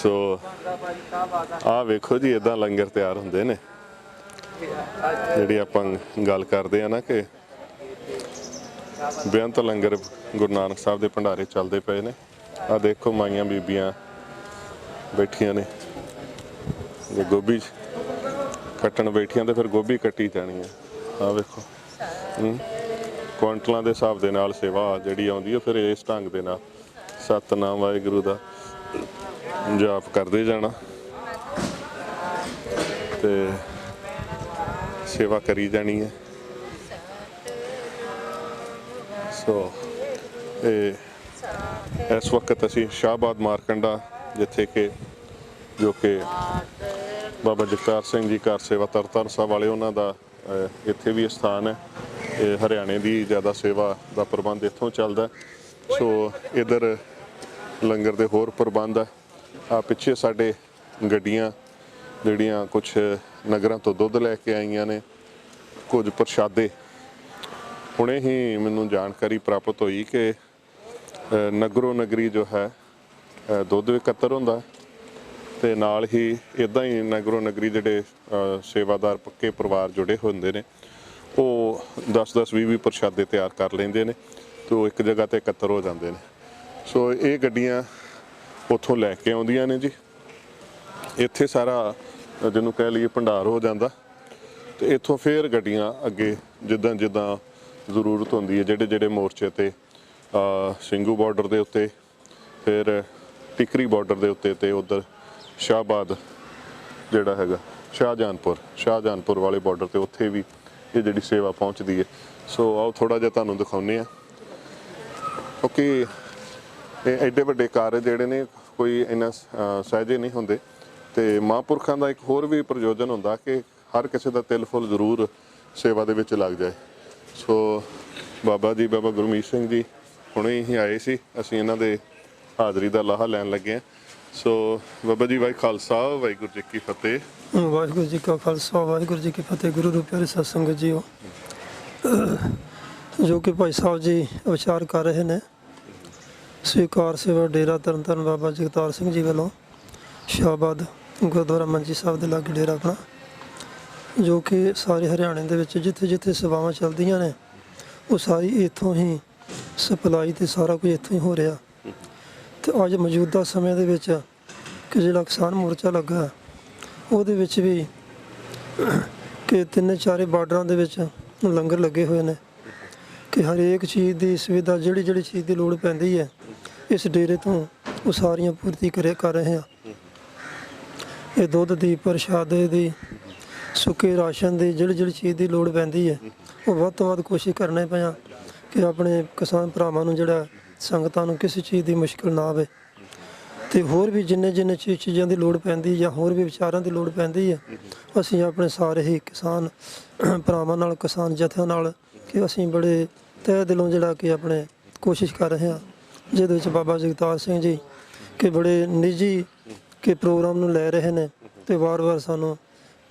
सो आ वेखो जी इदां लंगर तैयार हुंदे ने जिहड़ी आपां गल करदे आ ना कि बेअंत लंगर गुरु नानक साहब के भंडारे चलते पे ने। आ देखो माइयां बीबियां बैठियां ने जे गोभी कट्टन बैठियां तो फिर गोभी कट्टी जानी है। आ वेखो क्वांटलों के हिसाब के नाल सेवा जिहड़ी आउंदी है। फिर इस ढंग के नाल सतनाम वाहिगुरू दा जाप करते जाना ते सेवा करी जानी है। सो इस वक्त असी शाहबाद मारकंडा जिथे कि जो कि बाबा जगतार सिंह जी कार सेवा तरतारण साहब वाले उन्हों का इत्थे भी स्थान है। ये हरियाणे की ज़्यादा सेवा का प्रबंध इत्थों चलता। सो इधर लंगर के होर प्रबंध है। आ पिछे साडे गड्डियां जिहड़ियां कुछ नगरां तो दुध लैके आईयां ने, कुछ प्रशादे। हुणे ही मैनूं जानकारी प्राप्त हुई कि नगरों नगरी जो है दुध इकत्तर हुंदा ते नाल ही इदां ही नगरों नगरी जिहड़े सेवादार पक्के परिवार जुड़े हुंदे ने वो 10-10 20-20 प्रशादे तैयार कर लेंदे ने तो एक जगह ते इकत्तर हो जांदे ने। सो ये गड्डियां उत्थों लैके आउंदियां ने जी। इत्थे सारा जिन्हों कह लीए भंडार हो जाता तो इत्थों फिर गड्डियां अगे जिद्दां जिद्दां जरूरत होंदी है जिहड़े जिहड़े मोर्चे ते ਸਿੰਘੂ बॉर्डर के उत्ते, फिर टिकरी बॉर्डर के उत्ते ते उधर शाहबाद जिहड़ा हैगा शाहजहानपुर वाले बॉर्डर ते उत्थे भी ये जिहड़ी सेवा पहुँचती है। सो आओ थोड़ा जिहा तुहानूं दिखाउने आ क्योंकि एडे वड्डे कार्य जिहड़े ने कोई इन्ना सहजे नहीं हुंदे ते महापुरखां दा एक होर भी प्रयोजन हुंदा कि हर किसी का तिल फुल जरूर सेवा दे विच लग जाए। सो बाबा जी बाबा गुरमीत सिंह जी हुणे ही आए सी, असीं इन्हां दे हाज़री दा लाहा लैन लगे हैं। सो बाबा जी वाहिगुरू खालसा वाहिगुरू जी की फतेह। वाहिगुरू जी का खालसा वाहिगुरू जी की फतेह। गुरु रूप प्यारे सत संगत जी हो जो कि भाई साहब जी विचार कर रहे हैं। स्वीकार सेवा डेरा तरन ताਰਨ बाबा जगतार सिंह जी वालों शाहबाद गुरुद्वारा मंजी साहब के लागे डेरा अपना जो कि सारे हरियाणे दे विच जिथे जिथे सेवावां चलदियां ने वो सारी इत्थों ही सप्लाई तो सारा कुछ इत्थों ही हो रहा। तो अज मौजूदा समय दे विच कि जिहड़ा किसान मोर्चा लगा ਉਹਦੇ ਵਿੱਚ भी कि 3-4 ਬਾਰਡਰਾਂ ਦੇ ਵਿੱਚ ਲੰਗਰ ਲੱਗੇ ਹੋਏ ਨੇ कि ਹਰੇਕ ਚੀਜ਼ ਦੀ ਸੁਵਿਧਾ ਜਿਹੜੀ ਜਿਹੜੀ ਚੀਜ਼ ਦੀ ਲੋੜ ਪੈਂਦੀ ਹੈ ਇਸ ਡੇਰੇ ਤੋਂ ਉਹ ਸਾਰੀਆਂ ਪੂਰਤੀ ਕਰ ਰਹੇ ਹਾਂ। ਇਹ ਦੁੱਧ ਦੀ ਪ੍ਰਸ਼ਾਦੇ ਦੀ ਸੁੱਕੇ ਰਾਸ਼ਨ ਦੀ ਜਿਹੜੀ ਜਿਹੜੀ ਚੀਜ਼ ਦੀ ਲੋੜ ਪੈਂਦੀ ਹੈ ਉਹ ਵੱਧ ਤੋਂ ਵੱਧ ਕੋਸ਼ਿਸ਼ ਕਰਨੇ ਪਿਆ ਕਿ ਆਪਣੇ ਕਿਸਾਨ ਭਰਾਵਾਂ ਨੂੰ ਜਿਹੜਾ ਸੰਗਤਾਂ ਨੂੰ ਕਿਸੇ ਚੀਜ਼ ਦੀ ਮੁਸ਼ਕਿਲ ਨਾ ਆਵੇ। ਤੇ ਹੋਰ ਵੀ ਜਿੰਨੇ ਜਿੰਨੇ ਚੀਜ਼ਾਂ ਦੀ ਲੋੜ ਪੈਂਦੀ ਜਾਂ ਹੋਰ ਵੀ ਵਿਚਾਰਾਂ ਦੀ ਲੋੜ ਪੈਂਦੀ ਹੈ ਅਸੀਂ ਆਪਣੇ ਸਾਰੇ ਹੀ ਕਿਸਾਨ ਭਰਾਵਾਂ ਨਾਲ ਕਿਸਾਨ ਜਥਿਆਂ ਨਾਲ ਕਿ ਅਸੀਂ ਬੜੇ ਤਹਿ ਦਿਲੋਂ ਜਿਹੜਾ ਕਿ ਆਪਣੇ ਕੋਸ਼ਿਸ਼ ਕਰ ਰਹੇ ਹਾਂ ਜਿਹਦੇ ਵਿੱਚ ਬਾਬਾ ਜਗਤਾਰ ਸਿੰਘ ਜੀ ਕਿ ਬੜੇ ਨਿੱਜੀ ਕਿ ਪ੍ਰੋਗਰਾਮ ਨੂੰ ਲੈ ਰਹੇ ਨੇ ਤੇ ਵਾਰ-ਵਾਰ ਸਾਨੂੰ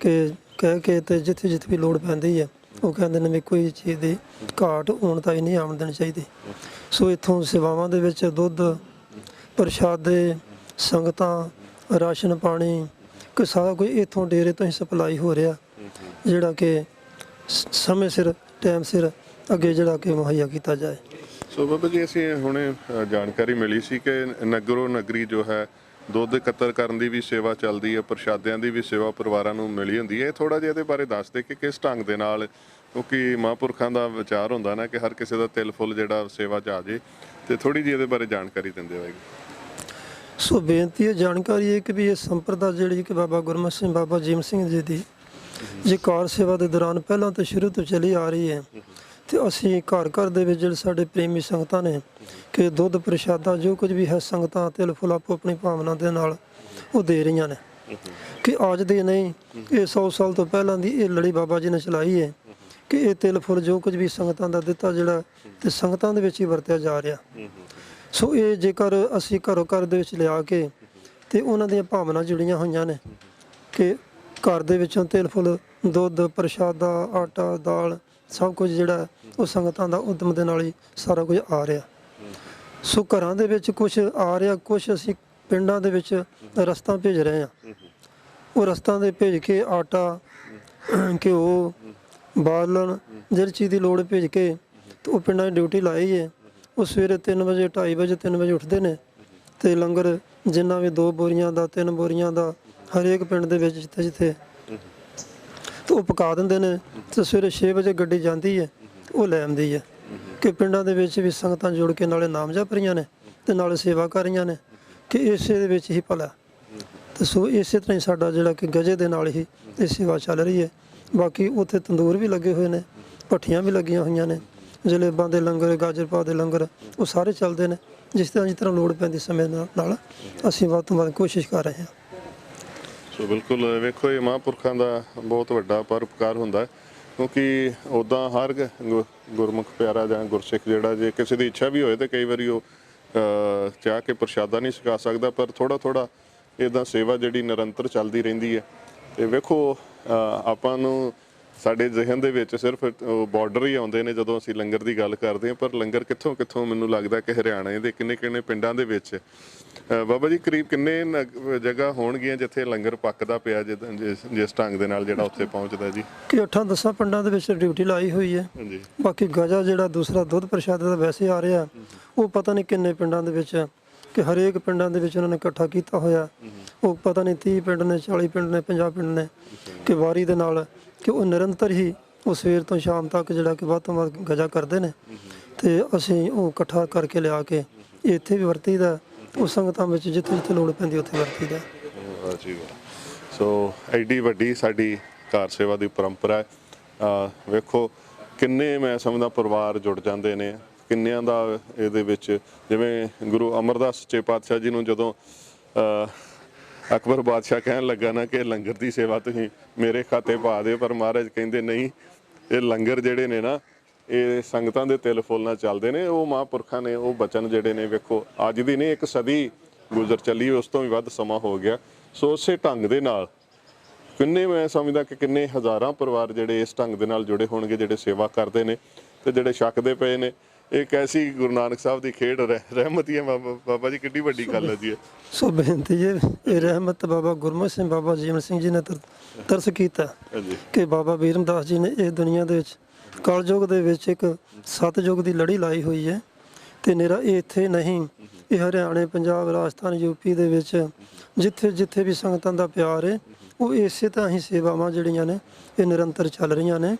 ਕਿ ਕਹਿ ਕੇ ਤੇ ਜਿੱਥੇ ਜਿੱਥੇ ਵੀ ਲੋੜ ਪੈਂਦੀ ਹੈ ਉਹ ਕਹਿੰਦੇ ਨੇ ਵੀ ਕੋਈ ਚੀਜ਼ ਦੀ ਘਾਟ ਹੋਣ ਤਾਂ ਹੀ ਨਹੀਂ ਆਉਣ ਦੇਣੀ ਚਾਹੀਦੀ। ਸੋ ਇੱਥੋਂ ਸੇਵਾਵਾਂ ਦੇ ਵਿੱਚ ਦੁੱਧ ਪ੍ਰਸ਼ਾਦੇ ਸੰਗਤਾਂ ਰਾਸ਼ਨ ਪਾਣੀ ਕਿ ਸਾਰਾ ਕੁਝ ਇੱਥੋਂ ਡੇਰੇ ਤੋਂ ਹੀ ਸਪਲਾਈ ਹੋ ਰਿਹਾ ਜਿਹੜਾ ਕਿ ਸਮੇਂ ਸਿਰ ਟਾਈਮ ਸਿਰ ਅੱਗੇ ਜਿਹੜਾ ਕਿ ਮੁਹੱਈਆ ਕੀਤਾ ਜਾਏ। ਸੋ ਬਾਬਾ ਜੀ ਅਸੀਂ ਹੁਣੇ ਜਾਣਕਾਰੀ ਮਿਲੀ ਸੀ ਕਿ ਨਗਰੋਂ ਨਗਰੀ ਜੋ ਹੈ ਦੁੱਧ ਇਕੱਤਰ ਕਰਨ ਦੀ ਵੀ ਸੇਵਾ ਚੱਲਦੀ ਹੈ, ਪ੍ਰਸ਼ਾਦਿਆਂ ਦੀ ਵੀ ਸੇਵਾ ਪਰਿਵਾਰਾਂ ਨੂੰ ਮਿਲੀ ਹੁੰਦੀ ਹੈ। ਥੋੜ੍ਹਾ ਜਿਹਾ ਇਹਦੇ ਬਾਰੇ ਦੱਸ ਦੇ ਕਿ ਕਿਸ ਢੰਗ ਦੇ ਨਾਲ ਕਿਉਂਕਿ ਮਹਾਂਪੁਰਖਾਂ ਦਾ ਵਿਚਾਰ ਹੁੰਦਾ ਨਾ ਕਿ ਹਰ ਕਿਸੇ ਦਾ ਤਿਲ ਫੁੱਲ ਜਿਹੜਾ ਸੇਵਾ 'ਚ ਆ ਜੇ ਤੇ ਥੋੜ੍ਹੀ ਜਿਹੀ ਇਹਦੇ ਬਾਰੇ ਜਾਣਕਾਰੀ ਦਿੰਦੇ ਹੋਏਗੀ। ਸੋ ਬੇਨਤੀ ਹੈ ਜਾਣਕਾਰੀ ਹੈ ਕਿ ਵੀ ਇਹ ਸੰਪਰਦਾ ਜਿਹੜੀ ਕਿ ਬਾਬਾ ਗੁਰਮਤਿ ਸਿੰਘ ਬਾਬਾ ਜੀਮ ਸਿੰਘ ਜੀ ਦੀ ਜੇ ਕਾਰ ਸੇਵਾ ਦੇ ਦੌਰਾਨ ਪਹਿਲਾਂ ਤੋਂ ਸ਼ੁਰੂ ਤੋਂ ਚੱਲੀ ਆ ਰਹੀ ਹੈ ਤੇ ਅਸੀਂ ਘਰ ਘਰ ਦੇ ਵਿੱਚ ਜਿਹੜੇ ਸਾਡੇ ਪ੍ਰੇਮੀ ਸੰਗਤਾਂ ਨੇ ਕਿ ਦੁੱਧ ਪ੍ਰਸ਼ਾਦਾ ਜੋ ਕੁਝ ਵੀ ਹੈ ਸੰਗਤਾਂ ਤਿਲ ਫੁੱਲ ਆਪੋ ਆਪਣੀ ਭਾਵਨਾ ਦੇ ਨਾਲ ਉਹ ਦੇ ਰਹੀਆਂ ਨੇ ਕਿ ਅੱਜ ਦੇ ਨਹੀਂ ਇਹ 100 ਸਾਲ ਤੋਂ ਪਹਿਲਾਂ ਦੀ ਇਹ ਲੜੀ ਬਾਬਾ ਜੀ ਨੇ ਚਲਾਈ ਹੈ ਕਿ ਇਹ ਤਿਲ ਫੁੱਲ ਜੋ ਕੁਝ ਵੀ ਸੰਗਤਾਂ ਦਾ ਦਿੱਤਾ ਜਿਹੜਾ ਤੇ ਸੰਗਤਾਂ ਦੇ ਵਿੱਚ ਹੀ ਵਰਤਿਆ ਜਾ ਰਿਹਾ। ਸੋ ਇਹ ਜੇਕਰ ਅਸੀਂ ਘਰੋਂ ਘਰ ਦੇ ਵਿੱਚ ਲਿਆ ਕੇ ਤੇ ਉਹਨਾਂ ਦੀਆਂ ਭਾਵਨਾ ਜੁੜੀਆਂ ਹੋਈਆਂ ਨੇ ਕਿ ਘਰ ਦੇ ਵਿੱਚੋਂ ਤਿਲ ਫੁੱਲ ਦੁੱਧ ਪ੍ਰਸ਼ਾਦਾ ਆਟਾ ਦਾਲ ਸਭ ਕੁਝ ਜਿਹੜਾ ਉਹ ਸੰਗਤਾਂ ਦਾ ਉਦਮ ਦੇ ਨਾਲ ਹੀ ਸਾਰਾ ਕੁਝ ਆ ਰਿਹਾ। ਸੋ ਘਰਾਂ ਦੇ ਵਿੱਚ ਕੁਛ ਆ ਰਿਹਾ ਕੁਛ ਅਸੀਂ ਪਿੰਡਾਂ ਦੇ ਵਿੱਚ ਰਸਤਾਂ ਭੇਜ ਰਹੇ ਹਾਂ। ਉਹ ਰਸਤਾਂ ਦੇ ਭੇਜ ਕੇ ਆਟਾ, ਘਿਓ, ਬਾਲਣ, ਜਿਹੜੀ ਚੀਜ਼ ਦੀ ਲੋੜ ਭੇਜ ਕੇ ਤੇ ਉਹ ਪਿੰਡਾਂ 'ਚ ਡਿਊਟੀ ਲਾਈ ਹੈ। ਉਹ ਸਵੇਰੇ 3 ਵਜੇ, 2:30 ਵਜੇ, 3 ਵਜੇ ਉੱਠਦੇ ਨੇ ਤੇ ਲੰਗਰ ਜਿੰਨਾ ਵੀ 2 ਬੋਰੀਆਂ ਦਾ, 3 ਬੋਰੀਆਂ ਦਾ, ਹਰੇਕ ਪਿੰਡ ਦੇ ਵਿੱਚ ਜਿੱਥੇ ਜਿੱਥੇ ਤੇ ਉਹ ਪਕਾ ਦਿੰਦੇ ਨੇ ਤੇ ਸਵੇਰੇ 6 ਵਜੇ ਗੱਡੀ ਜਾਂਦੀ ਹੈ, ਉਹ ਲੈ ਆਉਂਦੀ ਹੈ ਕਿ ਪਿੰਡਾਂ ਦੇ ਵਿੱਚ ਵੀ ਸੰਗਤਾਂ ਜੁੜ ਕੇ ਨਾਲੇ ਨਾਮ ਜਪ ਰਹੀਆਂ ਨੇ ਤੇ ਨਾਲੇ ਸੇਵਾ ਕਰ ਰਹੀਆਂ ਨੇ ਕਿ ਇਸੇ ਦੇ ਵਿੱਚ ਹੀ ਭਲਾ। ਤੇ ਸੋ ਇਸੇ ਤਰ੍ਹਾਂ ਹੀ ਸਾਡਾ ਜਿਹੜਾ ਕਿ ਗਜੇ ਦੇ ਨਾਲ ਹੀ ਇਹ ਸੇਵਾ ਚੱਲ ਰਹੀ ਹੈ। ਬਾਕੀ ਉੱਥੇ ਤੰਦੂਰ ਵੀ ਲੱਗੇ ਹੋਏ ਨੇ, ਭੱਠੀਆਂ ਵੀ ਲੱਗੀਆਂ ਹੋਈਆਂ ਨੇ, ਜਲੇਬਾਂ ਦੇ ਲੰਗਰ, ਗਾਜਰ ਪਾ ਦੇ ਲੰਗਰ, ਉਹ ਸਾਰੇ ਚੱਲਦੇ ਨੇ। ਜਿਸ ਤਰ੍ਹਾਂ ਲੋੜ ਪੈਂਦੀ ਸਮੇਂ ਨਾਲ ਅਸੀਂ ਵੱਧ ਤੋਂ ਵੱਧ ਕੋਸ਼ਿਸ਼ ਕਰ ਰਹੇ ਹਾਂ। ਸੋ ਬਿਲਕੁਲ ਵੇਖੋ, ਇਹ ਮਹਾਂਪੁਰਖਾਂ ਦਾ ਬਹੁਤ ਵੱਡਾ ਪਰਉਪਕਾਰ ਹੁੰਦਾ ਹੈ, ਕਿਉਂਕਿ ਉੱਦਾਂ ਹਰ ਗੁਰਮੁਖ ਪਿਆਰਾ ਜਾਂ ਗੁਰਸਿੱਖ ਜਿਹੜਾ ਜੇ ਕਿਸੇ ਦੀ ਇੱਛਾ ਵੀ ਹੋਏ ਤਾਂ ਕਈ ਵਾਰੀ ਉਹ ਚਾਹ ਕੇ ਪ੍ਰਸ਼ਾਦਾ ਨਹੀਂ ਛਕਾ ਸਕਦਾ, ਪਰ ਥੋੜ੍ਹਾ ਥੋੜ੍ਹਾ ਇੱਦਾਂ ਸੇਵਾ ਜਿਹੜੀ ਨਿਰੰਤਰ ਚੱਲਦੀ ਰਹਿੰਦੀ ਹੈ। ਤੇ ਵੇਖੋ ਆਪਾਂ ਨੂੰ ਸਾਡੇ ਜ਼ਿਹਨ ਦੇ ਵਿੱਚ ਸਿਰਫ ਬਾਰਡਰ ਹੀ ਆਉਂਦੇ ਨੇ ਜਦੋਂ ਅਸੀਂ ਲੰਗਰ ਦੀ ਗੱਲ ਕਰਦੇ ਹਾਂ, ਪਰ ਲੰਗਰ ਕਿੱਥੋਂ ਕਿੱਥੋਂ ਮੈਨੂੰ ਲੱਗਦਾ ਕਿ ਹਰਿਆਣੇ ਦੇ ਕਿੰਨੇ ਕਿੰਨੇ ਪਿੰਡਾਂ ਦੇ ਵਿੱਚ। ਬਾਬਾ ਜੀ ਕਰੀਬ ਕਿੰਨੇ ਜਗ੍ਹਾ ਹੋਣਗੀਆਂ ਜਿੱਥੇ ਲੰਗਰ ਪੱਕਦਾ ਪਿਆ ਜਿਸ ਢੰਗ ਦੇ ਨਾਲ ਜਿਹੜਾ ਉੱਥੇ ਪਹੁੰਚਦਾ ਜੀ? ਕਿ 8-10 ਪਿੰਡਾਂ ਦੇ ਵਿੱਚ ਡਿਊਟੀ ਲਾਈ ਹੋਈ ਹੈ। ਬਾਕੀ ਗਜਾ ਜਿਹੜਾ ਦੂਸਰਾ ਦੁੱਧ ਪ੍ਰਸ਼ਾਦ ਦਾ ਵੈਸੇ ਆ ਰਿਹਾ, ਉਹ ਪਤਾ ਨਹੀਂ ਕਿੰਨੇ ਪਿੰਡਾਂ ਦੇ ਵਿੱਚ, ਕਿ ਹਰੇਕ ਪਿੰਡਾਂ ਦੇ ਵਿੱਚ ਉਹਨਾਂ ਨੇ ਇਕੱਠਾ ਕੀਤਾ ਹੋਇਆ। ਉਹ ਪਤਾ ਨਹੀਂ 30 ਪਿੰਡ ਨੇ, 40 ਪਿੰਡ ਨੇ, 50 ਪਿੰਡ ਨੇ, ਕਿ ਵਾਰੀ ਦੇ ਨਾਲ ਕਿ ਉਹ ਨਿਰੰਤਰ ਹੀ ਉਹ ਸਵੇਰ ਤੋਂ ਸ਼ਾਮ ਤੱਕ ਜਿਹੜਾ ਕਿ ਵੱਧ ਤੋਂ ਵੱਧ ਗਜਾ ਕਰਦੇ ਨੇ ਤੇ ਅਸੀਂ ਉਹ ਇਕੱਠਾ ਕਰਕੇ ਲਿਆ ਕੇ ਇੱਥੇ ਵੀ ਵਰਤੀਦਾ, ਉਹ ਸੰਗਤਾਂ ਵਿੱਚ ਜਿੱਥੇ ਜਿੱਥੇ ਲੋੜ ਪੈਂਦੀ ਉੱਥੇ ਵਰਤੀਦਾ। ਵਾਹ ਜੀ ਵਾਹ। ਸੋ ਐਡੀ ਵੱਡੀ ਸਾਡੀ ਕਾਰ ਸੇਵਾ ਦੀ ਪਰੰਪਰਾ ਹੈ। ਵੇਖੋ ਕਿੰਨੇ ਮੈਂ ਸਮਝਦਾ ਪਰਿਵਾਰ ਜੁੜ ਜਾਂਦੇ ਨੇ, ਕਿੰਨਿਆਂ ਦਾ ਇਹਦੇ ਵਿੱਚ, ਜਿਵੇਂ ਗੁਰੂ ਅਮਰਦਾਸ ਸੱਚੇ ਪਾਤਸ਼ਾਹ ਜੀ ਨੂੰ ਜਦੋਂ ਅਕਬਰ ਬਾਦਸ਼ਾਹ ਕਹਿਣ ਲੱਗਾ ਨਾ ਕਿ ਲੰਗਰ ਦੀ ਸੇਵਾ ਤੁਸੀਂ ਮੇਰੇ ਖਾਤੇ ਪਾ ਦਿਓ, ਪਰ ਮਹਾਰਾਜ ਕਹਿੰਦੇ ਨਹੀਂ, ਇਹ ਲੰਗਰ ਜਿਹੜੇ ਨੇ ਨਾ ਇਹ ਸੰਗਤਾਂ ਦੇ ਤਿਲ ਫੁੱਲ ਨਾਲ ਚੱਲਦੇ ਨੇ। ਉਹ ਮਹਾਂਪੁਰਖਾਂ ਨੇ ਉਹ ਬਚਨ ਜਿਹੜੇ ਨੇ, ਵੇਖੋ ਅੱਜ ਦੀ ਨਹੀਂ, ਇੱਕ ਸਦੀ ਗੁਜ਼ਰ ਚੱਲੀ, ਉਸ ਤੋਂ ਵੀ ਵੱਧ ਸਮਾਂ ਹੋ ਗਿਆ। ਸੋ ਉਸੇ ਢੰਗ ਦੇ ਨਾਲ ਕਿੰਨੇ, ਮੈਂ ਸਮਝਦਾ ਕਿ ਕਿੰਨੇ ਹਜ਼ਾਰਾਂ ਪਰਿਵਾਰ ਜਿਹੜੇ ਇਸ ਢੰਗ ਦੇ ਨਾਲ ਜੁੜੇ ਹੋਣਗੇ, ਜਿਹੜੇ ਸੇਵਾ ਕਰਦੇ ਨੇ ਤੇ ਜਿਹੜੇ ਛਕਦੇ ਪਏ ਨੇ। ਇੱਕ ਐਸੀ ਗੁਰੂ ਨਾਨਕ ਸਾਹਿਬ ਦੀ ਖੇਡ ਰਹਿਮਤ ਹੀ ਹੈ। ਬਾਬਾ ਜੀ ਕਿੱਡੀ ਵੱਡੀ ਗੱਲ ਹੈ ਜੀ। ਸੋ ਬੇਨਤੀ ਹੈ, ਇਹ ਰਹਿਮਤ ਬਾਬਾ ਗੁਰਮੁਖ ਸਿੰਘ, ਬਾਬਾ ਜੀਵਨ ਸਿੰਘ ਜੀ ਨੇ ਤਰਸ ਕੀਤਾ ਕਿ ਬਾਬਾ ਵੀਰਮਦਾਸ ਜੀ ਨੇ ਇਸ ਦੁਨੀਆ ਦੇ ਵਿੱਚ ਕਲਯੁਗ ਦੇ ਵਿੱਚ ਇੱਕ ਸਤਯੁਗ ਦੀ ਲੜੀ ਲਾਈ ਹੋਈ ਹੈ। ਤੇ ਨਿਰਾ ਇਹ ਇੱਥੇ ਨਹੀਂ, ਇਹ ਹਰਿਆਣੇ, ਪੰਜਾਬ, ਰਾਜਸਥਾਨ, ਯੂਪੀ ਦੇ ਵਿੱਚ ਜਿੱਥੇ ਜਿੱਥੇ ਵੀ ਸੰਗਤਾਂ ਦਾ ਪਿਆਰ ਹੈ, ਉਹ ਇਸੇ ਤਰ੍ਹਾਂ ਹੀ ਸੇਵਾਵਾਂ ਜਿਹੜੀਆਂ ਨੇ ਇਹ ਨਿਰੰਤਰ ਚੱਲ ਰਹੀਆਂ ਨੇ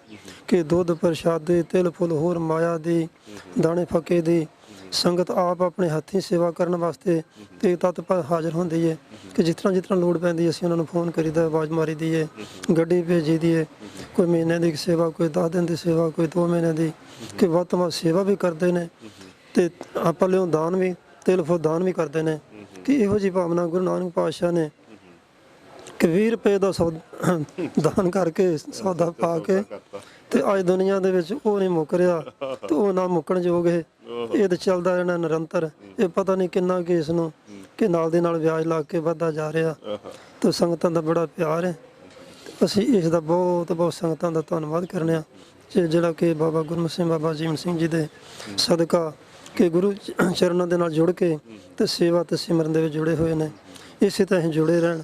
ਕਿ ਦੁੱਧ ਪ੍ਰਸ਼ਾਦੇ, ਤਿਲ ਫੁੱਲ, ਹੋਰ ਮਾਇਆ ਦੀ, ਦਾਣੇ ਫੱਕੇ ਦੀ ਸੰਗਤ ਆਪ ਆਪਣੇ ਹੱਥੀਂ ਸੇਵਾ ਕਰਨ ਵਾਸਤੇ ਤੇ ਤਤਪਰ ਹਾਜ਼ਰ ਹੁੰਦੀ ਹੈ ਕਿ ਜਿਸ ਤਰ੍ਹਾਂ ਲੋੜ ਪੈਂਦੀ ਅਸੀਂ ਉਹਨਾਂ ਨੂੰ ਫੋਨ ਕਰੀਦਾ, ਆਵਾਜ਼ ਮਾਰੀ ਦੀ ਹੈ, ਗੱਡੀ ਭੇਜੀ ਦੀ ਹੈ। ਕੋਈ ਮਹੀਨੇ ਦੀ ਸੇਵਾ, ਕੋਈ 10 ਦਿਨ ਦੀ ਸੇਵਾ, ਕੋਈ 2 ਮਹੀਨੇ ਦੀ, ਕਿ ਵੱਧ ਤੋਂ ਵੱਧ ਸੇਵਾ ਵੀ ਕਰਦੇ ਨੇ ਤੇ ਆਪਾਂ ਲਿਓ ਦਾਨ ਵੀ, ਤਿਲ ਫੁੱਲ ਦਾਨ ਵੀ ਕਰਦੇ ਨੇ। ਕਿ ਇਹੋ ਜਿਹੀ ਭਾਵਨਾ ਗੁਰੂ ਨਾਨਕ ਪਾਤਸ਼ਾਹ ਨੇ ਕਿ 20 ਰੁਪਏ ਦਾ ਦਾਨ ਕਰਕੇ ਸੌਦਾ ਪਾ ਕੇ ਤੇ ਅੱਜ ਦੁਨੀਆ ਦੇ ਵਿੱਚ ਉਹ ਨਹੀਂ ਮੁੱਕ ਰਿਹਾ ਤੇ ਉਹ ਨਾ ਮੁੱਕਣ ਯੋਗ ਹੈ। ਇਹ ਤਾਂ ਚੱਲਦਾ ਰਹਿਣਾ ਨਿਰੰਤਰ। ਇਹ ਪਤਾ ਨਹੀਂ ਕਿੰਨਾ ਕਿ ਇਸ ਨੂੰ ਕਿ ਨਾਲ ਦੇ ਨਾਲ ਵਿਆਜ ਲਾ ਕੇ ਵੱਧਦਾ ਜਾ ਰਿਹਾ ਤੇ ਸੰਗਤਾਂ ਦਾ ਬੜਾ ਪਿਆਰ ਹੈ। ਅਸੀਂ ਇਸ ਦਾ ਬਹੁਤ ਬਹੁਤ ਸੰਗਤਾਂ ਦਾ ਧੰਨਵਾਦ ਕਰਨੇ ਆ ਜਿਹੜਾ ਕਿ ਬਾਬਾ ਗੁਰਮੁਖ ਸਿੰਘ, ਬਾਬਾ ਜੀਵਨ ਸਿੰਘ ਜੀ ਦੇ ਸਦਕਾ ਕਿ ਗੁਰੂ ਚਰਨਾਂ ਦੇ ਨਾਲ ਜੁੜ ਕੇ ਤੇ ਸੇਵਾ ਤੇ ਸਿਮਰਨ ਦੇ ਵਿੱਚ ਜੁੜੇ ਹੋਏ ਨੇ। ਇਸੇ ਤਰ੍ਹਾਂ ਹੀ ਜੁੜੇ ਰਹਿਣ।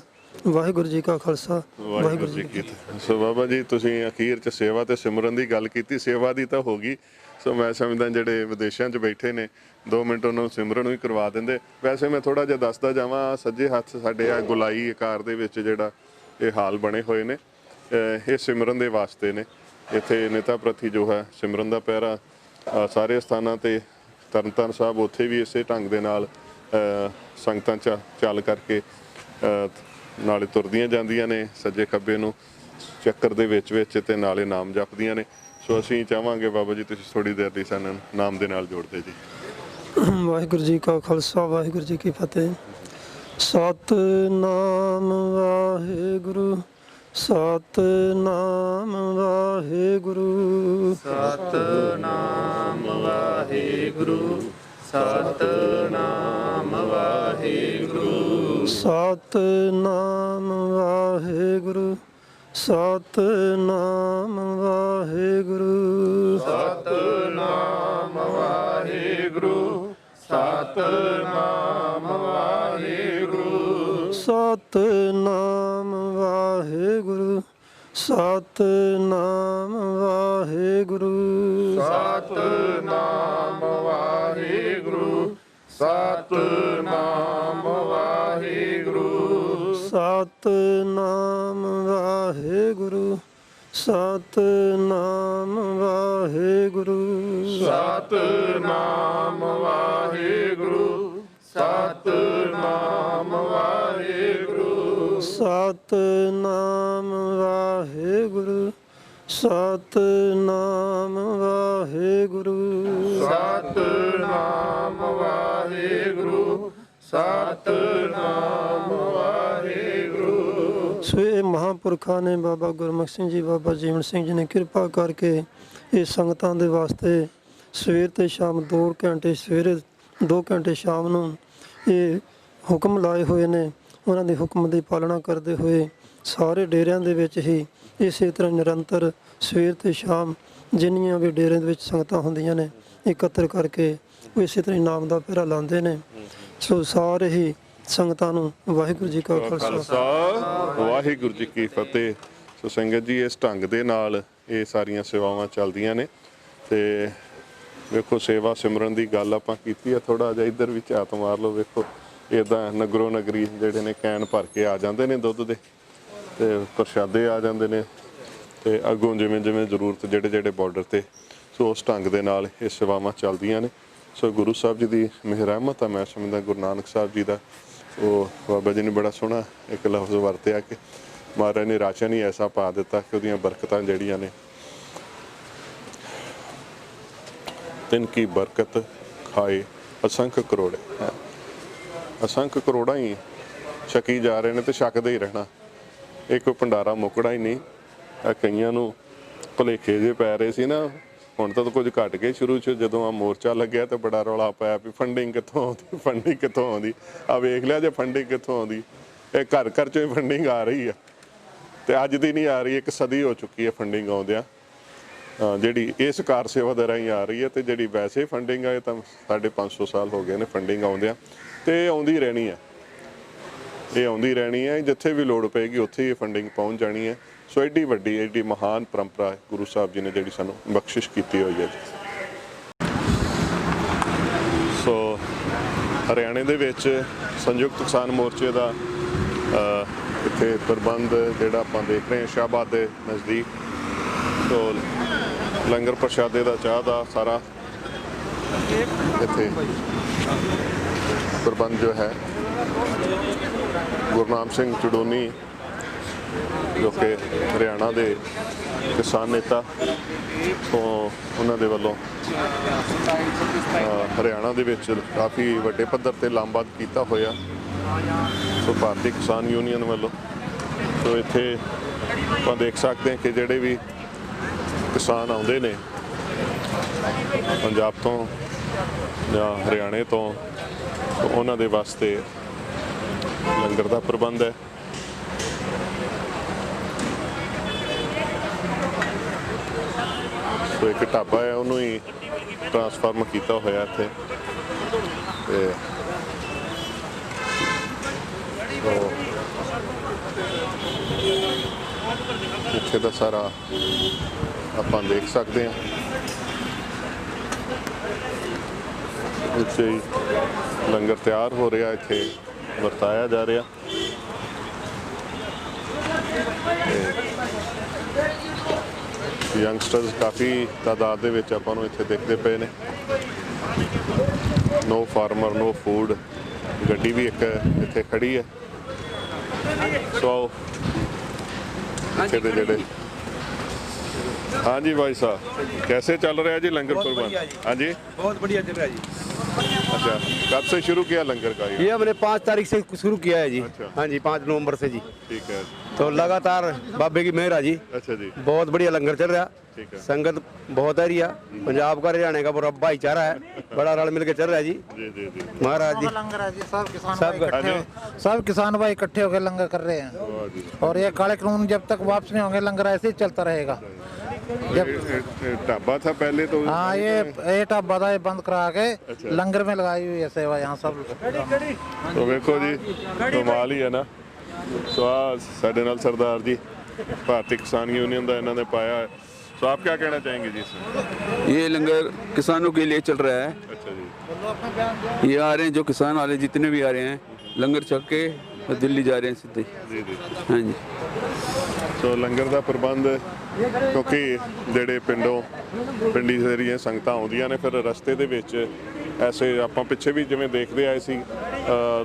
ਵਾਹਿਗੁਰੂ ਜੀ ਕਾ ਖਾਲਸਾ, ਵਾਹਿਗੁਰੂ ਜੀ ਕੀ ਫਤਿਹ। ਸੋ ਬਾਬਾ ਜੀ ਤੁਸੀਂ ਅਖੀਰ 'ਚ ਸੇਵਾ ਤੇ ਸਿਮਰਨ ਦੀ ਗੱਲ ਕੀਤੀ, ਸੇਵਾ ਦੀ ਤਾਂ ਹੋ ਗਈ। ਸੋ ਮੈਂ ਸਮਝਦਾ ਜਿਹੜੇ ਵਿਦੇਸ਼ਾਂ 'ਚ ਬੈਠੇ ਨੇ 2 ਮਿੰਟ ਉਹਨਾਂ ਨੂੰ ਸਿਮਰਨ ਵੀ ਕਰਵਾ ਦਿੰਦੇ। ਵੈਸੇ ਮੈਂ ਥੋੜਾ ਜਿਹਾ ਦੱਸਦਾ ਜਾਵਾਂ, ਸੱਜੇ ਹੱਥ ਸਾਡੇ ਆ ਗੁਲਾਈ ਆਕਾਰ ਦੇ ਵਿੱਚ ਜਿਹੜਾ ਇਹ ਹਾਲ ਬਣੇ ਹੋਏ ਨੇ, ਇਹ ਸਿਮਰਨ ਦੇ ਵਾਸਤੇ ਨੇ। ਇੱਥੇ ਨੇਤਾ ਪ੍ਰਤੀ ਜੋ ਹੈ ਸਿਮਰਨ ਦਾ ਪਹਿਰਾ ਸਾਰੇ ਸਥਾਨਾਂ ਤੇ, ਤਰਨਤਾਰਨ ਸਾਹਿਬ ਉੱਥੇ ਵੀ ਇਸੇ ਢੰਗ ਦੇ ਨਾਲ ਸੰਗਤਾਂ 'ਚ ਚੱਲ ਕਰਕੇ ਨਾਲੇ ਤੁਰਦੀਆਂ ਜਾਂਦੀਆਂ ਨੇ ਸੱਜੇ ਖੱਬੇ ਨੂੰ ਚੱਕਰ ਦੇ ਵਿੱਚ ਤੇ ਨਾਲੇ ਨਾਮ ਜਪਦੀਆਂ ਨੇ। ਸੋ ਅਸੀਂ ਚਾਹਾਂਗੇ ਬਾਬਾ ਜੀ ਤੁਸੀਂ ਥੋੜੀ ਦੇਰ ਲਈ ਸਾਨੂੰ ਨਾਮ ਦੇ ਨਾਲ ਜੋੜਦੇ ਜੀ। ਵਾਹਿਗੁਰੂ ਜੀ ਕਾ ਖਾਲਸਾ, ਵਾਹਿਗੁਰੂ ਜੀ ਕੀ ਫਤਿਹ। ਸਤਿਨਾਮ ਵਾਹਿਗੁਰੂ, ਸਤਿਨਾਮ ਵਾਹਿਗੁਰੂ, ਸਤਿਨਾਮ ਵਾਹਿਗੁਰੂ, ਸਤਿਨਾਮ ਵਾਹਿਗੁਰੂ, ਸਤਿਨਾਮ ਵਾਹਿਗੁਰੂ, ਸਤਿਨਾਮ ਵਾਹਿਗੁਰੂ, ਸਤਿਨਾਮ ਵਾਹਿਗੁਰੂ, ਸਤਿਨਾਮ ਵਾਹਿਗੁਰੂ, ਸਤਿਨਾਮ ਵਾਹਿਗੁਰੂ ਸਤਿਨਾਮ ਵਾਹਿਗੁਰੂ ਸਤਨਾਮ ਵਾਹਿਗੁਰੂ ਸਤਨਾਮ ਵਾਹਿਗੁਰੂ ਸਤਿਨਾਮ ਵਾਹਿਗੁਰੂ ਸਤਿਨਾਮ ਵਾਹਿਗੁਰੂ ਸਤਨਾਮ ਵਾਹਿਗੁਰੂ ਸਤਨਾਮ ਵਾਹਿਗੁਰੂ ਸਤਿਨਾਮ ਵਾਹਿਗੁਰੂ ਸਤਿਨਾਮ ਵਾਹਿਗੁਰੂ ਸਤਨਾਮ ਵਾਹਿਗੁਰੂ ਸਤਨਾਮ ਵਾਹਿਗੁਰੂ। ਸੋ ਇਹ ਮਹਾਂਪੁਰਖਾਂ ਨੇ ਬਾਬਾ ਗੁਰਮੁਖ ਸਿੰਘ ਜੀ ਬਾਬਾ ਜੀਵਨ ਸਿੰਘ ਜੀ ਨੇ ਕਿਰਪਾ ਕਰਕੇ ਇਹ ਸੰਗਤਾਂ ਦੇ ਵਾਸਤੇ ਸਵੇਰ ਤੇ ਸ਼ਾਮ 2 ਘੰਟੇ ਸਵੇਰੇ 2 ਘੰਟੇ ਸ਼ਾਮ ਨੂੰ ਇਹ ਹੁਕਮ ਲਾਏ ਹੋਏ ਨੇ। ਉਹਨਾਂ ਦੇ ਹੁਕਮ ਦੀ ਪਾਲਣਾ ਕਰਦੇ ਹੋਏ ਸਾਰੇ ਡੇਰਿਆਂ ਦੇ ਵਿੱਚ ਹੀ ਇਸੇ ਤਰ੍ਹਾਂ ਨਿਰੰਤਰ ਸਵੇਰ ਤੇ ਸ਼ਾਮ ਜਿੰਨੀਆਂ ਵੀ ਡੇਰਿਆਂ ਦੇ ਵਿੱਚ ਸੰਗਤਾਂ ਹੁੰਦੀਆਂ ਨੇ ਇਕੱਤਰ ਕਰਕੇ ਉਹ ਇਸੇ ਤਰ੍ਹਾਂ ਹੀ ਨਾਮ ਦਾ ਪਹਿਰਾ ਲਾਉਂਦੇ ਨੇ। ਸੋ ਸਾਰੇ ਹੀ ਸੰਗਤਾਂ ਨੂੰ ਵਾਹਿਗੁਰੂ ਜੀ ਕਾ ਖਾਲਸਾ ਵਾਹਿਗੁਰੂ ਜੀ ਕੀ ਫਤਿਹ। ਸੋ ਸੰਗਤ ਜੀ ਇਸ ਢੰਗ ਦੇ ਨਾਲ ਇਹ ਸਾਰੀਆਂ ਸੇਵਾਵਾਂ ਚੱਲਦੀਆਂ ਨੇ ਤੇ ਵੇਖੋ ਸੇਵਾ ਸਿਮਰਨ ਦੀ ਗੱਲ ਆਪਾਂ ਕੀਤੀ ਆ। ਥੋੜਾ ਜਿਹਾ ਇੱਧਰ ਵੀ ਝਾਤ ਮਾਰ ਲਓ। ਵੇਖੋ ਇਦਾਂ ਨਗਰੋ ਨਗਰੀ ਜਿਹੜੇ ਨੇ ਕੈਨ ਭਰ ਕੇ ਆ ਜਾਂਦੇ ਨੇ ਦੁੱਧ ਦੇ ਤੇ ਪ੍ਰਸ਼ਾਦੇ ਆ ਜਾਂਦੇ ਨੇ ਤੇ ਅੱਗੋਂ ਜਿਵੇਂ ਜਿਵੇਂ ਜ਼ਰੂਰਤ ਜਿਹੜੇ ਬਾਰਡਰ ਤੇ ਸੋ ਉਸ ਢੰਗ ਦੇ ਨਾਲ ਇਹ ਸੇਵਾਵਾਂ ਚੱਲਦੀਆਂ ਨੇ। ਸੋ ਗੁਰੂ ਸਾਹਿਬ ਜੀ ਦੀ ਮਿਹਰ ਰਹਿਮਤ ਆ। ਮੈਂ ਸਮਝਦਾ ਗੁਰੂ ਨਾਨਕ ਸਾਹਿਬ ਜੀ ਦਾ ਉਹ ਬਾਬਾ ਜੀ ਨੇ ਬੜਾ ਸੋਹਣਾ ਇੱਕ ਲਫ਼ਜ਼ ਵਰਤਿਆ ਕਿ ਮਹਾਰਾਜ ਨੇ ਰਾਸ਼ਨ ਹੀ ਐਸਾ ਪਾ ਦਿੱਤਾ ਕਿ ਉਹਦੀਆਂ ਬਰਕਤਾਂ ਜਿਹੜੀਆਂ ਨੇ ਤਿੰਨ ਕੀ ਬਰਕਤ ਖਾਏ ਅਸੰਖ ਕਰੋੜੇ। ਅਸੰਖ ਕਰੋੜਾਂ ਹੀ ਛਕੀ ਜਾ ਰਹੇ ਨੇ ਤੇ ਛਕਦੇ ਹੀ ਰਹਿਣਾ। ਇਹ ਕੋਈ ਭੰਡਾਰਾ ਮੁੱਕੜਾ ਹੀ ਨਹੀਂ। ਕਈਆਂ ਨੂੰ ਭੁਲੇਖੇ ਜੇ ਪੈ ਰਹੇ ਸੀ ਨਾ। ਹੁਣ ਤਾਂ ਕੁਝ ਘਟ ਗਏ। ਸ਼ੁਰੂ 'ਚ ਜਦੋਂ ਆ ਮੋਰਚਾ ਲੱਗਿਆ ਤਾਂ ਬੜਾ ਰੌਲਾ ਪਾਇਆ ਵੀ ਫੰਡਿੰਗ ਕਿੱਥੋਂ ਆਉਂਦੀ ਫੰਡਿੰਗ ਕਿੱਥੋਂ ਆਉਂਦੀ। ਆ ਵੇਖ ਲਿਆ ਜੇ ਫੰਡਿੰਗ ਕਿੱਥੋਂ ਆਉਂਦੀ। ਇਹ ਘਰ ਘਰ 'ਚੋਂ ਹੀ ਫੰਡਿੰਗ ਆ ਰਹੀ ਆ ਤੇ ਅੱਜ ਦੀ ਨਹੀਂ ਆ ਰਹੀ। ਇੱਕ ਸਦੀ ਹੋ ਚੁੱਕੀ ਹੈ ਫੰਡਿੰਗ ਆਉਂਦਿਆਂ ਜਿਹੜੀ ਇਸ ਕਾਰ ਸੇਵਾ ਦੇ ਰਾਹੀਂ ਆ ਰਹੀ ਹੈ ਤੇ ਜਿਹੜੀ ਵੈਸੇ ਫੰਡਿੰਗ ਆ ਇਹ ਤਾਂ 550 ਸਾਲ ਹੋ ਗਏ ਨੇ ਫੰਡਿੰਗ ਆਉਂਦਿਆਂ ਤੇ ਆਉਂਦੀ ਰਹਿਣੀ ਹੈ। ਇਹ ਆਉਂਦੀ ਰਹਿਣੀ ਹੈ। ਜਿੱਥੇ ਵੀ ਲੋੜ ਪਏਗੀ ਉੱਥੇ ਹੀ ਫੰਡਿੰਗ ਪਹੁੰਚ ਜਾਣੀ ਹੈ। ਸੋ ਐਡੀ ਵੱਡੀ ਐਡੀ ਮਹਾਨ ਪਰੰਪਰਾ ਗੁਰੂ ਸਾਹਿਬ ਜੀ ਨੇ ਜਿਹੜੀ ਸਾਨੂੰ ਬਖਸ਼ਿਸ਼ ਕੀਤੀ ਹੋਈ ਹੈ ਜੀ। ਸੋ ਹਰਿਆਣੇ ਦੇ ਵਿੱਚ ਸੰਯੁਕਤ ਕਿਸਾਨ ਮੋਰਚੇ ਦਾ ਇੱਥੇ ਪ੍ਰਬੰਧ ਜਿਹੜਾ ਆਪਾਂ ਦੇਖ ਰਹੇ ਹਾਂ ਸ਼ਾਹਬਾਦ ਦੇ ਨਜ਼ਦੀਕ। ਸੋ ਲੰਗਰ ਪ੍ਰਸ਼ਾਦੇ ਦਾ ਚਾਹ ਦਾ ਸਾਰਾ ਇੱਥੇ ਪ੍ਰਬੰਧ ਜੋ ਹੈ ਗੁਰਨਾਮ ਸਿੰਘ ਚੜੂਨੀ ਜੋ ਕਿ ਹਰਿਆਣਾ ਦੇ ਕਿਸਾਨ ਨੇਤਾ ਤੋਂ ਉਹਨਾਂ ਦੇ ਵੱਲੋਂ ਹਰਿਆਣਾ ਦੇ ਵਿੱਚ ਕਾਫੀ ਵੱਡੇ ਪੱਧਰ ਤੇ ਲਾਮਬੰਦ ਕੀਤਾ ਹੋਇਆ। ਸੋ ਭਾਰਤੀ ਕਿਸਾਨ ਯੂਨੀਅਨ ਵੱਲੋਂ ਸੋ ਇੱਥੇ ਆਪਾਂ ਦੇਖ ਸਕਦੇ ਹਾਂ ਕਿ ਜਿਹੜੇ ਵੀ ਕਿਸਾਨ ਆਉਂਦੇ ਨੇ ਪੰਜਾਬ ਤੋਂ ਜਾਂ ਹਰਿਆਣੇ ਤੋਂ ਉਹਨਾਂ ਦੇ ਵਾਸਤੇ ਲੰਗਰ ਦਾ ਪ੍ਰਬੰਧ ਹੈ। ਸੋ ਇੱਕ ਢਾਬਾ ਹੈ ਉਹਨੂੰ ਹੀ ਟ੍ਰਾਂਸਫਾਰਮ ਕੀਤਾ ਹੋਇਆ ਇੱਥੇ ਤੇ ਇੱਥੇ ਦਾ ਸਾਰਾ ਆਪਾਂ ਦੇਖ ਸਕਦੇ ਹਾਂ। ਇੱਥੇ ਹੀ ਲੰਗਰ ਤਿਆਰ ਹੋ ਰਿਹਾ ਇੱਥੇ ਵਰਤਾਇਆ ਜਾ ਰਿਹਾ। ਯੰਗਸਟਰਸ ਕਾਫੀ ਤਾਦਾਦ ਦੇ ਵਿੱਚ ਆਪਾਂ ਨੂੰ ਇੱਥੇ ਦੇਖਦੇ ਪਏ ਨੇ। ਨੋ ਫਾਰਮਰ ਨੋ ਫੂਡ ਗੱਡੀ ਵੀ ਇੱਕ ਇੱਥੇ ਖੜੀ ਹੈ। ਸੋ ਇੱਥੇ ਦੇ ਜਿਹੜੇ हाँ जी भाई साहब कैसे चल रहा है जी लंगर प्रबंध? हाँ जी बहुत बढ़िया चल रहा है जी। अच्छा कब से शुरू किया लंगर का ये हमने 5 तारीख से शुरू किया है जी। अच्छा। हाँ जी 5 नवंबर से जी। ठीक है। तो लगातार बाबे की मेहर है जी। अच्छा जी बहुत बढ़िया लंगर चल रहा। ठीक है। संगत बहुत है रिया। पंजाब का हरियाणा का पूरा भाईचारा है बड़ा रल मिल के चल रहा है जी। जी जी जी महाराज जी लंगर है जी। सब किसान सब भाई इकट्ठे सब किसान भाई इकट्ठे होकर लंगर कर रहे हैं वाह जी। और ये काले कानून जब तक वापस नहीं होंगे लंगर ऐसे ही चलता रहेगा। ढाबा था पहले तो? हाँ, ये ढाबा था, ये बंद करा के लंगर में लगाई हुई है सेवा यहाँ सब। तो देखो जी कमाल ही है ना। सो आ साडे नाल सरदार जी भारतीय किसान यूनियन का इन्होंने पाया है। तो आप क्या कहना चाहेंगे जी इसमें? ये लंगर किसानों के लिए चल रहा है। अच्छा जी। ये आ रहे हैं जो किसान वाले जितने भी आ रहे हैं लंगर छक के दिल्ली जा रहे हैं सीधे। जी जी। हाँ जी। ਸੋ ਲੰਗਰ ਦਾ ਪ੍ਰਬੰਧ ਕਿਉਂਕਿ ਜਿਹੜੇ ਪਿੰਡੀ ਏਰੀਏ ਸੰਗਤਾਂ ਆਉਂਦੀਆਂ ਨੇ ਫਿਰ ਰਸਤੇ ਦੇ ਵਿੱਚ ਐਸੇ ਆਪਾਂ ਪਿੱਛੇ ਵੀ ਜਿਵੇਂ ਦੇਖਦੇ ਆਏ ਸੀ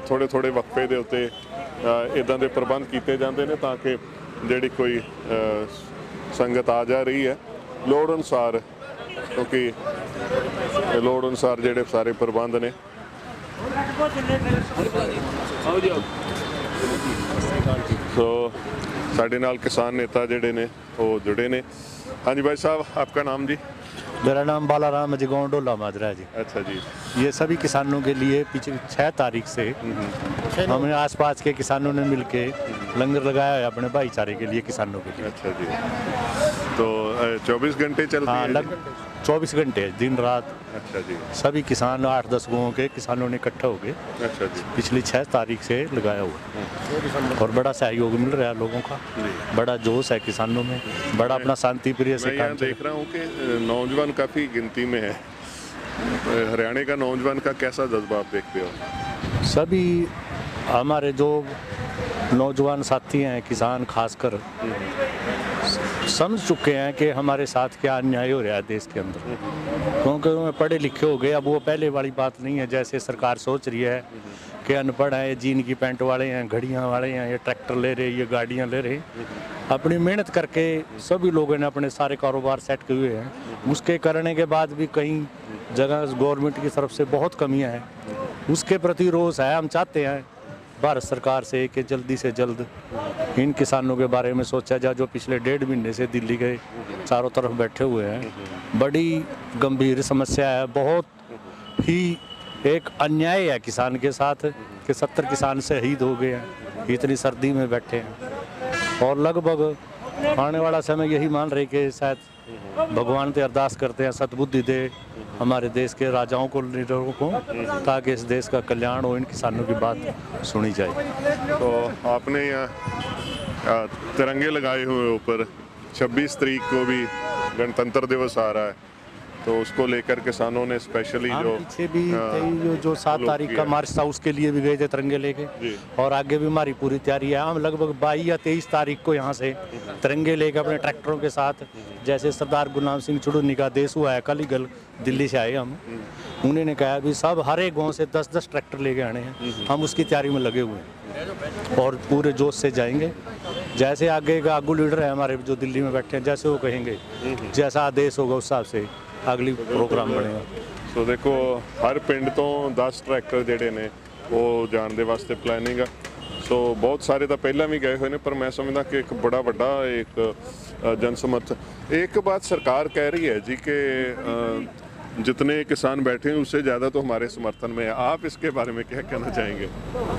ਥੋੜੇ ਥੋੜੇ ਵਕਫੇ ਦੇ ਉੱਤੇ ਇਦਾਂ ਦੇ ਪ੍ਰਬੰਧ ਕੀਤੇ ਜਾਂਦੇ ਨੇ ਤਾਂ ਕਿ ਜਿਹੜੀ ਕੋਈ ਸੰਗਤ ਆ ਜਾ ਰਹੀ ਹੈ ਲੋੜ ਅਨੁਸਾਰ ਕਿਉਂਕਿ ਲੋੜ ਅਨੁਸਾਰ ਜਿਹੜੇ ਸਾਰੇ ਪ੍ਰਬੰਧ ਨੇ। ਸੋ ਸਾਡੇ ਨਾਲ किसान नेता ਜਿਹੜੇ ਨੇ ਉਹ जुड़े ने। हाँ जी भाई साहब, आपका नाम जी? मेरा नाम बालाराम अजगौं डोला माजरा है जी। अच्छा जी। ये सभी किसानों के लिए पिछली 6 तारीख से हमने आसपास के किसानों ने मिलके लंगर लगाया है अपने भाईचारे के लिए, किसानों के लिए। अच्छा जी। तो 24 घंटे चलती हाँ, है? 24 घंटे दिन रात। अच्छा जी। सभी किसान 8-10 गाँव के किसानों ने इकट्ठा हो गए अच्छा जी। पिछली 6 तारीख से लगाया हुआ है और बड़ा सहयोग मिल रहा है लोगों का, बड़ा जोश है किसानों में, बड़ा अपना शांति प्रिय से मैं यहाँ काम देख रहा हूँ कि नौजवान काफ़ी गिनती में है। हरियाणा का नौजवान का कैसा जज्बा आप देखते हो? सभी हमारे जो नौजवान साथी हैं किसान खासकर समझ चुके हैं कि हमारे साथ क्या अन्याय हो रहा है देश के अंदर, क्योंकि उन्हें पढ़े लिखे हो गए। अब वो पहले वाली बात नहीं है जैसे सरकार सोच रही है कि अनपढ़ हैं, ये जीन की पैंट वाले हैं, घड़ियां वाले हैं, ये ट्रैक्टर ले रहे, ये गाड़ियां ले रहे। अपनी मेहनत करके सभी लोगों ने अपने सारे कारोबार सेट किए हुए हैं। उसके करने के बाद भी कई जगह गवर्नमेंट की तरफ से बहुत कमियां हैं, उसके प्रति रोष है। हम चाहते हैं भारत सरकार से कि जल्दी से जल्द इन किसानों के बारे में सोचा जाए जो पिछले 1.5 महीने से दिल्ली के चारों तरफ बैठे हुए हैं। बड़ी गंभीर समस्या है, बहुत ही एक अन्याय है किसान के साथ कि 70 किसान शहीद हो गए हैं, इतनी सर्दी में बैठे हैं और लगभग आने वाला समय यही मान रहे कि शायद भगवान से अरदास करते हैं सद्बुद्धि दे हमारे देश के राजाओं को, लीडरों को, ताकि इस देश का कल्याण हो, इन किसानों की बात सुनी जाए। तो आपने यहाँ तिरंगे लगाए हुए ऊपर 26 तारीख को भी गणतंत्र दिवस आ रहा है, तो उसको लेकर किसानों ने स्पेशली जो पीछे भी जो 7 तारीख का मार्च था उसके लिए भी गए थे तिरंगे लेके, और आगे भी हमारी पूरी तैयारी है। हम लगभग 22 या 23 तारीख को यहाँ से तिरंगे लेके अपने ट्रैक्टरों के साथ, जैसे सरदार गुलाम सिंह चुड़ूनी का देश हुआ है कल ही गल दिल्ली से आए हम, उन्होंने कहा भी सब हर एक गाँव से 10-10 ट्रैक्टर लेके आने हैं, हम उसकी तैयारी में लगे हुए हैं और पूरे जोश से जाएंगे। जैसे आगे का आगू लीडर है हमारे जो दिल्ली में बैठे हैं, जैसे वो कहेंगे, जैसा आदेश होगा उस हिसाब से अगली प्रोग्राम बनेगा। सो देखो हर पिंड तो 10 ट्रैक्टर ਜਿਹੜੇ ਨੇ ਉਹ ਜਾਣ ਦੇ ਵਾਸਤੇ ਪਲੈਨਿੰਗ ਆ। ਸੋ ਬਹੁਤ ਸਾਰੇ ਤਾਂ ਪਹਿਲਾਂ ਵੀ ਗਏ ਹੋਏ ਨੇ, पर मैं समझदा कि एक बड़ा ਵੱਡਾ एक जनसमर्थ। एक बात सरकार कह रही है जी कि जितने किसान बैठे हैं उससे ज़्यादा तो हमारे समर्थन में है। आप इसके बारे में क्या कहना चाहेंगे?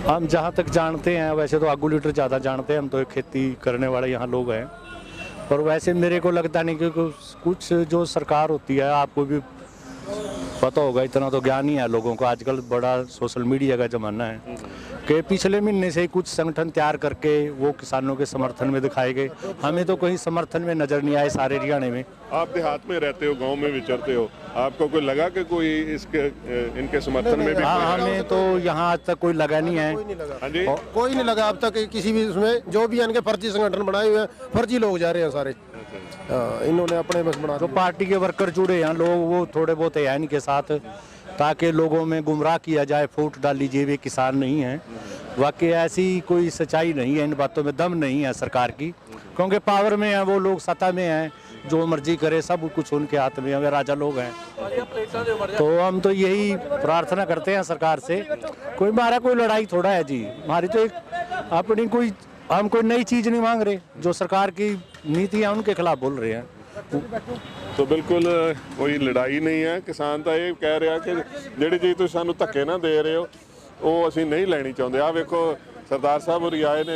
हम जहाँ तक जानते हैं, वैसे तो आगू लीडर ज़्यादा जानते हैं, हम तो एक खेती करने वाले यहाँ लोग हैं, और वैसे मेरे को लगता नहीं कि कुछ जो सरकार होती है, आपको भी पता होगा, इतना तो ज्ञान ही है लोगों को, आजकल बड़ा सोशल मीडिया का ज़माना है, कि पिछले महीने से ही कुछ संगठन तैयार करके वो किसानों के समर्थन में दिखाए गए। हमें तो कहीं समर्थन में नज़र नहीं आए सारे हरियाणा में। आप देहात में रहते हो, गांव में विचरते हो, आपको कोई लगा कि कोई इसके इनके समर्थन में भी? हाँ, हमें तो यहाँ आज तक कोई लगा नहीं है। हाँ जी, कोई नहीं लगा अब तक किसी भी उसमें। जो भी इनके फर्जी संगठन बनाए हुए हैं, फर्जी लोग जा रहे हैं सारे। इन्होंने अपने बस बना जो पार्टी के वर्कर जुड़े हैं लोग, वो थोड़े बहुत हैं इनके साथ, ताकि लोगों में गुमराह किया जाए, फूट डाल लीजिए वे किसान नहीं हैं। वाकई ऐसी कोई सच्चाई नहीं है, इन बातों में दम नहीं है सरकार की, क्योंकि पावर में है वो लोग, सत्ता में हैं, जो मर्जी करे सब कुछ उनके हाथ में है, वे राजा लोग हैं। तो हम तो यही प्रार्थना करते हैं सरकार से, कोई हमारा कोई लड़ाई थोड़ा है जी, हमारी तो एक अपनी कोई, हम कोई नई चीज़ नहीं मांग रहे, जो सरकार की नीति है उनके खिलाफ बोल रहे हैं। तो बिल्कुल कोई लड़ाई नहीं है। किसान तो ये कह रहा कि ਜਿਹੜੀ ਚੀਜ਼ ਤੁਸੀਂ ਸਾਨੂੰ ਧੱਕੇ ਨਾ ਦੇ ਰਹੇ ਹੋ ਉਹ ਅਸੀਂ ਨਹੀਂ ਲੈਣੀ ਚਾਹੁੰਦੇ। ਆ ਵੇਖੋ सरदार साहब होरी आए ने,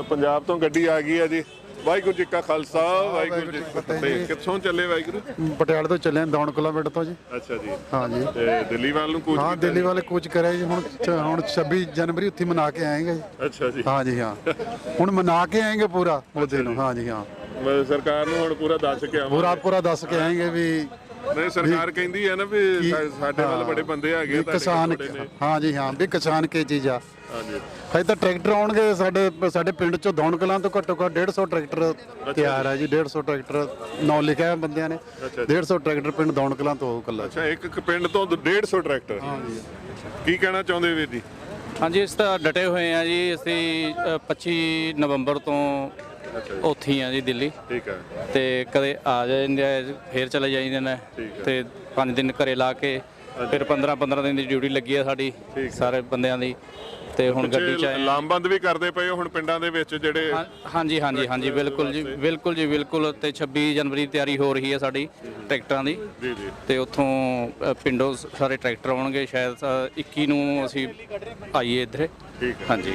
पंजाब तो गड्डी आ गई है जी, ਵਾਹਿਗੁਰੂ ਜੀ ਕਾ ਖਾਲਸਾ ਵਾਹਿਗੁਰੂ ਜੀ ਕੀ ਫਤਿਹ। ਕਿੱਥੋਂ ਚੱਲੇ ਵਾਹਿਗੁਰੂ? ਪਟਿਆਲੇ ਤੋਂ ਚੱਲੇ 9 ਕਿਲੋਮੀਟਰ ਤੋਂ ਜੀ। ਅੱਛਾ ਜੀ। ਹਾਂ ਜੀ। ਤੇ ਦਿੱਲੀ ਵੱਲ ਨੂੰ ਕੂਚ ਹਾਂ ਕੀਤਾ ਦਿੱਲੀ ਵਾਲੇ ਕੂਚ ਕਰਿਆ ਜੀ। ਹੁਣ 26 ਜਨਵਰੀ ਉੱਥੇ ਮਨਾ ਕੇ ਆਏਗਾ ਜੀ। ਅੱਛਾ ਜੀ। ਹਾਂ ਜੀ ਹਾਂ। ਹੁਣ ਮਨਾ ਕੇ ਆਏਗੇ ਪੂਰਾ ਉਹਦੇ ਨੂੰ। ਹਾਂ ਜੀ ਹਾਂ। ਸਰਕਾਰ ਨੂੰ ਹੁਣ ਪੂਰਾ ਦੱਸ ਕੇ ਆਵਾਂਗੇ। ਪੂਰਾ ਦੱਸ ਕੇ ਆਏਗੇ ਵੀ ਨਹੀਂ ਸਰਕਾਰ ਕਹਿੰਦੀ ਹੈ ਨਾ ਵੀ ਸਾਡੇ ਵੱਲ ਬੜੇ ਬੰਦੇ ਹੈਗੇ ਕਿਸਾਨ। ਹਾਂ ਜੀ ਹਾਂ ਵੀ ਕਿਸਾਨ ਕੀ ਚੀਜ਼ ਆ। ਹਾਂਜੀ। ਹਜੇ ਤਾਂ ਟਰੈਕਟਰ ਆਉਣਗੇ ਸਾਡੇ ਪਿੰਡ ਚੋਂ ਦੌਣ ਕਲਾਂ ਤੋਂ ਘੱਟੋ ਘੱਟ 150 ਟਰੈਕਟਰ ਤਿਆਰ ਹੈ ਜੀ। 150 ਟਰੈਕਟਰ ਨਾਂ ਲਿਖਿਆ ਬੰਦਿਆਂ ਨੇ। 150 ਟਰੈਕਟਰ ਪਿੰਡ ਦੌਣ ਕਲਾਂ ਤੋਂ ਹੋਊ ਕੱਲਾ। ਅੱਛਾ ਇੱਕ ਪਿੰਡ ਤੋਂ 150 ਟਰੈਕਟਰ। ਕੀ ਕਹਿਣਾ ਚਾਹੁੰਦੇ ਵੀਰ ਜੀ? ਹਾਂਜੀ ਇਸ ਤਾਂ ਡਟੇ ਹੋਏ ਆ ਜੀ। ਅਸੀਂ 25 ਨਵੰਬਰ ਤੋਂ ਉੱਥੇ ਹੀ ਆ ਜੀ ਦਿੱਲੀ। ਠੀਕ ਹੈ। ਤੇ ਕਦੇ ਆ ਜਾਂਦੇ ਆ ਫੇਰ ਚਲੇ ਜਾਂਦੇ ਨੇ ਤੇ 5 ਦਿਨ ਘਰੇ ਲਾ ਕੇ ਫਿਰ 15 ਦਿਨ ਦੀ ਡਿਊਟੀ ਲੱਗੀ ਆ ਸਾਡੀ ਸਾਰੇ ਬੰਦਿਆਂ ਦੀ। ਤੇ ਹੁਣ ਗੱਡੀ ਚ ਆਏ ਲਾਮਬੰਦ ਵੀ ਕਰਦੇ ਪਏ ਹੋ ਹੁਣ ਪਿੰਡਾਂ ਦੇ ਵਿੱਚ ਜਿਹੜੇ। ਹਾਂਜੀ ਬਿਲਕੁਲ ਜੀ ਬਿਲਕੁਲ। ਤੇ 26 ਜਨਵਰੀ ਦੀ ਤਿਆਰੀ ਹੋ ਰਹੀ ਹੈ ਸਾਡੀ ਟਰੈਕਟਰਾਂ ਦੀ। ਜੀ ਜੀ। ਤੇ ਉੱਥੋਂ ਪਿੰਡੋਂ ਸਾਰੇ ਟਰੈਕਟਰ ਆਉਣਗੇ ਸ਼ਾਇਦ 21 ਨੂੰ ਅਸੀਂ ਆਈਏ ਇੱਧਰ। ਠੀਕ ਹੈ। ਹਾਂਜੀ।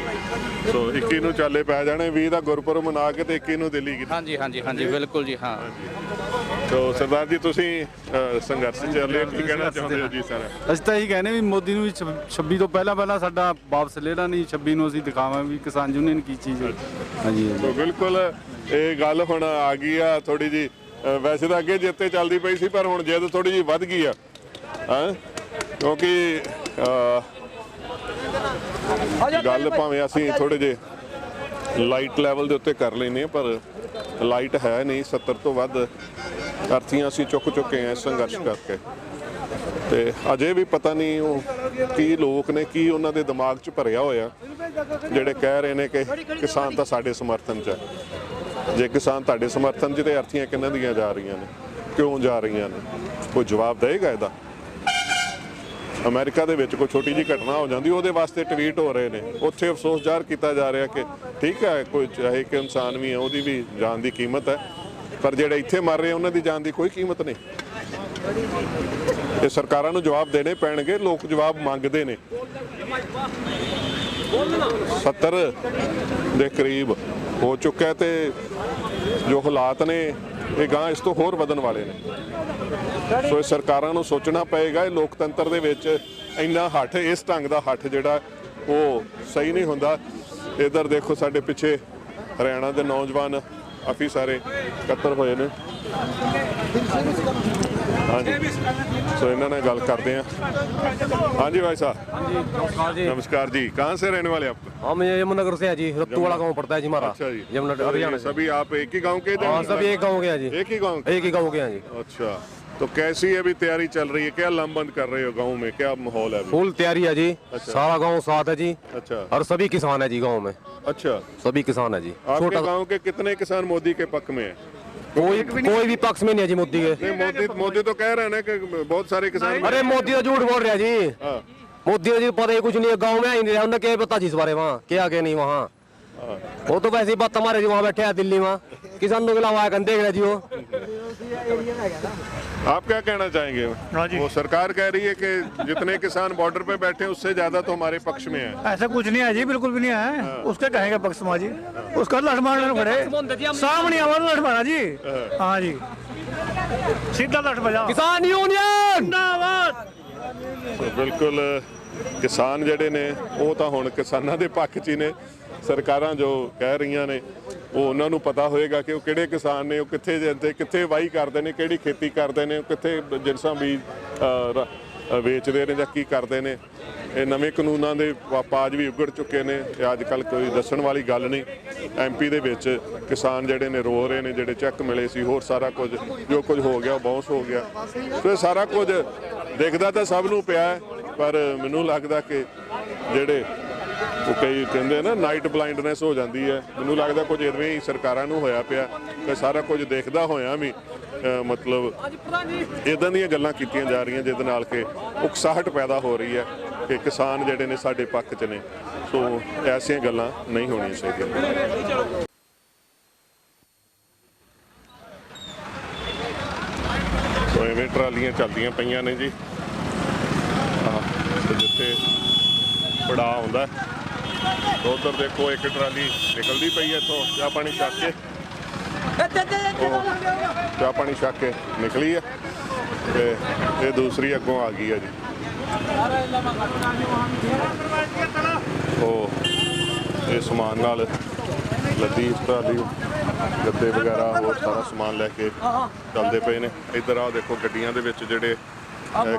ਸੋ 21 ਨੂੰ ਚਾਲੇ ਪੈ ਜਾਣੇ। 20 ਦਾ ਗੁਰਪੁਰਬ ਮਨਾ ਕੇ ਤੇ 21 ਨੂੰ ਦਿੱਲੀ ਗਏ। ਹਾਂਜੀ ਬਿਲਕੁਲ ਜੀ ਹਾਂ। ਸੋ ਸਰਦਾਰ ਜੀ ਤੁਸੀਂ ਸੰਘਰਸ਼ ਚੱਲ ਰਹੇ ਕੀ ਕਹਿਣਾ ਚਾਹੁੰਦੇ ਹੋ ਜੀ ਸਰ? ਅਸੀਂ ਤਾਂ ਇਹੀ ਕਹਿੰਦੇ ਵੀ ਮੋਦੀ ਨੂੰ ਵੀ 26 ਤੋਂ ਪਹਿਲਾਂ ਸਾਡਾ ਵਾਪਸ ਲੈਣਾ ਨਹੀਂ। 26 ਨੂੰ ਅਸੀਂ ਦਿਖਾਵਾਂ ਵੀ ਕਿਸਾਨ ਯੂਨੀਅਨ ਕੀ ਚੀਜ਼ ਹੈ। ਹਾਂਜੀ ਸੋ ਬਿਲਕੁਲ ਇਹ ਗੱਲ ਹੁਣ ਆ ਗਈ ਆ ਥੋੜੀ ਜੀ। ਵੈਸੇ ਤਾਂ ਅੱਗੇ ਜਿੱਤੇ ਚੱਲਦੀ ਪਈ ਸੀ ਪਰ ਹੁਣ ਜਿੱਦ ਥੋੜੀ ਜੀ ਵੱਧ ਗਈ ਆ। ਕਿਉਂਕਿ ਗੱਲ ਭਾਵੇਂ ਅਸੀਂ ਥੋੜੇ ਜੇ ਲਾਈਟ ਲੈਵਲ ਦੇ ਉੱਤੇ ਕਰ ਲੈਨੇ ਪਰ ਲਾਈਟ ਹੈ ਨਹੀਂ। 70 ਤੋਂ ਵੱਧ ਅਰਥੀਆਂ ਅਸੀਂ ਚੁੱਕ ਚੁੱਕੇ ਆ ਸੰਘਰਸ਼ ਕਰਕੇ। ਤੇ ਅਜੇ ਵੀ ਪਤਾ ਨਹੀਂ ਉਹ ਕੀ ਲੋਕ ਨੇ ਕੀ ਉਹਨਾਂ ਦੇ ਦਿਮਾਗ 'ਚ ਭਰਿਆ ਹੋਇਆ ਜਿਹੜੇ ਕਹਿ ਰਹੇ ਨੇ ਕਿ ਕਿਸਾਨ ਤਾਂ ਸਾਡੇ ਸਮਰਥਨ 'ਚ ਹੈ। ਜੇ ਕਿਸਾਨ ਤੁਹਾਡੇ ਸਮਰਥਨ 'ਚ ਤੇ ਅਰਥੀਆਂ ਕਿਹਨਾਂ ਦੀਆਂ ਜਾ ਰਹੀਆਂ ਨੇ, ਕਿਉਂ ਜਾ ਰਹੀਆਂ ਨੇ? ਕੋਈ ਜਵਾਬ ਦੇਗਾ ਇਹਦਾ? ਅਮਰੀਕਾ ਦੇ ਵਿੱਚ ਕੋਈ ਛੋਟੀ ਜਿਹੀ ਘਟਨਾ ਹੋ ਜਾਂਦੀ ਉਹਦੇ ਵਾਸਤੇ ਟਵੀਟ ਹੋ ਰਹੇ ਨੇ। ਉੱਥੇ ਅਫਸੋਸ ਜ਼ਾਹਰ ਕੀਤਾ ਜਾ ਰਿਹਾ ਕਿ ਠੀਕ ਹੈ ਕੋਈ ਚਾਹੇ ਕਿ ਇਨਸਾਨ ਵੀ ਹੈ ਉਹਦੀ ਵੀ ਜਾਨ ਦੀ ਕੀਮਤ ਹੈ ਪਰ ਜਿਹੜੇ ਇੱਥੇ ਮਰ ਰਹੇ ਉਹਨਾਂ ਦੀ ਜਾਨ ਦੀ ਕੋਈ ਕੀਮਤ ਨਹੀਂ। ਇਹ ਸਰਕਾਰਾਂ ਨੂੰ ਜਵਾਬ ਦੇਣੇ ਪੈਣਗੇ। ਲੋਕ ਜਵਾਬ ਮੰਗਦੇ ਨੇ। 70 ਦੇ ਕਰੀਬ ਹੋ ਚੁੱਕਾ ਤੇ ਜੋ ਹਾਲਾਤ ਨੇ ਇਹ ਗਾਂ ਇਸ ਤੋਂ ਹੋਰ ਵਧਣ ਵਾਲੇ ਨੇ। ਸੋ ਇਹ ਸਰਕਾਰਾਂ ਨੂੰ ਸੋਚਣਾ ਪਏਗਾ। ਇਹ ਲੋਕਤੰਤਰ ਦੇ ਵਿੱਚ ਇੰਨਾ ਹੱਠ, ਇਸ ਢੰਗ ਦਾ ਹੱਠ ਜਿਹੜਾ ਉਹ ਸਹੀ ਨਹੀਂ ਹੁੰਦਾ। ਇੱਧਰ ਦੇਖੋ ਸਾਡੇ ਪਿੱਛੇ ਹਰਿਆਣਾ ਦੇ ਨੌਜਵਾਨ ਕਾਫੀ ਸਾਰੇ ਇਕੱਤਰ ਹੋਏ ਨੇ। ਹਾਂਜੀ सो इन्हों ने गल करते हैं। हाँ जी भाई साहब नमस्कार जी। कहाँ से रहने वाले आप? हम यमुनानगर से हैं जी। रत्तू वाला गांव पड़ता है जी हमारा। अच्छा जी। यमुना हरियाणा। सभी आप एक ही गांव के? हाँ सभी एक गांव के हैं जी। एक ही गांव? एक ही गांव के हैं जी। अच्छा तो कैसी है अभी तैयारी चल रही है? क्या लामबंद कर रहे हो गांव में? क्या माहौल है? फुल तैयारी है जी। अच्छा। सारा गांव साथ है जी। अच्छा। और सभी किसान है जी गांव में। अच्छा सभी किसान है जी। आपके गांव के कितने किसान मोदी के पक्ष में है? कोई भी पक्ष में नहीं है जी मोदी के। नहीं मोदी तो कह रहे हैं ना कि बहुत सारे किसान। अरे मोदी तो झूठ बोल रहा है जी। मोदी जी पता ही कुछ नहीं है। गाँव में ही नहीं रहा। उन्हें क्या पता जी इस बारे वहाँ क्या नहीं वहाँ। वो तो वैसे ही बात हमारे जी वहाँ बैठे हैं दिल्ली में किसानों के अलावा देख रहे जी वो। आप क्या कहना चाहेंगे? वो सरकार कह रही है कि जितने किसान बॉर्डर पे बैठे हैं उससे ज्यादा तो हमारे पक्ष में है। ऐसा कुछ नहीं है जी, बिल्कुल भी नहीं है। उसके कहेंगे पक्ष में जी, उसका लठमार खड़े सामने आवाज लठमारा जी। हाँ जी सीधा लठ बजा किसान यूनियन। तो बिल्कुल किसान ਜਿਹੜੇ ਨੇ ਉਹ ਤਾਂ ਹੁਣ ਕਿਸਾਨਾਂ ਦੇ ਪੱਖ 'ਚ ਹੀ ਨੇ। ਸਰਕਾਰਾਂ ਜੋ ਕਹਿ ਰਹੀਆਂ ਨੇ ਉਹ ਉਹਨਾਂ ਨੂੰ ਪਤਾ ਹੋਏਗਾ ਕਿ ਉਹ ਕਿਹੜੇ ਕਿਸਾਨ ਨੇ, ਉਹ ਕਿੱਥੇ ਜਾਂਦੇ, ਕਿੱਥੇ ਵਾਹੀ ਕਰਦੇ ਨੇ, ਕਿਹੜੀ ਖੇਤੀ ਕਰਦੇ ਨੇ, ਕਿੱਥੇ ਜਿਨਸਾਂ ਬੀਜ ਵੇਚਦੇ ਨੇ ਜਾਂ ਕੀ ਕਰਦੇ ਨੇ। ਇਹ ਨਵੇਂ ਕਾਨੂੰਨਾਂ ਦੇ ਪਾਜ ਵੀ ਉਗੜ ਚੁੱਕੇ ਨੇ। ਅੱਜ ਕੱਲ੍ਹ ਕੋਈ ਦੱਸਣ ਵਾਲੀ ਗੱਲ ਨਹੀਂ। ਐਮਪੀ ਦੇ ਵਿੱਚ ਕਿਸਾਨ ਜਿਹੜੇ ਨੇ ਰੋ ਰਹੇ ਨੇ, ਜਿਹੜੇ ਚੈੱਕ ਮਿਲੇ ਸੀ, ਹੋਰ ਸਾਰਾ ਕੁਝ ਜੋ ਕੁਝ ਹੋ ਗਿਆ ਉਹ ਬਾਉਂਸ ਹੋ ਗਿਆ। ਸੋ ਇਹ ਸਾਰਾ ਕੁਝ ਦਿਖਦਾ ਤਾਂ ਸਭ ਨੂੰ ਪਿਆ ਹੈ ਪਰ ਮੈਨੂੰ ਲੱਗਦਾ ਕਿ ਜਿਹੜੇ ਉਹ ਕਈ ਕਹਿੰਦੇ ਨਾ ਨਾਈਟ ਬਲਾਈਂਡਨੈਸ ਹੋ ਜਾਂਦੀ ਹੈ, ਮੈਨੂੰ ਲੱਗਦਾ ਕੁਝ ਇਵੇਂ ਹੀ ਸਰਕਾਰਾਂ ਨੂੰ ਹੋਇਆ ਪਿਆ ਕਿ ਸਾਰਾ ਕੁਝ ਦੇਖਦਾ ਹੋਇਆ ਵੀ ਮਤਲਬ ਇੱਦਾਂ ਦੀਆਂ ਗੱਲਾਂ ਕੀਤੀਆਂ ਜਾ ਰਹੀਆਂ ਜਿਹਦੇ ਨਾਲ ਕਿ ਉਕਸਾਹਟ ਪੈਦਾ ਹੋ ਰਹੀ ਹੈ ਕਿ ਕਿਸਾਨ ਜਿਹੜੇ ਨੇ ਸਾਡੇ ਪੱਖ 'ਚ ਨੇ। ਸੋ ਐਸੀਆਂ ਗੱਲਾਂ ਨਹੀਂ ਹੋਣੀਆਂ ਚਾਹੀਦੀਆਂ। ਸੋ ਐਵੇਂ ਟਰਾਲੀਆਂ ਚੱਲਦੀਆਂ ਪਈਆਂ ਨੇ ਜੀ। ਜਿੱਥੇ ਪੜਾਅ ਆਉਂਦਾ ਉਧਰ ਦੇਖੋ ਇੱਕ ਟਰਾਲੀ ਨਿਕਲਦੀ ਪਈ ਹੈ ਇੱਥੋਂ ਚਾਹ ਪਾਣੀ ਛੱਕ ਕੇ ਚਾਹ ਪਾਣੀ ਛੱਕ ਕੇ ਨਿਕਲੀ ਆ ਤੇ ਇਹ ਦੂਸਰੀ ਅੱਗੋਂ ਆ ਗਈ ਆ ਜੀ। ਉਹ ਇਹ ਸਮਾਨ ਨਾਲ ਲੱਦੀ ਟਰਾਲੀ ਗੱਦੇ ਵਗੈਰਾ ਹੋਰ ਸਾਰਾ ਸਮਾਨ ਲੈ ਕੇ ਚੱਲਦੇ ਪਏ ਨੇ। ਇੱਧਰ ਆ ਦੇਖੋ ਗੱਡੀਆਂ ਦੇ ਵਿੱਚ ਜਿਹੜੇ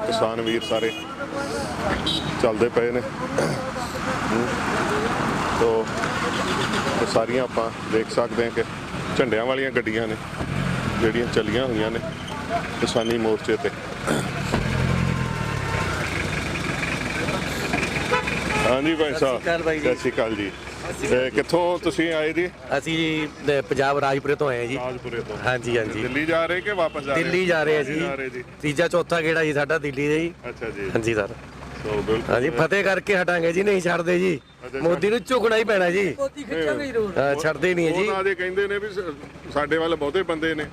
ਕਿਸਾਨ ਵੀਰ ਸਾਰੇ ਚੱਲਦੇ ਪਏ ਨੇ। ਤੋ ਇਹ ਸਾਰੀਆਂ ਆਪਾਂ ਦੇਖ ਸਕਦੇ ਹਾਂ ਕਿ ਝੰਡਿਆਂ ਵਾਲੀਆਂ ਗੱਡੀਆਂ ਨੇ ਜਿਹੜੀਆਂ ਚੱਲੀਆਂ ਹੋਈਆਂ ਨੇ ਕਿਸਾਨੀ ਮੋਰਚੇ ਤੇ। ਹਾਂਜੀ ਭਾਈ ਸਾਹਿਬ, ਸਤਿ ਸ਼੍ਰੀ ਅਕਾਲ ਜੀ। ਕਿੱਥੋਂ ਤੁਸੀਂ ਆਏ ਜੀ? ਅਸੀਂ ਜੀ ਪੰਜਾਬ ਰਾਜਪੁਰੇ ਤੋਂ ਆਏ ਜੀ। ਰਾਜਪੁਰੇ ਤੋਂ? ਹਾਂਜੀ ਹਾਂਜੀ। ਦਿੱਲੀ ਜਾ ਰਹੇ ਕਿ ਵਾਪਸ ਜਾ ਰਹੇ? ਦਿੱਲੀ ਜਾ ਰਹੇ ਆ ਜੀ। ਤੀਜਾ ਚੌਥਾ ਗੇੜਾ ਜੀ ਸਾਡਾ ਦਿੱਲੀ ਦੇ ਜੀ। ਅੱਛਾ ਜੀ। ਹਾਂਜੀ ਸਰ। ਸੋ ਬਿਲਕੁਲ ਹਾਂਜੀ, ਫਤਿਹ ਕਰਕੇ ਹਟਾਂਗੇ ਜੀ, ਨਹੀਂ ਛੱਡਦੇ ਜੀ। ਮੋਦੀ ਨੂੰ ਝੁਕਣਾ ਹੀ ਪੈਣਾ ਜੀ। ਛੱਡਦੇ ਨਹੀਂ ਜੀ। ਉਹਨਾਂ ਦੇ ਕਹਿੰਦੇ ਨੇ ਵੀ ਸਾਡੇ ਵੱਲ ਬਹੁਤੇ ਬੰਦੇ ਨੇ।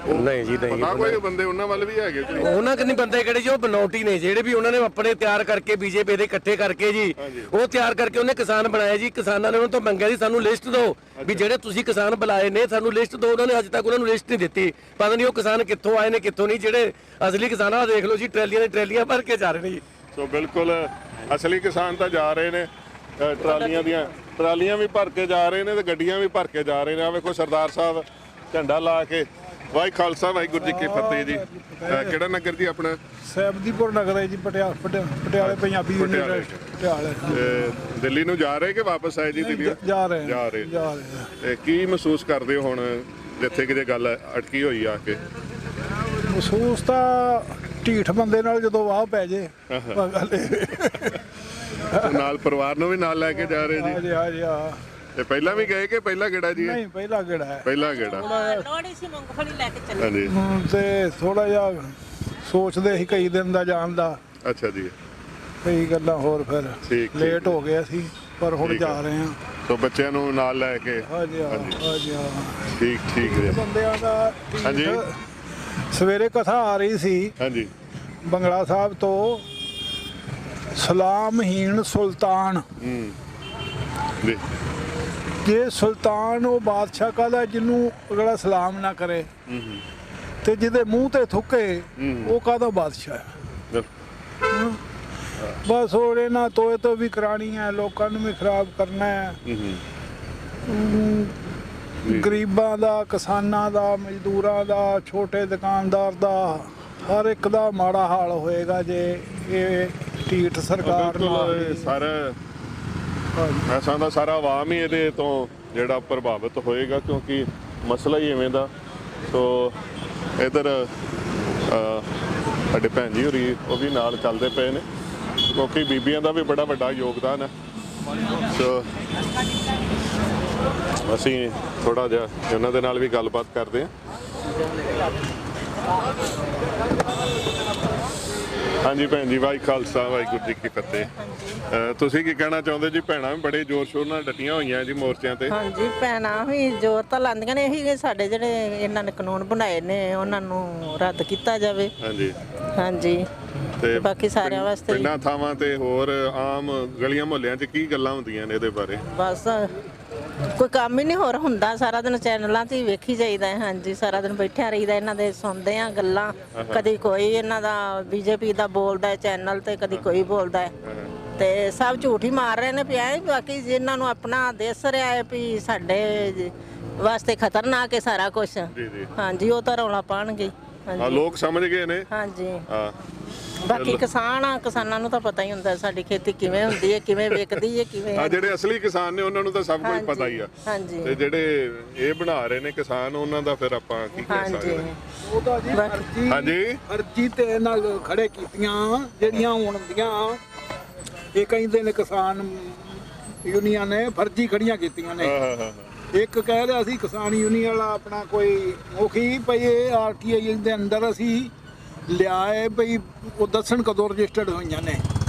ਨਹੀਂ ਜੀ ਨਹੀਂ, ਪਤਾ ਕੋਈ ਬੰਦੇ ਉਹਨਾਂ ਵੱਲ ਵੀ ਹੈਗੇ ਜੀ? ਉਹਨਾਂ ਕਿੰਨੇ ਬੰਦੇ ਕਿਹੜੇ ਜੀ, ਉਹ ਬਨੌਟੀ ਨੇ ਜਿਹੜੇ ਵੀ ਉਹਨਾਂ ਨੇ ਆਪਣੇ ਤਿਆਰ ਕਰਕੇ ਬੀਜੇਪੀ ਦੇ ਇਕੱਠੇ ਕਰਕੇ ਜੀ, ਉਹ ਤਿਆਰ ਕਰਕੇ ਉਹਨੇ ਕਿਸਾਨ ਬਣਾਇਆ ਜੀ। ਕਿਸਾਨਾਂ ਨੇ ਉਹਨਾਂ ਤੋਂ ਮੰਗਿਆ ਜੀ ਸਾਨੂੰ ਲਿਸਟ ਦਿਓ ਵੀ ਜਿਹੜੇ ਤੁਸੀਂ ਕਿਸਾਨ ਬੁਲਾਏ ਨੇ ਸਾਨੂੰ ਲਿਸਟ ਦਿਓ। ਉਹਨਾਂ ਨੇ ਅੱਜ ਤੱਕ ਉਹਨਾਂ ਨੂੰ ਲਿਸਟ ਨਹੀਂ ਦਿੱਤੀ। ਪਤਾ ਨਹੀਂ ਉਹ ਕਿਸਾਨ ਕਿੱਥੋਂ ਆਏ ਨੇ ਕਿੱਥੋਂ ਨਹੀਂ। ਜਿਹੜੇ ਅਸਲੀ ਕਿਸਾਨਾਂ ਦੇਖ ਲਓ ਜੀ, ਟਰੈਲੀਆਂ ਦੇ ਟਰੈਲੀਆਂ ਭਰ ਕੇ ਜਾ ਰਹੇ ਨੇ ਜੀ। ਸੋ ਬਿਲਕੁਲ ਅਸਲੀ ਕਿਸਾਨ ਤਾਂ ਜਾ ਰਹੇ ਨੇ, ਟਰਾਲੀਆਂ ਵੀ ਭਰ ਕੇ ਜਾ ਰਹੇ ਨੇ ਤੇ ਗੱਡੀਆਂ ਵੀ ਭਰ ਕੇ ਜਾ ਰਹੇ ਨੇ। ਆ ਵੇਖੋ ਸਰਦਾਰ ਸਾਹਿਬ ਝੰਡਾ ਲਾ ਕੇ। ਵਾਹਿ ਖਾਲਸਾ ਵਾਹਿਗੁਰੂ ਜੀ ਕੀ ਫਤਿਹ ਜੀ। ਕਿਹੜਾ ਨਗਰ ਜੀ ਆਪਣਾ? ਸੈਬਦੀਪੁਰ ਨਗਰ ਹੈ ਜੀ, ਪਟਿਆਲੇ ਪੰਜਾਬੀ ਪਟਿਆਲੇ। ਦਿੱਲੀ ਨੂੰ ਜਾ ਰਹੇ ਕਿ ਵਾਪਸ ਆਏ ਜੀ? ਦਿੱਲੀ ਜਾ ਰਹੇ ਜਾ ਰਹੇ। ਤੇ ਕੀ ਮਹਿਸੂਸ ਕਰਦੇ ਹੋ ਹੁਣ ਜਿੱਥੇ ਕਿਤੇ ਗੱਲ ਅਟਕੀ ਹੋਈ ਆ ਕੇ? ਮਹਿਸੂਸ ਤਾਂ ਢੀਠ ਬੰਦੇ ਨਾਲ ਜਦੋਂ ਵਾਹ ਪੈ ਜੇ ਨਾਲ ਪਰਿਵਾਰ ਨੂੰ ਵੀ ਨਾਲ ਲੈ ਕੇ ਜਾ ਰਹੇ ਜੀ? ਹਾਂਜੀ ਹਾਂਜੀ ਹਾਂ। ਤੇ ਪਹਿਲਾਂ ਵੀ ਗਏ ਕਿ ਪਹਿਲਾ ਗੇੜਾ ਜੀ? ਨਹੀਂ, ਪਹਿਲਾ ਗੇੜਾ ਹੈ। ਪਹਿਲਾ ਗੇੜਾ। ਲੋੜੀ ਸੀ ਮੂੰਗਫਲੀ ਲੈ ਕੇ ਚੱਲੇ। ਹਾਂਜੀ। ਤੇ ਥੋੜਾ ਜਿਹਾ ਸੋਚਦੇ ਸੀ ਕਈ ਦਿਨ ਦਾ ਜਾਣ ਦਾ। ਅੱਛਾ ਜੀ। ਕਈ ਗੱਲਾਂ ਹੋਰ ਫਿਰ ਲੇਟ ਹੋ ਗਿਆ ਸੀ, ਪਰ ਹੁਣ ਜਾ ਰਹੇ ਹਾਂ। ਸੋ ਬੱਚਿਆਂ ਨੂੰ ਨਾਲ ਲੈ ਕੇ? ਹਾਂਜੀ ਹਾਂਜੀ ਹਾਂ। ਠੀਕ ਠੀਕ ਜੀ। ਬੰਦਿਆਂ ਦਾ ਹਾਂਜੀ। ਸਵੇਰੇ ਕਥਾ ਆ ਰਹੀ ਸੀ ਹਾਂਜੀ ਬੰਗਲਾ ਸਾਹਿਬ ਤੋਂ, ਸਲਾਮਹੀਣ ਸੁਲਤਾਨ। ਜੀ। ਜੇ ਸੁਲਤਾਨ ਉਹ ਬਾਦਸ਼ਾਹ ਕਾਹਦਾ ਜਿਹਨੂੰ ਅਗਲਾ ਸਲਾਮ ਨਾ ਕਰੇ, ਤੇ ਜਿਹਦੇ ਮੂੰਹ ਤੇ ਥੁੱਕੇ ਉਹ ਕਾਹਦਾ ਬਾਦਸ਼ਾਹ ਹੈ। ਬਸ ਹੋਰ ਇਹਨਾਂ ਤੋਏ ਤੋਂ ਵੀ ਕਰਾਣੀ ਹੈ, ਲੋਕਾਂ ਨੂੰ ਵੀ ਖਰਾਬ ਕਰਨਾ ਹੈ। ਗਰੀਬਾਂ ਦਾ, ਕਿਸਾਨਾਂ ਦਾ, ਮਜ਼ਦੂਰਾਂ ਦਾ, ਛੋਟੇ ਦੁਕਾਨਦਾਰ ਦਾ, ਹਰ ਇੱਕ ਦਾ ਮਾੜਾ ਹਾਲ ਹੋਏਗਾ ਜੇ ਇਹ ਢੀਠ ਸਰਕਾਰ ਨਾਲ। ਸਾਰਾ ਐਸਾ ਦਾ ਸਾਰਾ ਆਵਾਮ ਹੀ ਇਹਦੇ ਤੋਂ ਜਿਹੜਾ ਪ੍ਰਭਾਵਿਤ ਹੋਏਗਾ, ਕਿਉਂਕਿ ਮਸਲਾ ਹੀ ਐਵੇਂ ਦਾ। ਸੋ ਇਧਰ ਸਾਡੇ ਭੈਣ ਜੀ ਹੋਰੀ ਉਹ ਵੀ ਨਾਲ ਚੱਲਦੇ ਪਏ ਨੇ, ਕਿਉਂਕਿ ਬੀਬੀਆਂ ਦਾ ਵੀ ਬੜਾ ਵੱਡਾ ਯੋਗਦਾਨ ਹੈ। ਸੋ ਅਸੀਂ ਥੋੜਾ ਜਿਹਾ ਉਹਨਾਂ ਦੇ ਨਾਲ ਵੀ ਗੱਲਬਾਤ ਕਰਦੇ ਹਾਂ। ਹਾਂਜੀ ਭੈਣ ਜੀ, ਵਾਹਿ ਖਾਲਸਾ ਵਾਹਿਗੁਰੂ ਜੀ ਕੀ ਫਤਿਹ। ਤੁਸੀਂ ਕੀ ਕਹਿਣਾ ਚਾਹੁੰਦੇ ਜੀ? ਭੈਣਾਂ ਵੀ ਬੜੇ ਜ਼ੋਰ ਸ਼ੋਰ ਨਾਲ ਡਟੀਆਂ ਹੋਈਆਂ ਜੀ ਮੋਰਚਿਆਂ ਤੇ। ਹਾਂਜੀ, ਭੈਣਾਂ ਵੀ ਜ਼ੋਰ ਤਾਂ ਲਾਉਂਦੀਆਂ ਨੇ। ਇਹੀ ਸਾਡੇ ਜਿਹੜੇ ਇਹਨਾਂ ਨੇ ਕਾਨੂੰਨ ਬਣਾਏ ਨੇ ਉਹਨਾਂ ਨੂੰ ਰੱਦ ਕੀਤਾ ਜਾਵੇ। ਹਾਂਜੀ ਹਾਂਜੀ। ਤੇ ਬਾਕੀ ਸਾਰਿਆਂ ਵਾਸਤੇ ਪਿੰਡਾਂ ਥਾਵਾਂ ਤੇ ਹੋਰ ਆਮ ਗਲੀਆਂ ਮੁਹੱਲਿਆਂ 'ਚ ਕੀ ਗੱਲਾਂ ਹੁੰਦੀਆਂ ਨੇ ਇਹਦੇ ਬਾਰੇ? ਬਸ ਕੋਈ ਕੰਮ ਹੀ ਨਹੀਂ ਹੋਰ ਹੁੰਦਾ, ਸਾਰਾ ਦਿਨ ਚੈਨਲਾਂ 'ਤੇ ਹੀ ਵੇਖੀ ਜਾਈਦਾ ਹੈ। ਹਾਂਜੀ, ਸਾਰਾ ਦਿਨ ਬੈਠਿਆ ਰਹੀਦਾ, ਇਹਨਾਂ ਦੇ ਸੁਣਦੇ ਆ ਗੱਲਾਂ। ਕਦੀ ਕੋਈ ਇਹਨਾਂ ਦਾ ਬੀਜੇਪੀ ਦਾ ਬੋਲਦਾ ਹੈ ਚੈਨਲ ਤੇ, ਕਦੀ ਕੋਈ ਬੋਲਦਾ ਹੈ, ਤੇ ਸਭ ਝੂਠ ਹੀ ਮਾਰ ਰਹੇ ਨੇ ਪਿਆ। ਬਾਕੀ ਜਿਨ੍ਹਾਂ ਨੂੰ ਆਪਣਾ ਦਿਸ ਰਿਹਾ ਹੈ ਵੀ ਸਾਡੇ ਵਾਸਤੇ ਖਤਰਨਾਕ ਹੈ ਸਾਰਾ ਕੁਝ, ਹਾਂਜੀ, ਉਹ ਤਾਂ ਰੌਲਾ ਪਾਣਗੇ। ਲੋਕ ਸਮਝ ਗਏ ਨੇ। ਹਾਂਜੀ। ਬਾਕੀ ਕਿਸਾਨਾਂ ਨੂੰ ਤਾਂ ਪਤਾ ਹੀ ਹੁੰਦਾ ਸਾਡੀ ਖੇਤੀ ਕਿਵੇਂ ਹੁੰਦੀ ਹੈ, ਕਿਵੇਂ ਵਿਕਦੀ ਹੈ, ਕਿਵੇਂ। ਜਿਹੜੇ ਅਸਲੀ ਕਿਸਾਨ ਨੇ ਉਹਨਾਂ ਨੂੰ ਤਾਂ ਸਭ ਕੁਝ ਪਤਾ ਹੀ ਆ। ਤੇ ਜਿਹੜੇ ਇਹ ਬਣਾ ਰਹੇ ਨੇ ਕਿਸਾਨ, ਉਹਨਾਂ ਦਾ ਫਿਰ ਆਪਾਂ ਕੀ ਕਹਿ ਸਕਦੇ ਹਾਂ? ਉਹਦਾ ਜੀ ਅਰਜੀ ਤੇ ਨਾਲ ਖੜੇ ਕੀਤੀਆਂ ਜਿਹੜੀਆਂ ਹੁਣ ਦੀਆਂ, ਇਹ ਕਹਿੰਦੇ ਨੇ ਕਿਸਾਨ ਯੂਨੀਅਨ ਨੇ ਫਰਜ਼ੀ ਖੜੀਆਂ ਕੀਤੀਆਂ ਨੇ। ਇੱਕ ਕਹਿ ਰਿਹਾ ਸੀ ਕਿਸਾਨ ਯੂਨੀਅਨ ਵਾਲਾ ਆਪਣਾ ਕੋਈ ਮੁਖੀ ਭਈ ਇਹ ਆਰਟੀਆਈ ਦੇ ਅੰਦਰ ਅਸੀਂ ਲਿਆਏ ਭਈ ਉਹ ਦੱਸਣ ਕਦੋਂ ਰਜਿਸਟਰਡ ਹੋਈਆਂ ਨੇ।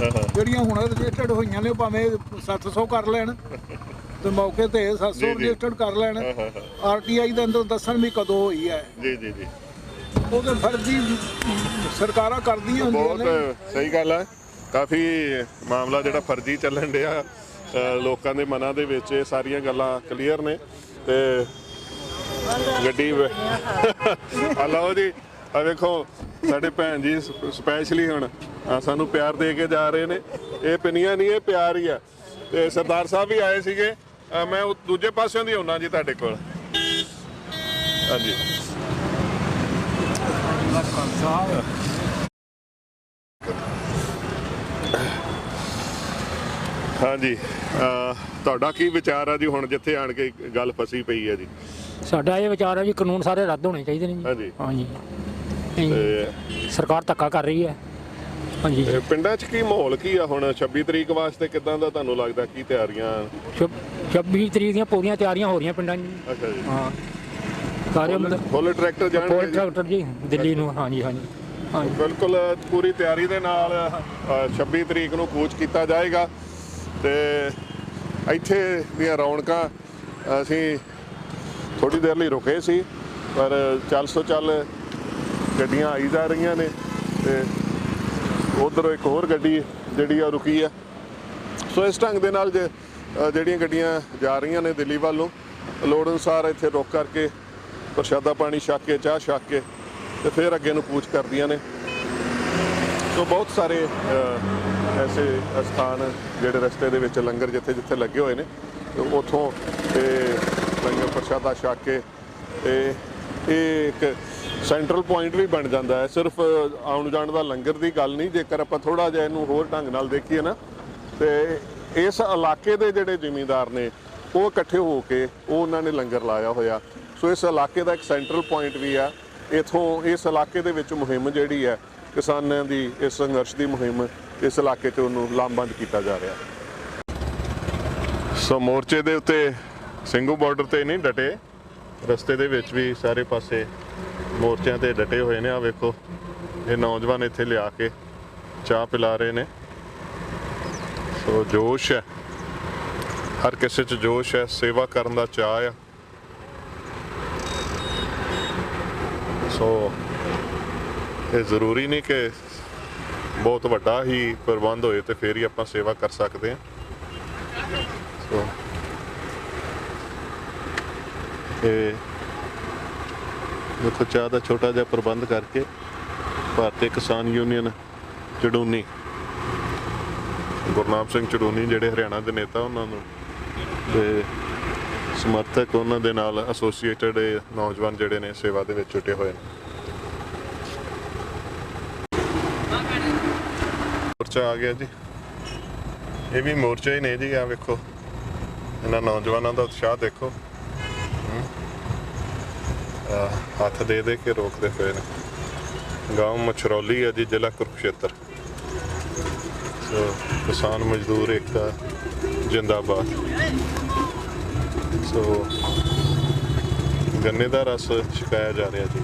ਜਿਹੜੀਆਂ ਹੁਣ ਰਜਿਸਟਰਡ ਹੋਈਆਂ ਨੇ ਭਾਵੇਂ 700 ਕਰ ਲੈਣ ਤੇ ਮੌਕੇ ਤੇ 700 ਰਜਿਸਟਰਡ ਕਰ ਲੈਣ, ਆਰਟੀਆਈ ਦੇ ਅੰਦਰ ਦੱਸਣ ਵੀ ਕਦੋਂ ਹੋਈ ਹੈ। ਜੀ ਜੀ ਜੀ। ਉਹ ਤਾਂ ਫਰਜ਼ੀ ਸਰਕਾਰਾਂ ਕਰਦੀਆਂ ਹੁੰਦੀਆਂ ਨੇ। ਬਹੁਤ ਸਹੀ ਗੱਲ ਹੈ। ਕਾਫੀ ਮਾਮਲਾ ਜਿਹੜਾ ਫਰਜ਼ੀ ਚੱਲਣ ਡਿਆ ਲੋਕਾਂ ਦੇ ਮਨਾਂ ਦੇ ਵਿੱਚ, ਇਹ ਸਾਰੀਆਂ ਗੱਲਾਂ ਕਲੀਅਰ ਨੇ। ਤੇ ਗੱਡੀ ਆ ਲਓ ਜੀ, ਆ ਵੇਖੋ ਸਾਡੇ ਭੈਣ ਜੀ ਸਪੈਸ਼ਲੀ ਹੁਣ ਸਾਨੂੰ ਪਿਆਰ ਦੇ ਕੇ ਜਾ ਰਹੇ ਨੇ। ਇਹ ਪਿੰਨੀਆਂ ਨਹੀਂ, ਇਹ ਪਿਆਰ ਹੀ ਆ। ਤੇ ਸਰਦਾਰ ਸਾਹਿਬ ਵੀ ਆਏ ਸੀਗੇ, ਮੈਂ ਉਹ ਦੂਜੇ ਪਾਸਿਓਂ ਦੀ ਆਉਣਾ ਜੀ ਤੁਹਾਡੇ ਕੋਲ। ਹਾਂਜੀ ਹਾਂਜੀ, ਤੁਹਾਡਾ ਕੀ ਵਿਚਾਰ ਆ ਜੀ ਹੁਣ ਜਿੱਥੇ ਆਣ ਕੇ ਗੱਲ ਫਸੀ ਪਈ ਹੈ ਜੀ? ਸਾਡਾ ਇਹ ਵਿਚਾਰ ਹੈ ਜੀ ਕਾਨੂੰਨ ਸਾਰੇ ਰੱਦ ਹੋਣੇ ਚਾਹੀਦੇ ਨੇ ਜੀ। ਹਾਂਜੀ ਹਾਂਜੀ, ਤੇ ਸਰਕਾਰ ਧੱਕਾ ਕਰ ਰਹੀ ਹੈ। ਹਾਂਜੀ, ਤੇ ਪਿੰਡਾਂ 'ਚ ਕੀ ਮਾਹੌਲ ਕੀ ਆ ਹੁਣ 26 ਤਰੀਕ ਵਾਸਤੇ? ਕਿੱਦਾਂ ਦਾ ਤੁਹਾਨੂੰ ਲੱਗਦਾ, ਕੀ ਤਿਆਰੀਆਂ? 26 ਤਰੀਕ ਦੀਆਂ ਪੂਰੀਆਂ ਤਿਆਰੀਆਂ ਹੋ ਰਹੀਆਂ ਪਿੰਡਾਂ 'ਚ। ਅੱਛਾ ਜੀ, ਹਾਂ, ਸਾਰੇ ਫੁੱਲ ਟਰੈਕਟਰ ਜਾਣਗੇ? ਫੁੱਲ ਟਰੈਕਟਰ ਜੀ ਦਿੱਲੀ ਨੂੰ। ਹਾਂਜੀ ਹਾਂਜੀ ਹਾਂਜੀ, ਬਿਲਕੁਲ ਪੂਰੀ ਤਿਆਰੀ ਦੇ ਨਾਲ 26 ਤਰੀਕ ਨੂੰ ਕੂਚ ਕੀਤਾ ਜਾਏਗਾ। ਤੇ ਇੱਥੇ ਦੀਆਂ ਰੌਣਕਾਂ ਅਸੀਂ ਥੋੜੀ ਦੇਰ ਲਈ ਰੁਕੇ ਸੀ, ਪਰ ਚੱਲ ਸੋ ਚੱਲ ਗੱਡੀਆਂ ਆਈ ਜਾ ਰਹੀਆਂ ਨੇ ਤੇ ਉਧਰੋਂ ਇੱਕ ਹੋਰ ਗੱਡੀ ਜਿਹੜੀ ਆ ਰੁਕੀ ਆ। ਸੋ ਇਸ ਢੰਗ ਦੇ ਨਾਲ ਜਿਹੜੀਆਂ ਗੱਡੀਆਂ ਜਾ ਰਹੀਆਂ ਨੇ ਦਿੱਲੀ ਵੱਲ ਨੂੰ, ਲੋੜ ਅਨੁਸਾਰ ਇੱਥੇ ਰੁਕ ਕਰਕੇ ਪ੍ਰਸ਼ਾਦਾ ਪਾਣੀ ਛਕ ਕੇ, ਚਾਹ ਛਕ ਕੇ ਤੇ ਫਿਰ ਅੱਗੇ ਨੂੰ ਕੂਚ ਕਰਦੀਆਂ ਨੇ। ਸੋ ਬਹੁਤ ਸਾਰੇ ਐਸੇ ਸਥਾਨ ਜਿਹੜੇ ਰਸਤੇ ਦੇ ਵਿੱਚ ਲੰਗਰ ਜਿੱਥੇ ਜਿੱਥੇ ਲੱਗੇ ਹੋਏ ਨੇ, ਉੱਥੋਂ ਲੰਗਰ ਪ੍ਰਸ਼ਾਦਾ ਛਕ ਕੇ ਇਹ ਇੱਕ ਸੈਂਟਰਲ ਪੁਆਇੰਟ ਵੀ ਬਣ ਜਾਂਦਾ ਹੈ। ਸਿਰਫ ਆਉਣ ਜਾਣ ਦਾ ਲੰਗਰ ਦੀ ਗੱਲ ਨਹੀਂ, ਜੇਕਰ ਆਪਾਂ ਥੋੜ੍ਹਾ ਜਿਹਾ ਇਹਨੂੰ ਹੋਰ ਢੰਗ ਨਾਲ ਦੇਖੀਏ ਨਾ, ਤੇ ਇਸ ਇਲਾਕੇ ਦੇ ਜਿਹੜੇ ਜ਼ਿਮੀਂਦਾਰ ਨੇ ਉਹ ਇਕੱਠੇ ਹੋ ਕੇ ਉਹਨਾਂ ਨੇ ਲੰਗਰ ਲਾਇਆ ਹੋਇਆ। ਸੋ ਇਸ ਇਲਾਕੇ ਦਾ ਇੱਕ ਸੈਂਟਰਲ ਪੁਆਇੰਟ ਵੀ ਆ। ਇੱਥੋਂ ਇਸ ਇਲਾਕੇ ਦੇ ਵਿੱਚ ਮੁਹਿੰਮ ਜਿਹੜੀ ਹੈ ਕਿਸਾਨਾਂ ਦੀ, ਇਸ ਸੰਘਰਸ਼ ਦੀ ਮੁਹਿੰਮ ਇਸ ਇਲਾਕੇ 'ਚ ਉਹਨੂੰ ਲਾਮਬੰਦ ਕੀਤਾ ਜਾ ਰਿਹਾ। ਸੋ ਮੋਰਚੇ ਦੇ ਉੱਤੇ ਸਿੰਘੂ ਬਾਰਡਰ ਤੇ ਨਹੀਂ ਡਟੇ, ਰਸਤੇ ਦੇ ਵਿੱਚ ਵੀ ਸਾਰੇ ਪਾਸੇ ਮੋਰਚਿਆਂ ਤੇ ਡਟੇ ਹੋਏ ਨੇ। ਆ ਵੇਖੋ, ਇਹ ਨੌਜਵਾਨ ਇੱਥੇ ਲਿਆ ਕੇ ਚਾਹ ਪਿਲਾ ਰਹੇ ਨੇ। ਸੋ ਜੋਸ਼ ਹੈ, ਹਰ ਕਿਸੇ 'ਚ ਜੋਸ਼ ਹੈ, ਸੇਵਾ ਕਰਨ ਦਾ ਚਾਅ ਆ। ਸੋ ਇਹ ਜ਼ਰੂਰੀ ਨਹੀਂ ਕਿ ਬਹੁਤ ਵੱਡਾ ਹੀ ਪ੍ਰਬੰਧ ਹੋਏ ਤੇ ਫਿਰ ਹੀ ਆਪਾਂ ਸੇਵਾ ਕਰ ਸਕਦੇ ਹਾਂ। ਸੋ ਇਹ ਦੇਖੋ, ਚਾਹ ਦਾ ਛੋਟਾ ਜਿਹਾ ਪ੍ਰਬੰਧ ਕਰਕੇ ਭਾਰਤੀ ਕਿਸਾਨ ਯੂਨੀਅਨ ਚੜੂਨੀ, ਗੁਰਨਾਮ ਸਿੰਘ ਚੜੂਨੀ ਜਿਹੜੇ ਹਰਿਆਣਾ ਦੇ ਨੇਤਾ, ਉਹਨਾਂ ਨੂੰ ਤੇ ਸਮਰਥਕ, ਉਹਨਾਂ ਦੇ ਨਾਲ ਐਸੋਸੀਏਟਡ ਨੌਜਵਾਨ ਜਿਹੜੇ ਨੇ ਸੇਵਾ ਦੇ ਵਿੱਚ ਜੁਟੇ ਹੋਏ ਨੇ। ਮੋਰਚਾ ਆ ਗਿਆ ਜੀ, ਇਹ ਵੀ ਮੋਰਚਾ ਹੀ ਨੇ ਜੀ। ਆ ਵੇਖੋ, ਇਹਨਾਂ ਨੌਜਵਾਨਾਂ ਦਾ ਉਤਸ਼ਾਹ ਦੇਖੋ, ਹੱਥ ਦੇ ਦੇ ਕੇ ਰੋਕਦੇ ਪਏ ਨੇ। ਗਾਂਵ ਮਛਰੌਲੀ ਹੈ ਜੀ, ਜ਼ਿਲ੍ਹਾ ਕੁਰੂਕਸ਼ੇਤਰ। ਸੋ ਕਿਸਾਨ ਮਜ਼ਦੂਰ ਏਕਤਾ ਜਿੰਦਾਬਾਦ। ਸੋ ਗੰਨੇ ਦਾ ਰਸ ਛਕਾਇਆ ਜਾ ਰਿਹਾ ਜੀ।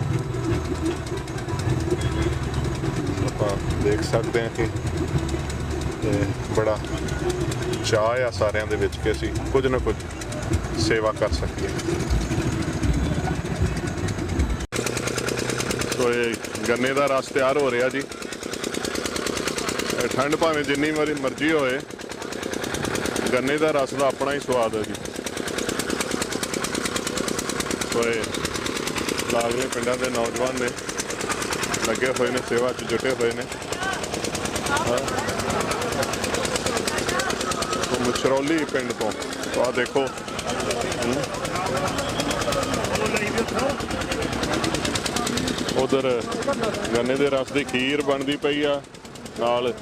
ਆਪਾਂ ਦੇਖ ਸਕਦੇ ਹਾਂ ਕਿ ਬੜਾ ਚਾਅ ਆ ਸਾਰਿਆਂ ਦੇ ਵਿੱਚ ਕਿ ਅਸੀਂ ਕੁਝ ਨਾ ਕੁਝ ਸੇਵਾ ਕਰ ਸਕੀਏ। ਸੋ ਇਹ ਗੰਨੇ ਦਾ ਰਸ ਤਿਆਰ ਹੋ ਰਿਹਾ ਜੀ। ਠੰਡ ਭਾਵੇਂ ਜਿੰਨੀ ਮਰਜ਼ੀ ਹੋਏ, ਗੰਨੇ ਦਾ ਰਸ ਦਾ ਆਪਣਾ ਹੀ ਸਵਾਦ ਹੈ ਜੀ। ਸੋ ਇਹ ਲਾਗਲੇ ਪਿੰਡਾਂ ਦੇ ਨੌਜਵਾਨ ਨੇ ਲੱਗੇ ਹੋਏ ਨੇ, ਸੇਵਾ 'ਚ ਜੁਟੇ ਹੋਏ ਨੇ। ਮਛਰੌਲੀ ਪਿੰਡ ਤੋਂ ਆਹ ਦੇਖੋ, ਉਧਰ ਗੰਨੇ ਦੇ ਰਸ ਦੀ ਖੀਰ ਬਣਦੀ ਪਈ ਆ, ਨਾਲ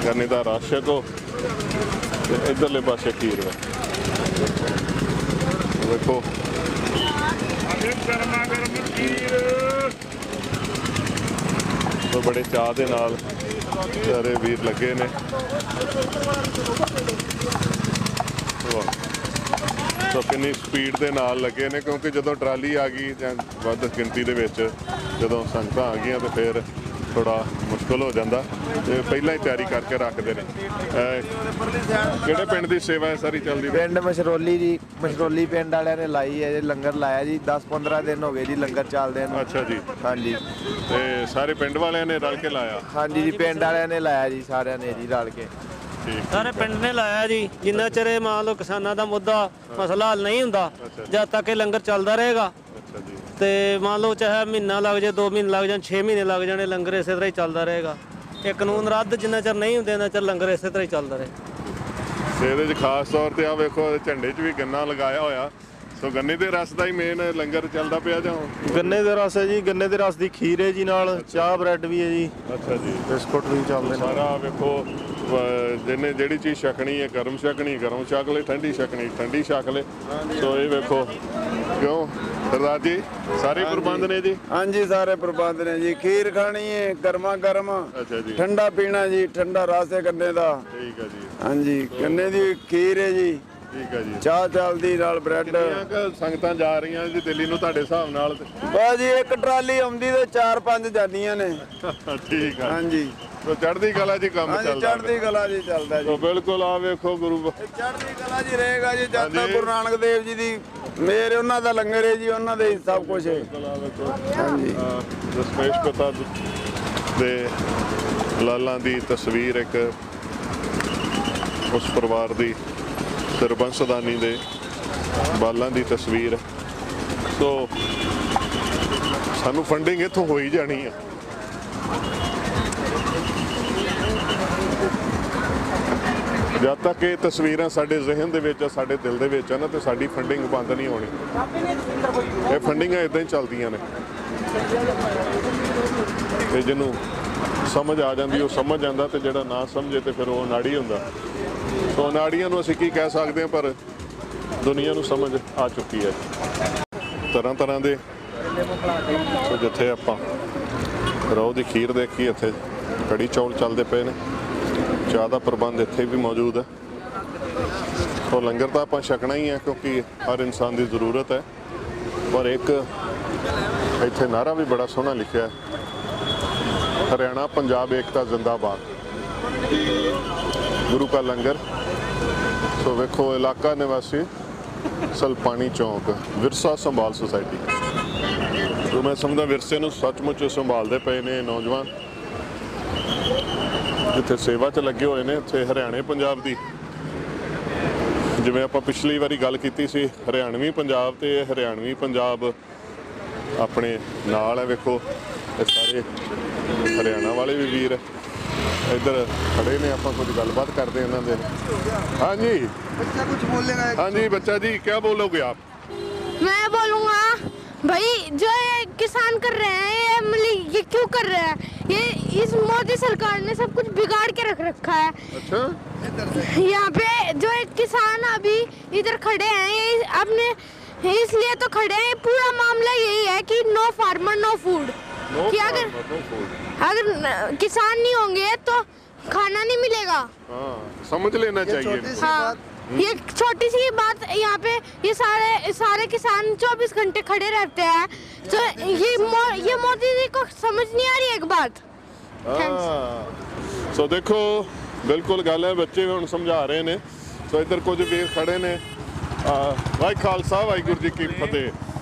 ਗੰਨੇ ਦਾ ਰਸ ਛਕੋ ਤੇ ਇੱਧਰਲੇ ਪਾਸੇ ਖੀਰ ਵਾ। ਦੇਖੋ, ਬੜੇ ਚਾਅ ਦੇ ਨਾਲ ਸਾਰੇ ਵੀਰ ਲੱਗੇ ਨੇ। ਸੋ ਕਿੰਨੀ ਸਪੀਡ ਦੇ ਨਾਲ ਲੱਗੇ ਨੇ, ਕਿਉਂਕਿ ਜਦੋਂ ਟਰਾਲੀ ਆ ਗਈ ਜਾਂ ਵੱਧ ਗਿਣਤੀ ਦੇ ਵਿੱਚ ਜਦੋਂ ਸੰਗਤਾਂ ਆ ਗਈਆਂ ਤੇ ਫਿਰ ਥੋੜਾ ਮੁਸ਼ਕਲ ਹੋ ਜਾਂਦਾ, ਤੇ ਪਹਿਲਾਂ ਹੀ ਤਿਆਰੀ ਕਰਕੇ ਰੱਖਦੇ ਨੇ। ਕਿਹੜੇ ਪਿੰਡ ਦੀ ਸੇਵਾ ਹੈ ਸਾਰੀ ਚੱਲਦੀ? ਪਿੰਡ ਮਛਰੌਲੀ ਜੀ, ਮਛਰੌਲੀ ਪਿੰਡ ਵਾਲਿਆਂ ਨੇ ਲਾਈ ਹੈ ਜੀ, ਲੰਗਰ ਲਾਇਆ ਜੀ। 10-15 ਦਿਨ ਹੋ ਗਏ ਜੀ ਲੰਗਰ ਚੱਲਦੇ ਨੂੰ। ਅੱਛਾ ਜੀ, ਹਾਂਜੀ। ਤੇ ਸਾਰੇ ਪਿੰਡ ਵਾਲਿਆਂ ਨੇ ਰਲ ਕੇ ਲਾਇਆ? ਹਾਂਜੀ ਜੀ, ਪਿੰਡ ਵਾਲਿਆਂ ਨੇ ਲਾਇਆ ਜੀ, ਸਾਰਿਆਂ ਨੇ ਜੀ ਰਲ ਕੇ। ਸਾਰੇ ਪਿੰਡ ਨੇ ਲਾਇਆ ਜੀ। ਜਿੰਨਾ ਚਿਰ ਇਹ ਮੰਨ ਲਓ ਕਿਸਾਨਾਂ ਦਾ ਮੁੱਦਾ ਮਸਲਾ ਹੱਲ ਨਹੀਂ ਹੁੰਦਾ, ਜਦ ਤੱਕ ਇਹ ਲੰਗਰ ਚੱਲਦਾ ਰਹੇਗਾ। ਤੇ ਮੰਨ ਲਓ ਚਾਹੇ ਮਹੀਨਾ ਲੱਗ ਜਾਏ, 2 ਮਹੀਨੇ ਲੱਗ ਜਾਣ, 6 ਮਹੀਨੇ ਲੱਗ ਜਾਣੇ, ਲੰਗਰ ਇਸੇ ਤਰ੍ਹਾਂ ਹੀ ਚੱਲਦਾ ਰਹੇਗਾ। ਇਹ ਕਾਨੂੰਨ ਰੱਦ ਜਿੰਨਾ ਚਿਰ ਨਹੀਂ ਹੁੰਦੇ, ਉਹਨਾਂ ਚਿਰ ਲੰਗਰ ਇਸੇ ਤਰ੍ਹਾਂ ਹੀ ਚੱਲਦਾ ਰਹੇ। ਤੇ ਇਹਦੇ 'ਚ ਖਾਸ ਤੌਰ ਤੇ ਆ ਵੇਖੋ ਝੰਡੇ 'ਚ ਵੀ ਗੰਨਾ ਲਗਾਇਆ ਹੋਇਆ। ਸੋ ਗੰਨੇ ਦੇ ਰਸ ਦਾ ਹੀ ਮੇਨ ਲੰਗਰ ਚੱਲਦਾ ਪਿਆ ਜਾਂ ਗੰਨੇ ਦੇ ਰਸ ਹੈ ਜੀ, ਗੰਨੇ ਦੇ ਰਸ ਦੀ ਖੀਰ ਹੈ ਜੀ, ਨਾਲ ਚਾਹ ਬ੍ਰੈਡ ਵੀ ਹੈ ਜੀ। ਅੱਛਾ ਜੀ, ਬਿਸਕੁਟ ਵੀ ਚੱਲਦੇ ਨੇ। ਸਾਰਾ ਵੇਖੋ ਜਿਹਨੇ ਜਿਹੜੀ ਚੀਜ਼ ਛਕਣੀ ਹੈ, ਗਰਮ ਛਕਣੀ ਗਰਮ ਛਕ ਲੈ, ਠੰਡੀ ਛਕਣੀ ਠੰਡੀ ਛਕ ਲੈ। ਸੋ ਇਹ ਵੇਖੋ, ਕਿਉਂ ਸਰਦਾਰ ਜੀ ਸਾਰੇ ਪ੍ਰਬੰਧ ਨੇ ਜੀ? ਹਾਂਜੀ ਸਾਰੇ ਪ੍ਰਬੰਧ ਨੇ ਜੀ। ਖੀਰ ਖਾਣੀ ਹੈ ਗਰਮਾ ਗਰਮ, ਅੱਛਾ ਜੀ। ਠੰਡਾ ਪੀਣਾ ਜੀ, ਠੰਡਾ ਰਸ ਹੈ ਗੰਨੇ ਦਾ। ਠੀਕ ਹੈ ਜੀ। ਹਾਂਜੀ ਗੰਨੇ ਦੀ ਖੀਰ ਹੈ ਜੀ। ਠੀਕ ਹੈ ਜੀ। ਚਾਹ ਚੱਲਦੀ ਨਾਲ ਬ੍ਰੈਡ। ਸੰਗਤਾਂ ਜਾ ਰਹੀਆਂ ਜੀ ਦਿੱਲੀ ਨੂੰ ਤੁਹਾਡੇ ਹਿਸਾਬ ਨਾਲ? ਬਾਜੀ ਇੱਕ ਟਰਾਲੀ ਆਉਂਦੀ ਤੇ 4-5 ਜਾਂਦੀਆਂ ਨੇ। ਠੀਕ ਹੈ। ਹਾਂਜੀ ਸੋ ਚੜ੍ਹਦੀ ਕਲਾ ਜੀ ਕੰਮ ਚੱਲਦਾ। ਚੜ੍ਹਦੀ ਕਲਾ ਜੀ ਚੱਲਦਾ ਜੀ। ਬਿਲਕੁਲ ਆ ਵੇਖੋ ਗੁਰੂ ਚੜ੍ਹਦੀ ਕਲਾ ਜੀ ਰਹੇਗਾ ਜੀ ਜਦ ਤੱਕ ਗੁਰੂ ਨਾਨਕ ਦੇਵ ਜੀ ਦੀ ਮੇਰ, ਉਹਨਾਂ ਦਾ ਲੰਗਰ ਹੈ ਜੀ, ਉਹਨਾਂ ਦੇ ਸਭ ਕੁਝ ਹੈ। ਹਾਂਜੀ ਦਸ਼ਮੇਸ਼ ਪਿਤਾ ਦੇ ਲਾਲਾਂ ਦੀ ਤਸਵੀਰ, ਇੱਕ ਉਸ ਪਰਿਵਾਰ ਦੀ ਸਰਬੰਸਦਾਨੀ ਦੇ ਬਾਲਾਂ ਦੀ ਤਸਵੀਰ। ਸੋ ਸਾਨੂੰ ਫੰਡਿੰਗ ਇੱਥੋਂ ਹੋਈ ਜਾਣੀ ਆ। ਜਦ ਤੱਕ ਇਹ ਤਸਵੀਰਾਂ ਸਾਡੇ ਜ਼ਿਹਨ ਦੇ ਵਿੱਚ, ਸਾਡੇ ਦਿਲ ਦੇ ਵਿੱਚ ਆ ਨਾ, ਤੇ ਸਾਡੀ ਫੰਡਿੰਗ ਬੰਦ ਨਹੀਂ ਹੋਣੀ। ਇਹ ਫੰਡਿੰਗਾਂ ਇਦਾਂ ਹੀ ਚੱਲਦੀਆਂ ਨੇ। ਤੇ ਜਿਹਨੂੰ ਸਮਝ ਆ ਜਾਂਦੀ ਉਹ ਸਮਝ ਜਾਂਦਾ, ਤੇ ਜਿਹੜਾ ਨਾ ਸਮਝੇ ਤੇ ਫਿਰ ਉਹ ਨਾੜੀ ਹੁੰਦਾ। ਸੋ ਨਾੜੀਆਂ ਨੂੰ ਅਸੀਂ ਕੀ ਕਹਿ ਸਕਦੇ ਹਾਂ, ਪਰ ਦੁਨੀਆ ਨੂੰ ਸਮਝ ਆ ਚੁੱਕੀ ਹੈ ਤਰ੍ਹਾਂ ਤਰ੍ਹਾਂ ਦੇ। ਸੋ ਜਿੱਥੇ ਆਪਾਂ ਰੋਹ ਦੀ ਖੀਰ ਦੇਖੀ, ਇੱਥੇ ਕੜੀ ਚੌਲ ਚੱਲਦੇ ਪਏ ਨੇ। ਚਾਹ ਦਾ ਪ੍ਰਬੰਧ ਇੱਥੇ ਵੀ ਮੌਜੂਦ ਹੈ। ਸੋ ਲੰਗਰ ਤਾਂ ਆਪਾਂ ਛਕਣਾ ਹੀ ਹੈ, ਕਿਉਂਕਿ ਹਰ ਇਨਸਾਨ ਦੀ ਜ਼ਰੂਰਤ ਹੈ। ਪਰ ਇੱਕ ਇੱਥੇ ਨਾਰਾ ਵੀ ਬੜਾ ਸੋਹਣਾ ਲਿਖਿਆ ਹੈ, ਹਰਿਆਣਾ ਪੰਜਾਬ ਏਕਤਾ ਜ਼ਿੰਦਾਬਾਦ, ਗੁਰੂ ਕਾ ਲੰਗਰ। ਸੋ ਵੇਖੋ ਇਲਾਕਾ ਨਿਵਾਸੀ ਸਲਪਾਣੀ ਚੌਂਕ ਵਿਰਸਾ ਸੰਭਾਲ ਸੁਸਾਇਟੀ। ਸੋ ਮੈਂ ਸਮਝਦਾ ਵਿਰਸੇ ਨੂੰ ਸੱਚਮੁੱਚ ਸੰਭਾਲਦੇ ਪਏ ਨੇ ਨੌਜਵਾਨ, ਜਿੱਥੇ ਸੇਵਾ 'ਚ ਲੱਗੇ ਹੋਏ ਨੇ। ਇੱਥੇ ਹਰਿਆਣੇ ਪੰਜਾਬ ਦੀ, ਜਿਵੇਂ ਆਪਾਂ ਪਿਛਲੀ ਵਾਰੀ ਗੱਲ ਕੀਤੀ ਸੀ, ਹਰਿਆਣਵੀ ਪੰਜਾਬ, ਤੇ ਇਹ ਹਰਿਆਣਵੀ ਪੰਜਾਬ ਆਪਣੇ ਨਾਲ ਹੈ। ਵੇਖੋ ਇਹ ਸਾਰੇ ਹਰਿਆਣਾ ਵਾਲੇ ਵੀ ਵੀਰ ਇੱਧਰ ਖੜੇ ਨੇ। ਆਪਾਂ ਕੁਝ ਗੱਲਬਾਤ ਕਰਦੇ ਇਹਨਾਂ ਦੇ। ਹਾਂਜੀ बच्चा कुछ बोलेगा? ਹਾਂਜੀ ਬੱਚਾ जी क्या बोलोगे आप? मैं बोलूँगा भाई जो ये किसान कर रहे हैं, ये मतलब ये क्यों कर रहे हैं? ये इस मोदी सरकार ने सब कुछ बिगाड़ के रख रखा है। अच्छा, यहाँ पे जो एक किसान अभी इधर खड़े हैं, ये अपने इसलिए तो खड़े हैं। पूरा मामला यही है कि नो फार्मर नो फूड। कि अगर किसान नहीं होंगे तो खाना नहीं मिलेगा। हाँ, समझ लेना चाहिए। हाँ, ये छोटी सी बात। यहाँ पे ये सारे किसान 24 घंटे खड़े रहते हैं। तो ये मोदी जी को समझ नहीं आ रही एक बात। ਸੋ ਦੇਖੋ ਬਿਲਕੁਲ ਗੱਲ ਹੈ, ਬੱਚੇ ਹੁਣ ਸਮਝਾ ਰਹੇ ਨੇ। ਸੋ ਇੱਧਰ ਕੁਝ ਵੀਰ ਖੜੇ ਨੇ। ਵਾਹਿ ਖਾਲਸਾ ਵਾਹਿਗੁਰੂ ਜੀ ਕੀ ਫਤਿਹ।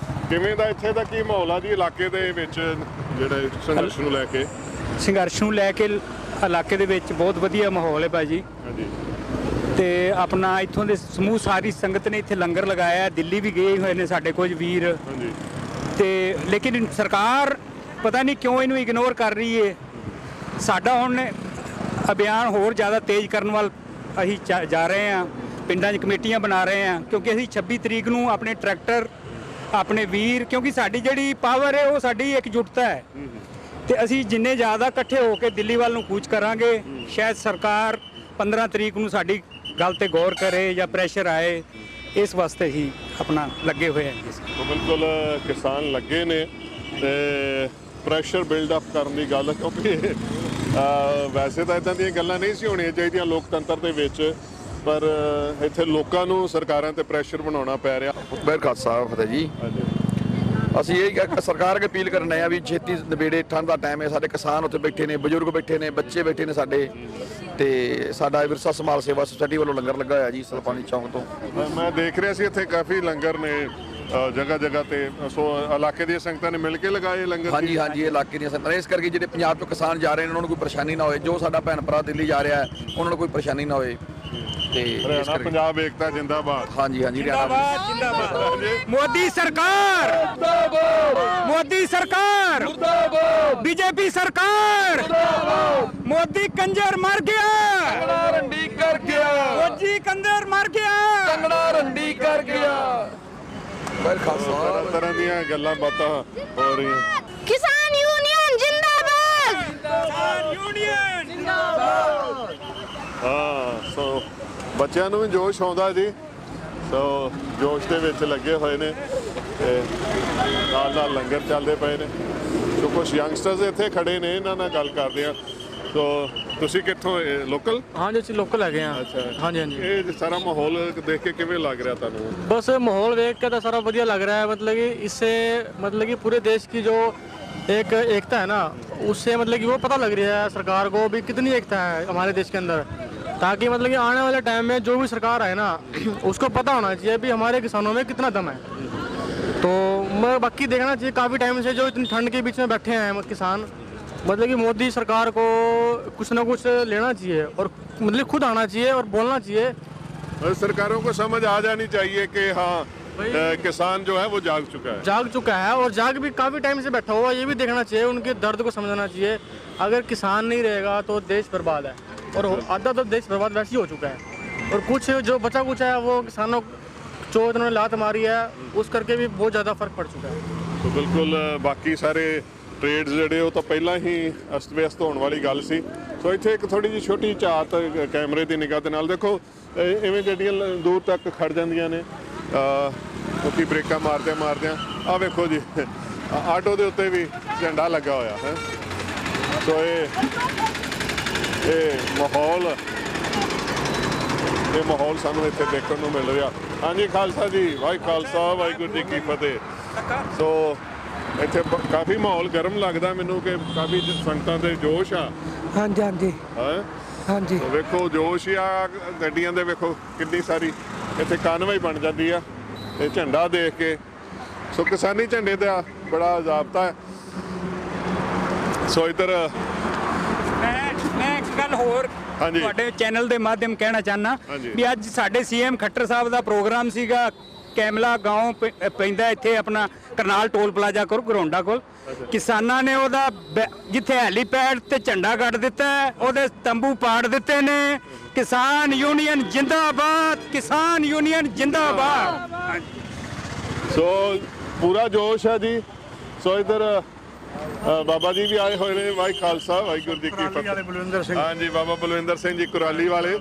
ਕਿਵੇਂ ਦਾ ਇੱਥੇ ਦਾ ਕੀ ਮਾਹੌਲ ਆ ਜੀ ਇਲਾਕੇ ਦੇ ਵਿੱਚ, ਜਿਹੜੇ ਸੰਘਰਸ਼ ਨੂੰ ਲੈ ਕੇ? ਸੰਘਰਸ਼ ਨੂੰ ਲੈ ਕੇ ਇਲਾਕੇ ਦੇ ਵਿੱਚ ਬਹੁਤ ਵਧੀਆ ਮਾਹੌਲ ਹੈ ਭਾਜੀ। ਹਾਂਜੀ। ਤੇ ਆਪਣਾ ਇੱਥੋਂ ਦੇ ਸਮੂਹ ਸਾਰੀ ਸੰਗਤ ਨੇ ਇੱਥੇ ਲੰਗਰ ਲਗਾਇਆ। ਦਿੱਲੀ ਵੀ ਗਏ ਹੋਏ ਨੇ ਸਾਡੇ ਕੁਝ ਵੀਰ। ਹਾਂਜੀ। ਤੇ ਲੇਕਿਨ ਸਰਕਾਰ ਪਤਾ ਨਹੀਂ ਕਿਉਂ ਇਹਨੂੰ ਇਗਨੋਰ ਕਰ ਰਹੀ ਹੈ। ਸਾਡਾ ਹੁਣ ਅਭਿਆਨ ਹੋਰ ਜ਼ਿਆਦਾ ਤੇਜ਼ ਕਰਨ ਵੱਲ ਅਸੀਂ ਜਾ ਰਹੇ ਹਾਂ। ਪਿੰਡਾਂ 'ਚ ਕਮੇਟੀਆਂ ਬਣਾ ਰਹੇ ਹਾਂ, ਕਿਉਂਕਿ ਅਸੀਂ 26 ਤਰੀਕ ਨੂੰ ਆਪਣੇ ਟਰੈਕਟਰ, ਆਪਣੇ ਵੀਰ, ਕਿਉਂਕਿ ਸਾਡੀ ਜਿਹੜੀ ਪਾਵਰ ਹੈ ਉਹ ਸਾਡੀ ਇਕਜੁੱਟਤਾ ਹੈ। ਤੇ ਅਸੀਂ ਜਿੰਨੇ ਜ਼ਿਆਦਾ ਇਕੱਠੇ ਹੋ ਕੇ ਦਿੱਲੀ ਵੱਲ ਨੂੰ ਕੂਚ ਕਰਾਂਗੇ, ਸ਼ਾਇਦ ਸਰਕਾਰ 15 ਤਰੀਕ ਨੂੰ ਸਾਡੀ ਗੱਲ ਤੇ ਗੌਰ ਕਰੇ ਜਾਂ ਪ੍ਰੈਸ਼ਰ ਆਏ। ਇਸ ਵਾਸਤੇ ਹੀ ਆਪਣਾ ਲੱਗੇ ਹੋਏ ਹਾਂ। ਬਿਲਕੁਲ ਕਿਸਾਨ ਲੱਗੇ ਨੇ ਤੇ ਪ੍ਰੈਸ਼ਰ ਬਿਲਡ ਅਪ ਕਰਨ ਦੀ ਗੱਲ, ਕਿਉਂਕਿ ਵੈਸੇ ਤਾਂ ਇਦਾਂ ਦੀਆਂ ਗੱਲਾਂ ਨਹੀਂ ਸੀ ਹੋਣੀਆਂ ਚਾਹੀਦੀਆਂ ਲੋਕਤੰਤਰ ਦੇ ਵਿੱਚ, ਪਰ ਇੱਥੇ ਲੋਕਾਂ ਨੂੰ ਸਰਕਾਰਾਂ ਤੇ ਪ੍ਰੈਸ਼ਰ ਬਣਾਉਣਾ ਪੈ ਰਿਹਾ। ਵਾਹਿਗੁਰੂ ਖਾਲਸਾ ਫਤਿਹ ਜੀ। ਅਸੀਂ ਇਹ ਸਰਕਾਰ ਅੱਗੇ ਅਪੀਲ ਕਰਨ ਆਏ ਆ ਵੀ ਛੇਤੀ ਨਵੇੜੇ। ਠੰਡ ਦਾ ਟਾਈਮ ਹੈ, ਸਾਡੇ ਕਿਸਾਨ ਉੱਥੇ ਬੈਠੇ ਨੇ, ਬਜ਼ੁਰਗ ਬੈਠੇ ਨੇ, ਬੱਚੇ ਬੈਠੇ ਨੇ ਸਾਡੇ। ਤੇ ਸਾਡਾ ਵਿਰਸਾ ਸੰਭਾਲ ਸੇਵਾ ਸੁਸਾਇਟੀ ਵੱਲੋਂ ਲੰਗਰ ਲੱਗਾ ਹੋਇਆ ਜੀ ਸਲਪਾਣੀ ਚੌਂਕ ਤੋਂ। ਮੈਂ ਦੇਖ ਰਿਹਾ ਸੀ ਇੱਥੇ ਕਾਫੀ ਲੰਗਰ ਨੇ, ਜਗ੍ਹਾ ਜਗ੍ਹਾ ਤੇ ਸੋ ਇਲਾਕੇ ਦੀਆਂ ਸੰਗਤਾਂ ਨੇ ਮਿਲ ਕੇ ਲਗਾਏ ਲੰਗਰ? ਹਾਂਜੀ ਹਾਂਜੀ, ਇਲਾਕੇ ਦੀਆਂ ਸੰਗਤਾਂ ਇਸ ਕਰਕੇ ਜਿਹੜੇ ਪੰਜਾਬ ਤੋਂ ਕਿਸਾਨ ਜਾ ਰਹੇ ਨੇ ਉਹਨਾਂ ਨੂੰ ਕੋਈ ਪਰੇਸ਼ਾਨੀ ਨਾ ਹੋਵੇ, ਜੋ ਸਾਡਾ ਭੈਣ ਭਰਾ ਦਿੱਲੀ ਜਾ ਰਿਹਾ ਹੈ ਉਹਨਾਂ ਨੂੰ ਕੋਈ ਪਰੇਸ਼ਾਨੀ ਨਾ ਹੋਵੇ। ਤੇ ਹਰਿਆਣਾ ਪੰਜਾਬ ਏਕਤਾ ਜਿੰਦਾਬਾਦ। ਹਾਂਜੀ ਹਾਂਜੀ, ਜਿੰਦਾਬਾਦ ਜਿੰਦਾਬਾਦ। ਮੋਦੀ ਸਰਕਾਰ ਮੁਰਦਾਬਾਦ, ਮੋਦੀ ਸਰਕਾਰ ਮੁਰਦਾਬਾਦ, बीजेपी सरकार मुर्दाबाद, मोदी कंजर मर गया, कंगना रंडी कर गया, मोदी कंजर मर गया, कंगना रंडी कर गया। तरह ਦੀਆਂ ਗੱਲਾਂ ਬਾਤਾਂ ਹੋ ਰਹੀਆਂ। किसान यूनियन जिंदाबाद, किसान यूनियन जिंदाबाद। ਹਾਂ, ਸੋ ਬੱਚਿਆਂ ਨੂੰ ਵੀ ਜੋਸ਼ ਆਉਂਦਾ ਜੀ, ਸੋ ਜੋਸ਼ ਦੇ ਵਿੱਚ ਲੱਗੇ ਹੋਏ ਨੇ ਤੇ ਨਾਲ ਨਾਲ ਲੰਗਰ ਚੱਲਦੇ ਪਏ ਨੇ। ਸੋ ਕੁਝ ਯੰਗਸਟਰਸ ਇੱਥੇ ਖੜੇ ਨੇ, ਇਹਨਾਂ ਨਾਲ ਗੱਲ ਕਰਦੇ ਆ। ਸੋ ਤੁਸੀਂ ਕਿੱਥੋਂ ਲੋਕਲ? ਹਾਂਜੀ ਅਸੀਂ ਲੋਕਲ ਹੈਗੇ ਆ। ਅੱਛਾ ਹਾਂਜੀ ਹਾਂਜੀ। ਇਹ ਸਾਰਾ ਮਾਹੌਲ ਦੇਖ ਕੇ ਕਿਵੇਂ ਲੱਗ ਰਿਹਾ ਤੁਹਾਨੂੰ? बस माहौल देख के तो सारा बढ़िया लग रहा है, मतलब कि इससे मतलब कि पूरे देश की जो एक एकता है ना, उससे मतलब कि वो पता लग रही है सरकार को भी कितनी एकता है हमारे देश के अंदर, ताकि मतलब कि आने वाले टाइम में जो भी सरकार आए ना उसको पता होना चाहिए भी हमारे किसानों में कितना दम है। तो मैं बाकी देखना चाहिए, काफ़ी टाइम से जो इतनी ठंड के बीच में बैठे हैं किसान, मतलब कि मोदी सरकार को कुछ ना कुछ लेना चाहिए और मतलब खुद आना चाहिए और बोलना चाहिए। सरकारों को समझ आ जानी चाहिए कि हाँ किसान जो है वो जाग चुका है और जाग भी काफ़ी टाइम से बैठा हुआ, ये भी देखना चाहिए, उनके दर्द को समझना चाहिए। अगर किसान नहीं रहेगा तो देश बर्बाद है, और आधा तो देश बर्बाद वैसे ही हो चुका है, और कुछ जो बचा कुछ है वो किसानों जो इन्होंने लात मारी है उस करके भी बहुत ज़्यादा फर्क पड़ चुका है। तो बिल्कुल बाकी सारे ट्रेड्स ਜਿਹੜੇ ਉਹ ਤਾਂ ਪਹਿਲਾਂ ਹੀ ਅਸਤ ਵਿਅਸਤ ਹੋਣ ਵਾਲੀ ਗੱਲ ਸੀ। ਸੋ ਇੱਥੇ ਇੱਕ ਥੋੜੀ ਜਿਹੀ ਛੋਟੀ ਝਾਤ ਕੈਮਰੇ ਦੀ ਨਿਗਾਹ ਦੇ ਨਾਲ ਦੇਖੋ, ਇਵੇਂ ਗੱਡੀਆਂ ਦੂਰ ਤੱਕ ਖੜ ਜਾਂਦੀਆਂ ਨੇ ਕਿਉਂਕਿ ਬ੍ਰੇਕਾਂ ਮਾਰਦਿਆਂ ਆਹ ਵੇਖੋ ਜੀ, ਆਟੋ ਦੇ ਉੱਤੇ ਵੀ ਝੰਡਾ ਲੱਗਾ ਹੋਇਆ ਹੈ। ਸੋ ਇਹ ਮਾਹੌਲ ਸਾਨੂੰ ਇੱਥੇ ਦੇਖਣ ਨੂੰ ਮਿਲ ਰਿਹਾ। ਹਾਂਜੀ ਖਾਲਸਾ ਜੀ, ਵਾਹਿ ਖਾਲਸਾ ਵਾਹਿਗੁਰੂ ਜੀ ਕੀ ਫਤਿਹ। ਸੋ ਇੱਥੇ ਕਾਫੀ ਮਾਹੌਲ ਗਰਮ ਲੱਗਦਾ ਮੈਨੂੰ ਕਿ ਕਾਫੀ ਸੰਗਤਾਂ ਦੇ ਜੋਸ਼ ਆ। ਹਾਂਜੀ ਹਾਂਜੀ ਹੈ ਹਾਂਜੀ, ਵੇਖੋ ਜੋਸ਼ ਆ ਗੱਡੀਆਂ ਦੇ, ਵੇਖੋ ਕਿੰਨੀ ਸਾਰੀ ਇੱਥੇ ਕਾਨਵਾਈ ਬਣ ਜਾਂਦੀ ਆ ਤੇ ਝੰਡਾ ਦੇਖ ਕੇ। ਸੋ ਕਿਸਾਨੀ ਝੰਡੇ ਦਾ ਬੜਾ ਜ਼ਾਬਤਾ ਹੈ। ਸੋ ਇੱਧਰ ਮੈਂ ਇੱਕ ਗੱਲ ਹੋਰ ਤੁਹਾਡੇ ਚੈਨਲ ਦੇ ਮਾਧਿਅਮ ਕਹਿਣਾ ਚਾਹਨਾ ਵੀ ਅੱਜ ਸਾਡੇ ਸੀਐਮ ਖੱਟਰ ਸਾਹਿਬ ਦਾ ਪ੍ਰੋਗਰਾਮ ਸੀਗਾ, ਕੈਮਲਾ ਗਾਉਂ ਪੈਂਦਾ ਇੱਥੇ ਆਪਣਾ ਕਰਨਾਲ ਟੋਲ ਪਲਾਜ਼ਾ ਕੋਲ ਗਰੋਂਡਾ ਕੋਲ। ਕਿਸਾਨਾਂ ਨੇ ਉਹਦਾ ਜਿੱਥੇ ਹੈਲੀਪੈਡ ਤੇ ਝੰਡਾ ਗੱਡ ਦਿੱਤਾ, ਉਹਦੇ ਤੰਬੂ ਪਾੜ ਦਿੱਤੇ ਨੇ। ਕਿਸਾਨ ਯੂਨੀਅਨ ਜਿੰਦਾਬਾਦ, ਕਿਸਾਨ ਯੂਨੀਅਨ ਜਿੰਦਾਬਾਦ। ਸੋ ਪੂਰਾ ਜੋਸ਼ ਹੈ ਜੀ। ਸੋ ਇੱਧਰ ਬਾਬਾ ਜੀ ਵੀ ਆਏ ਹੋਏ ਨੇ, ਵਾਹਿ ਖਾਲਸਾ ਵਾਹਿਗੁਰੂ ਜੀ ਕੀ ਫਤਿਹ। ਹਾਂਜੀ ਬਾਬਾ ਬਲਵਿੰਦਰ ਸਿੰਘ ਜੀ ਕੁਰਾਲੀ ਵਾਲੇ,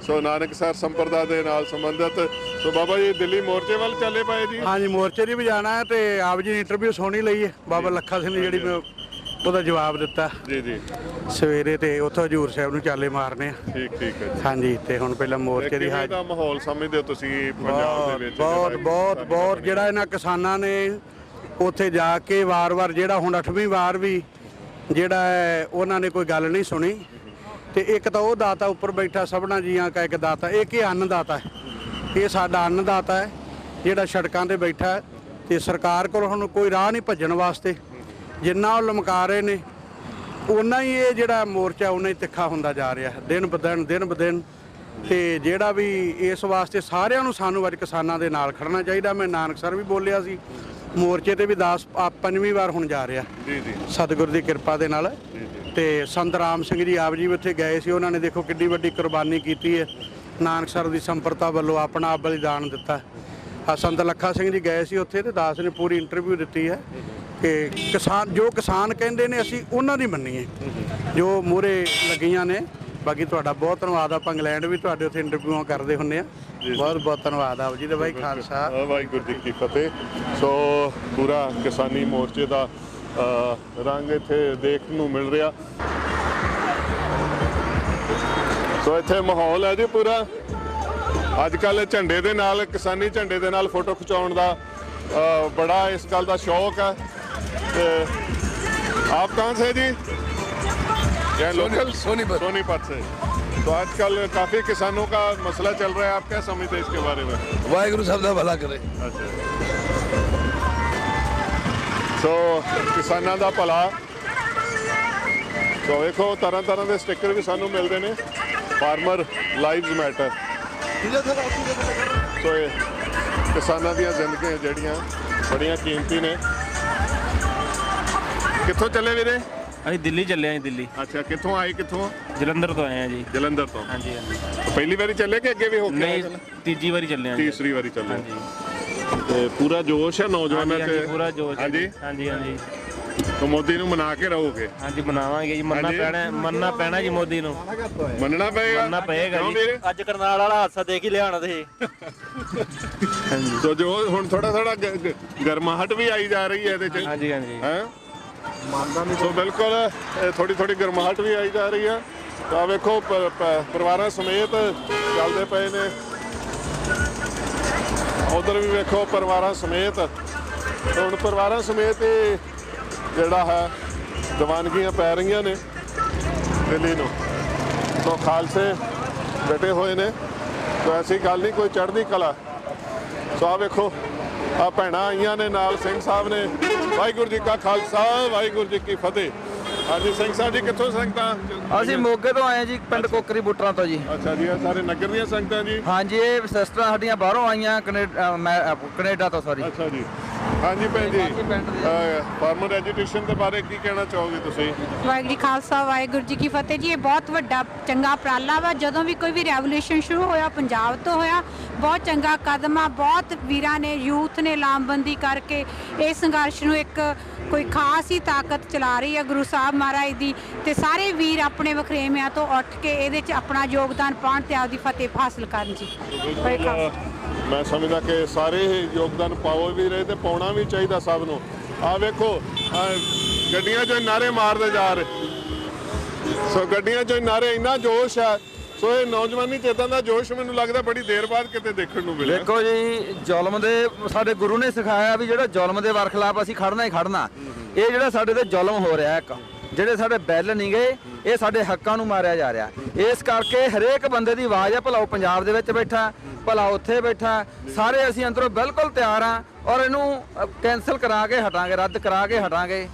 ਸੋ ਨਾਨਕਸਰ ਸੰਪਰਦਾ ਦੇ ਨਾਲ ਸੰਬੰਧਿਤ। ਸੋ ਬਾਬਾ ਜੀ ਦਿੱਲੀ ਮੋਰਚੇ ਵੱਲ ਚੱਲੇ ਪਏ ਜੀ? ਹਾਂਜੀ, ਮੋਰਚੇ ਦੀ ਵੀ ਜਾਣਾ ਹੈ ਤੇ ਆਪ ਜੀ ਨੇ ਇੰਟਰਵਿਊ ਸੁਣੀ ਲਈ ਹੈ ਬਾਬਾ ਲੱਖਾ ਸਿੰਘ ਦੀ, ਜਿਹੜੀ ਉਹਦਾ ਜਵਾਬ ਦਿੱਤਾ ਜੀ ਜੀ ਸਵੇਰੇ, ਤੇ ਉੱਥੋਂ ਹਜੂਰ ਸਾਹਿਬ ਨੂੰ ਚਾਲੇ ਮਾਰਨੇ ਆ। ਠੀਕ ਹੈ ਜੀ। ਹਾਂਜੀ, ਤੇ ਹੁਣ ਪਹਿਲਾਂ ਮੋਰਚੇ ਦੀ ਦਾ ਮਾਹੌਲ ਸਮਝਦੇ ਹੋ ਤੁਸੀਂ ਪੰਜਾਬ ਦੇ ਵਿੱਚ? ਬਹੁਤ ਜਿਹੜਾ ਇਹਨਾਂ ਕਿਸਾਨਾਂ ਨੇ ਉੱਥੇ ਜਾ ਕੇ ਵਾਰ-ਵਾਰ, ਜਿਹੜਾ ਹੁਣ 8ਵੀਂ ਵਾਰ ਵੀ ਜਿਹੜਾ ਹੈ ਉਹਨਾਂ ਨੇ ਕੋਈ ਗੱਲ ਨਹੀਂ ਸੁਣੀ। ਤੇ ਇੱਕ ਤਾਂ ਉਹ ਦਾਤਾ ਉੱਪਰ ਬੈਠਾ ਸਭਨਾ ਜੀਆਂ ਕਾ ਇੱਕ ਦਾਤਾ, ਇੱਕ ਇਹ ਅੰਨਦਾਤਾ ਹੈ, ਇਹ ਸਾਡਾ ਅੰਨਦਾਤਾ ਹੈ ਜਿਹੜਾ ਸੜਕਾਂ ਤੇ ਬੈਠਾ ਹੈ। ਤੇ ਸਰਕਾਰ ਕੋਲ ਹੁਣ ਕੋਈ ਰਾਹ ਨਹੀਂ ਭੱਜਣ ਵਾਸਤੇ, ਜਿੰਨਾ ਉਹ ਲਮਕਾ ਰਹੇ ਨੇ ਓਨਾ ਹੀ ਇਹ ਜਿਹੜਾ ਮੋਰਚਾ ਉਹਨਾਂ ਹੀ ਤਿੱਖਾ ਹੁੰਦਾ ਜਾ ਰਿਹਾ ਦਿਨ ਬ ਦਿਨ। ਤੇ ਜਿਹੜਾ ਵੀ ਇਸ ਵਾਸਤੇ ਸਾਰਿਆਂ ਨੂੰ ਸਾਨੂੰ ਅੱਜ ਕਿਸਾਨਾਂ ਦੇ ਨਾਲ ਖੜਨਾ ਚਾਹੀਦਾ। ਮੈਂ ਨਾਨਕਸਰ ਵੀ ਬੋਲਿਆ ਸੀ, ਮੋਰਚੇ ਤੇ ਵੀ 5ਵੀਂ ਵਾਰ ਹੁਣ ਜਾ ਰਿਹਾ ਜੀ ਜੀ ਸਤਿਗੁਰ ਦੀ ਕਿਰਪਾ ਦੇ ਨਾਲ। ਤੇ ਸੰਤ ਰਾਮ ਸਿੰਘ ਜੀ ਆਪ ਜੀ ਉੱਥੇ ਗਏ ਸੀ, ਉਹਨਾਂ ਨੇ ਦੇਖੋ ਕਿੰਨੀ ਵੱਡੀ ਕੁਰਬਾਨੀ ਕੀਤੀ ਹੈ, ਨਾਨਕਸਰ ਦੀ ਸੰਪਰਤਾ ਵੱਲੋਂ ਆਪਣਾ ਆਪ ਬਲੀਦਾਨ ਦਿੱਤਾ। ਸੰਤ ਲੱਖਾ ਸਿੰਘ ਜੀ ਗਏ ਸੀ ਉੱਥੇ ਤੇ ਦਾਸ ਨੇ ਪੂਰੀ ਇੰਟਰਵਿਊ ਦਿੱਤੀ ਹੈ ਕਿ ਕਿਸਾਨ ਕਹਿੰਦੇ ਨੇ ਅਸੀਂ ਉਹਨਾਂ ਦੀ ਮੰਨੀਏ ਜੋ ਮੂਹਰੇ ਲੱਗੀਆਂ ਨੇ। ਬਾਕੀ ਤੁਹਾਡਾ ਬਹੁਤ ਧੰਨਵਾਦ। ਆਪਾਂ ਇੰਗਲੈਂਡ ਵੀ ਤੁਹਾਡੇ ਉੱਥੇ ਇੰਟਰਵਿਊਆਂ ਕਰਦੇ ਹੁੰਦੇ ਆ। ਬਹੁਤ ਬਹੁਤ ਧੰਨਵਾਦ ਆਪ ਜੀ ਦਾ। ਬਾਈ ਖਾਲਸਾ ਵਾਹਿਗੁਰੂ ਜੀ ਕੀ ਫਤਿਹ। ਸੋ ਪੂਰਾ ਕਿਸਾਨੀ ਮੋਰਚੇ ਦਾ ਰੰਗ ਇੱਥੇ ਦੇਖਣ ਨੂੰ ਮਿਲ ਰਿਹਾ। ਸੋ ਇੱਥੇ ਮਾਹੌਲ ਹੈ ਜੀ ਪੂਰਾ। ਅੱਜ ਕੱਲ੍ਹ ਝੰਡੇ ਦੇ ਨਾਲ, ਕਿਸਾਨੀ ਝੰਡੇ ਦੇ ਨਾਲ ਫੋਟੋ ਖਿਚਾਉਣ ਦਾ ਬੜਾ ਇਸ ਗੱਲ ਦਾ ਸ਼ੌਕ ਹੈ। आप कहाँ से जी? क्या लोकल? सोनीपत से। तो आजकल काफी किसानों का मसला चल रहा है, आप क्या समझते हैं इसके बारे में? वाहिगुरु साहब दा भला करे। अच्छा, ਸੋ ਕਿਸਾਨਾਂ ਦਾ ਭਲਾ। ਸੋ ਵੇਖੋ ਤਰ੍ਹਾਂ ਤਰ੍ਹਾਂ ਦੇ ਸਟicker ਵੀ ਸਾਨੂੰ ਮਿਲਦੇ ਨੇ, ਫਾਰਮਰ ਲਾਈਵਜ਼ ਮੈਟਰ। ਸੋ ਇਹ ਕਿਸਾਨਾਂ ਦੀਆਂ ਜ਼ਿੰਦਗੀਆਂ ਜਿਹੜੀਆਂ ਬੜੀਆਂ ਕੀਮਤੀ ਨੇ। ਕਿੱਥੋਂ ਚੱਲੇ ਵੀਰੇ? ਅਸੀਂ ਦਿੱਲੀ ਚੱਲੇ ਆਂ ਜੀ। ਦਿੱਲੀ। ਅੱਛਾ, ਕਿੱਥੋਂ ਆਏ? ਕਿੱਥੋਂ? ਜਲੰਧਰ ਤੋਂ ਆਏ ਆ ਜੀ। ਜਲੰਧਰ ਤੋਂ? ਹਾਂਜੀ ਹਾਂਜੀ। ਪਹਿਲੀ ਵਾਰੀ ਚੱਲੇ ਕਿ ਅੱਗੇ ਵੀ ਹੋ ਕੇ ਆਏ? ਨਹੀਂ, ਤੀਜੀ ਵਾਰੀ ਚੱਲੇ ਆਂ। ਤੀਸਰੀ ਵਾਰੀ ਚੱਲੇ। ਤੇ ਪੂਰਾ ਜੋਸ਼ ਹੈ ਨੌਜਵਾਨਾਂ ਤੇ? ਪੂਰਾ ਜੋਸ਼। ਹਾਂਜੀ ਹਾਂਜੀ ਹਾਂਜੀ। तो मोदी ਨੂੰ ਮਨਾ ਕੇ ਰਹੋਗੇ? ਹਾਂਜੀ ਮਨਾਵਾਂਗੇ ਜੀ। ਮੰਨਣਾ ਪੈਣਾ ਜੀ ਮੋਦੀ ਨੂੰ। ਮੰਨਣਾ ਪਏਗਾ? ਮੰਨਣਾ ਪਏਗਾ ਜੀ। ਅੱਜ ਕਰਨਾਲ ਵਾਲਾ ਹਾਦਸਾ ਦੇਖ ਹੀ ਲਿਆਣਾ ਤੁਸੀਂ। ਹਾਂਜੀ। ਸੋ ਜੋ ਹੁਣ ਥੋੜਾ ਥੋੜਾ ਗਰਮਾਹਟ ਵੀ ਆਈ ਜਾ ਰਹੀ ਹੈ ਇਹਦੇ ਚ। ਹਾਂਜੀ ਹਾਂਜੀ। ਹੈ ਸੋ ਬਿਲਕੁਲ ਥੋੜੀ ਥੋੜੀ ਗਰਮਾਹਟ ਵੀ ਆਈ ਜਾ ਰਹੀ ਹੈ। ਤਾਂ ਵੇਖੋ ਪਰਿਵਾਰਾਂ ਸਮੇਤ ਚੱਲਦੇ ਪਏ ਨੇ। ਉਧਰ ਵੀ ਵੇਖੋ ਪਰਿਵਾਰਾਂ ਸਮੇਤ। ਹੁਣ ਪਰਿਵਾਰਾਂ ਸਮੇਤ ਹੀ ਜਿਹੜਾ ਹੈ ਦੀਵਾਨਗੀਆਂ ਪੈ ਰਹੀਆਂ ਨੇ ਦਿੱਲੀ ਨੂੰ। ਸੋ ਖਾਲਸੇ ਬੈਠੇ ਹੋਏ ਨੇ। ਸੋ ਐਸੀ ਗੱਲ ਨਹੀਂ, ਕੋਈ ਚੜ੍ਹਦੀ ਕਲਾ। ਸੋ ਆ ਵੇਖੋ ਆ ਭੈਣਾਂ ਆਈਆਂ ਨੇ ਨਾਲ, ਸਿੰਘ ਸਾਹਿਬ ਨੇ। ਵਾਹਿਗੁਰੂ ਜੀ ਕਾ ਖਾਲਸਾ, ਵਾਹਿਗੁਰੂ ਜੀ ਕੀ ਫਤਿਹ। ਹਾਂਜੀ ਸਿੰਘ ਸਾਹਿਬ ਜੀ, ਕਿੱਥੋਂ ਸੰਗਤਾਂ? ਅਸੀਂ ਮੋਗੇ ਤੋਂ ਆਏ ਜੀ, ਪਿੰਡ ਕੋਕਰੀ ਬੁੱਟਰਾਂ ਤੋਂ ਜੀ। ਅੱਛਾ ਜੀ, ਇਹ ਸਾਰੇ ਨਗਰ ਦੀਆਂ ਸੰਗਤਾਂ ਜੀ? ਹਾਂਜੀ, ਇਹ ਸਿਸਟਰਾਂ ਸਾਡੀਆਂ ਬਾਹਰੋਂ ਆਈਆਂ, ਕੈਨੇਡਾ ਤੋਂ। ਸੌਰੀ। ਅੱਛਾ ਜੀ। ਹਾਂਜੀ ਭੈਣ ਜੀ, ਫਾਰਮਰ ਐਜੂਕੇਸ਼ਨ ਦੇ ਬਾਰੇ ਕੀ ਕਹਿਣਾ ਚਾਹੋਗੇ ਤੁਸੀਂ? ਵਾਹਿਗੁਰੂ ਜੀ ਖਾਲਸਾ, ਵਾਹਿਗੁਰੂ ਜੀ ਕੀ ਫਤਿਹ ਜੀ। ਇਹ ਬਹੁਤ ਵੱਡਾ ਚੰਗਾ ਉਪਰਾਲਾ ਵਾ। ਜਦੋਂ ਵੀ ਕੋਈ ਵੀ ਰੈਵੋਲੂਸ਼ਨ ਸ਼ੁਰੂ ਹੋਇਆ ਪੰਜਾਬ ਤੋਂ ਹੋਇਆ। ਬਹੁਤ ਚੰਗਾ ਕਦਮ ਆ। ਬਹੁਤ ਵੀਰਾਂ ਨੇ, ਯੂਥ ਨੇ ਲਾਮਬੰਦੀ ਕਰਕੇ ਇਸ ਸੰਘਰਸ਼ ਨੂੰ ਇੱਕ ਕੋਈ ਖਾਸ ਹੀ ਤਾਕਤ ਚਲਾ ਰਹੀ ਹੈ ਗੁਰੂ ਸਾਹਿਬ ਮਹਾਰਾਜ ਦੀ। ਤੇ ਸਾਰੇ ਵੀਰ ਆਪਣੇ ਵਖਰੇਵਿਆਂ ਤੋਂ ਉੱਠ ਕੇ ਇਹਦੇ 'ਚ ਆਪਣਾ ਯੋਗਦਾਨ ਪਾਉਣ ਤੇ ਆਪਦੀ ਫਤਿਹ ਹਾਸਲ ਕਰਨ ਜੀ। ਮੈਂ ਸਮਝਦਾ ਕਿ ਸਾਰੇ ਯੋਗਦਾਨ ਪਾਓ ਵੀ ਰਹੇ ਤੇ ਪਾਉਣਾ ਵੀ ਚਾਹੀਦਾ ਸਭ ਨੂੰ। ਆ ਵੇਖੋ ਗੱਡੀਆਂ 'ਚੋਂ ਨਾਰੇ ਮਾਰਦੇ ਜਾ ਰਹੇ। ਸੋ ਗੱਡੀਆਂ 'ਚੋਂ ਨਾਰੇ, ਇੰਨਾ ਜੋਸ਼ ਹੈ। ਸੋ ਇਹ ਨੌਜਵਾਨੀ ਚੇਤਨ ਦਾ ਜੋਸ਼ ਮੈਨੂੰ ਲੱਗਦਾ ਬੜੀ ਦੇਰ ਬਾਅਦ ਕਿਤੇ ਦੇਖਣ ਨੂੰ ਮਿਲਿਆ। ਦੇਖੋ ਜੀ, ਜ਼ੁਲਮ ਦੇ ਸਾਡੇ ਗੁਰੂ ਨੇ ਸਿਖਾਇਆ ਵੀ ਜਿਹੜਾ ਜ਼ੁਲਮ ਦੇ ਵਰਖਲਾਫ ਅਸੀਂ ਖੜਨਾ ਹੀ ਖੜਨਾ। ਇਹ ਜਿਹੜਾ ਸਾਡੇ ਤੇ ਜ਼ੁਲਮ ਹੋ ਰਿਹਾ, ਇੱਕ ਜਿਹੜੇ ਸਾਡੇ ਬਿੱਲ ਨਹੀਂ ਗਏ, ਇਹ ਸਾਡੇ ਹੱਕਾਂ ਨੂੰ ਮਾਰਿਆ ਜਾ ਰਿਹਾ। ਇਸ ਕਰਕੇ ਹਰੇਕ ਬੰਦੇ ਦੀ ਆਵਾਜ਼ ਹੈ। ਭਲਾ ਉਹ ਪੰਜਾਬ ਦੇ ਵਿੱਚ ਬੈਠਾ, ਭਲਾ ਉੱਥੇ ਬੈਠਾ, ਸਾਰੇ ਅਸੀਂ ਅੰਦਰੋਂ ਬਿਲਕੁਲ ਤਿਆਰ ਹਾਂ ਔਰ ਇਹਨੂੰ ਕੈਂਸਲ ਕਰਾ ਕੇ ਹਟਾਂਗੇ, ਰੱਦ ਕਰਾ ਕੇ ਹਟਾਂਗੇ।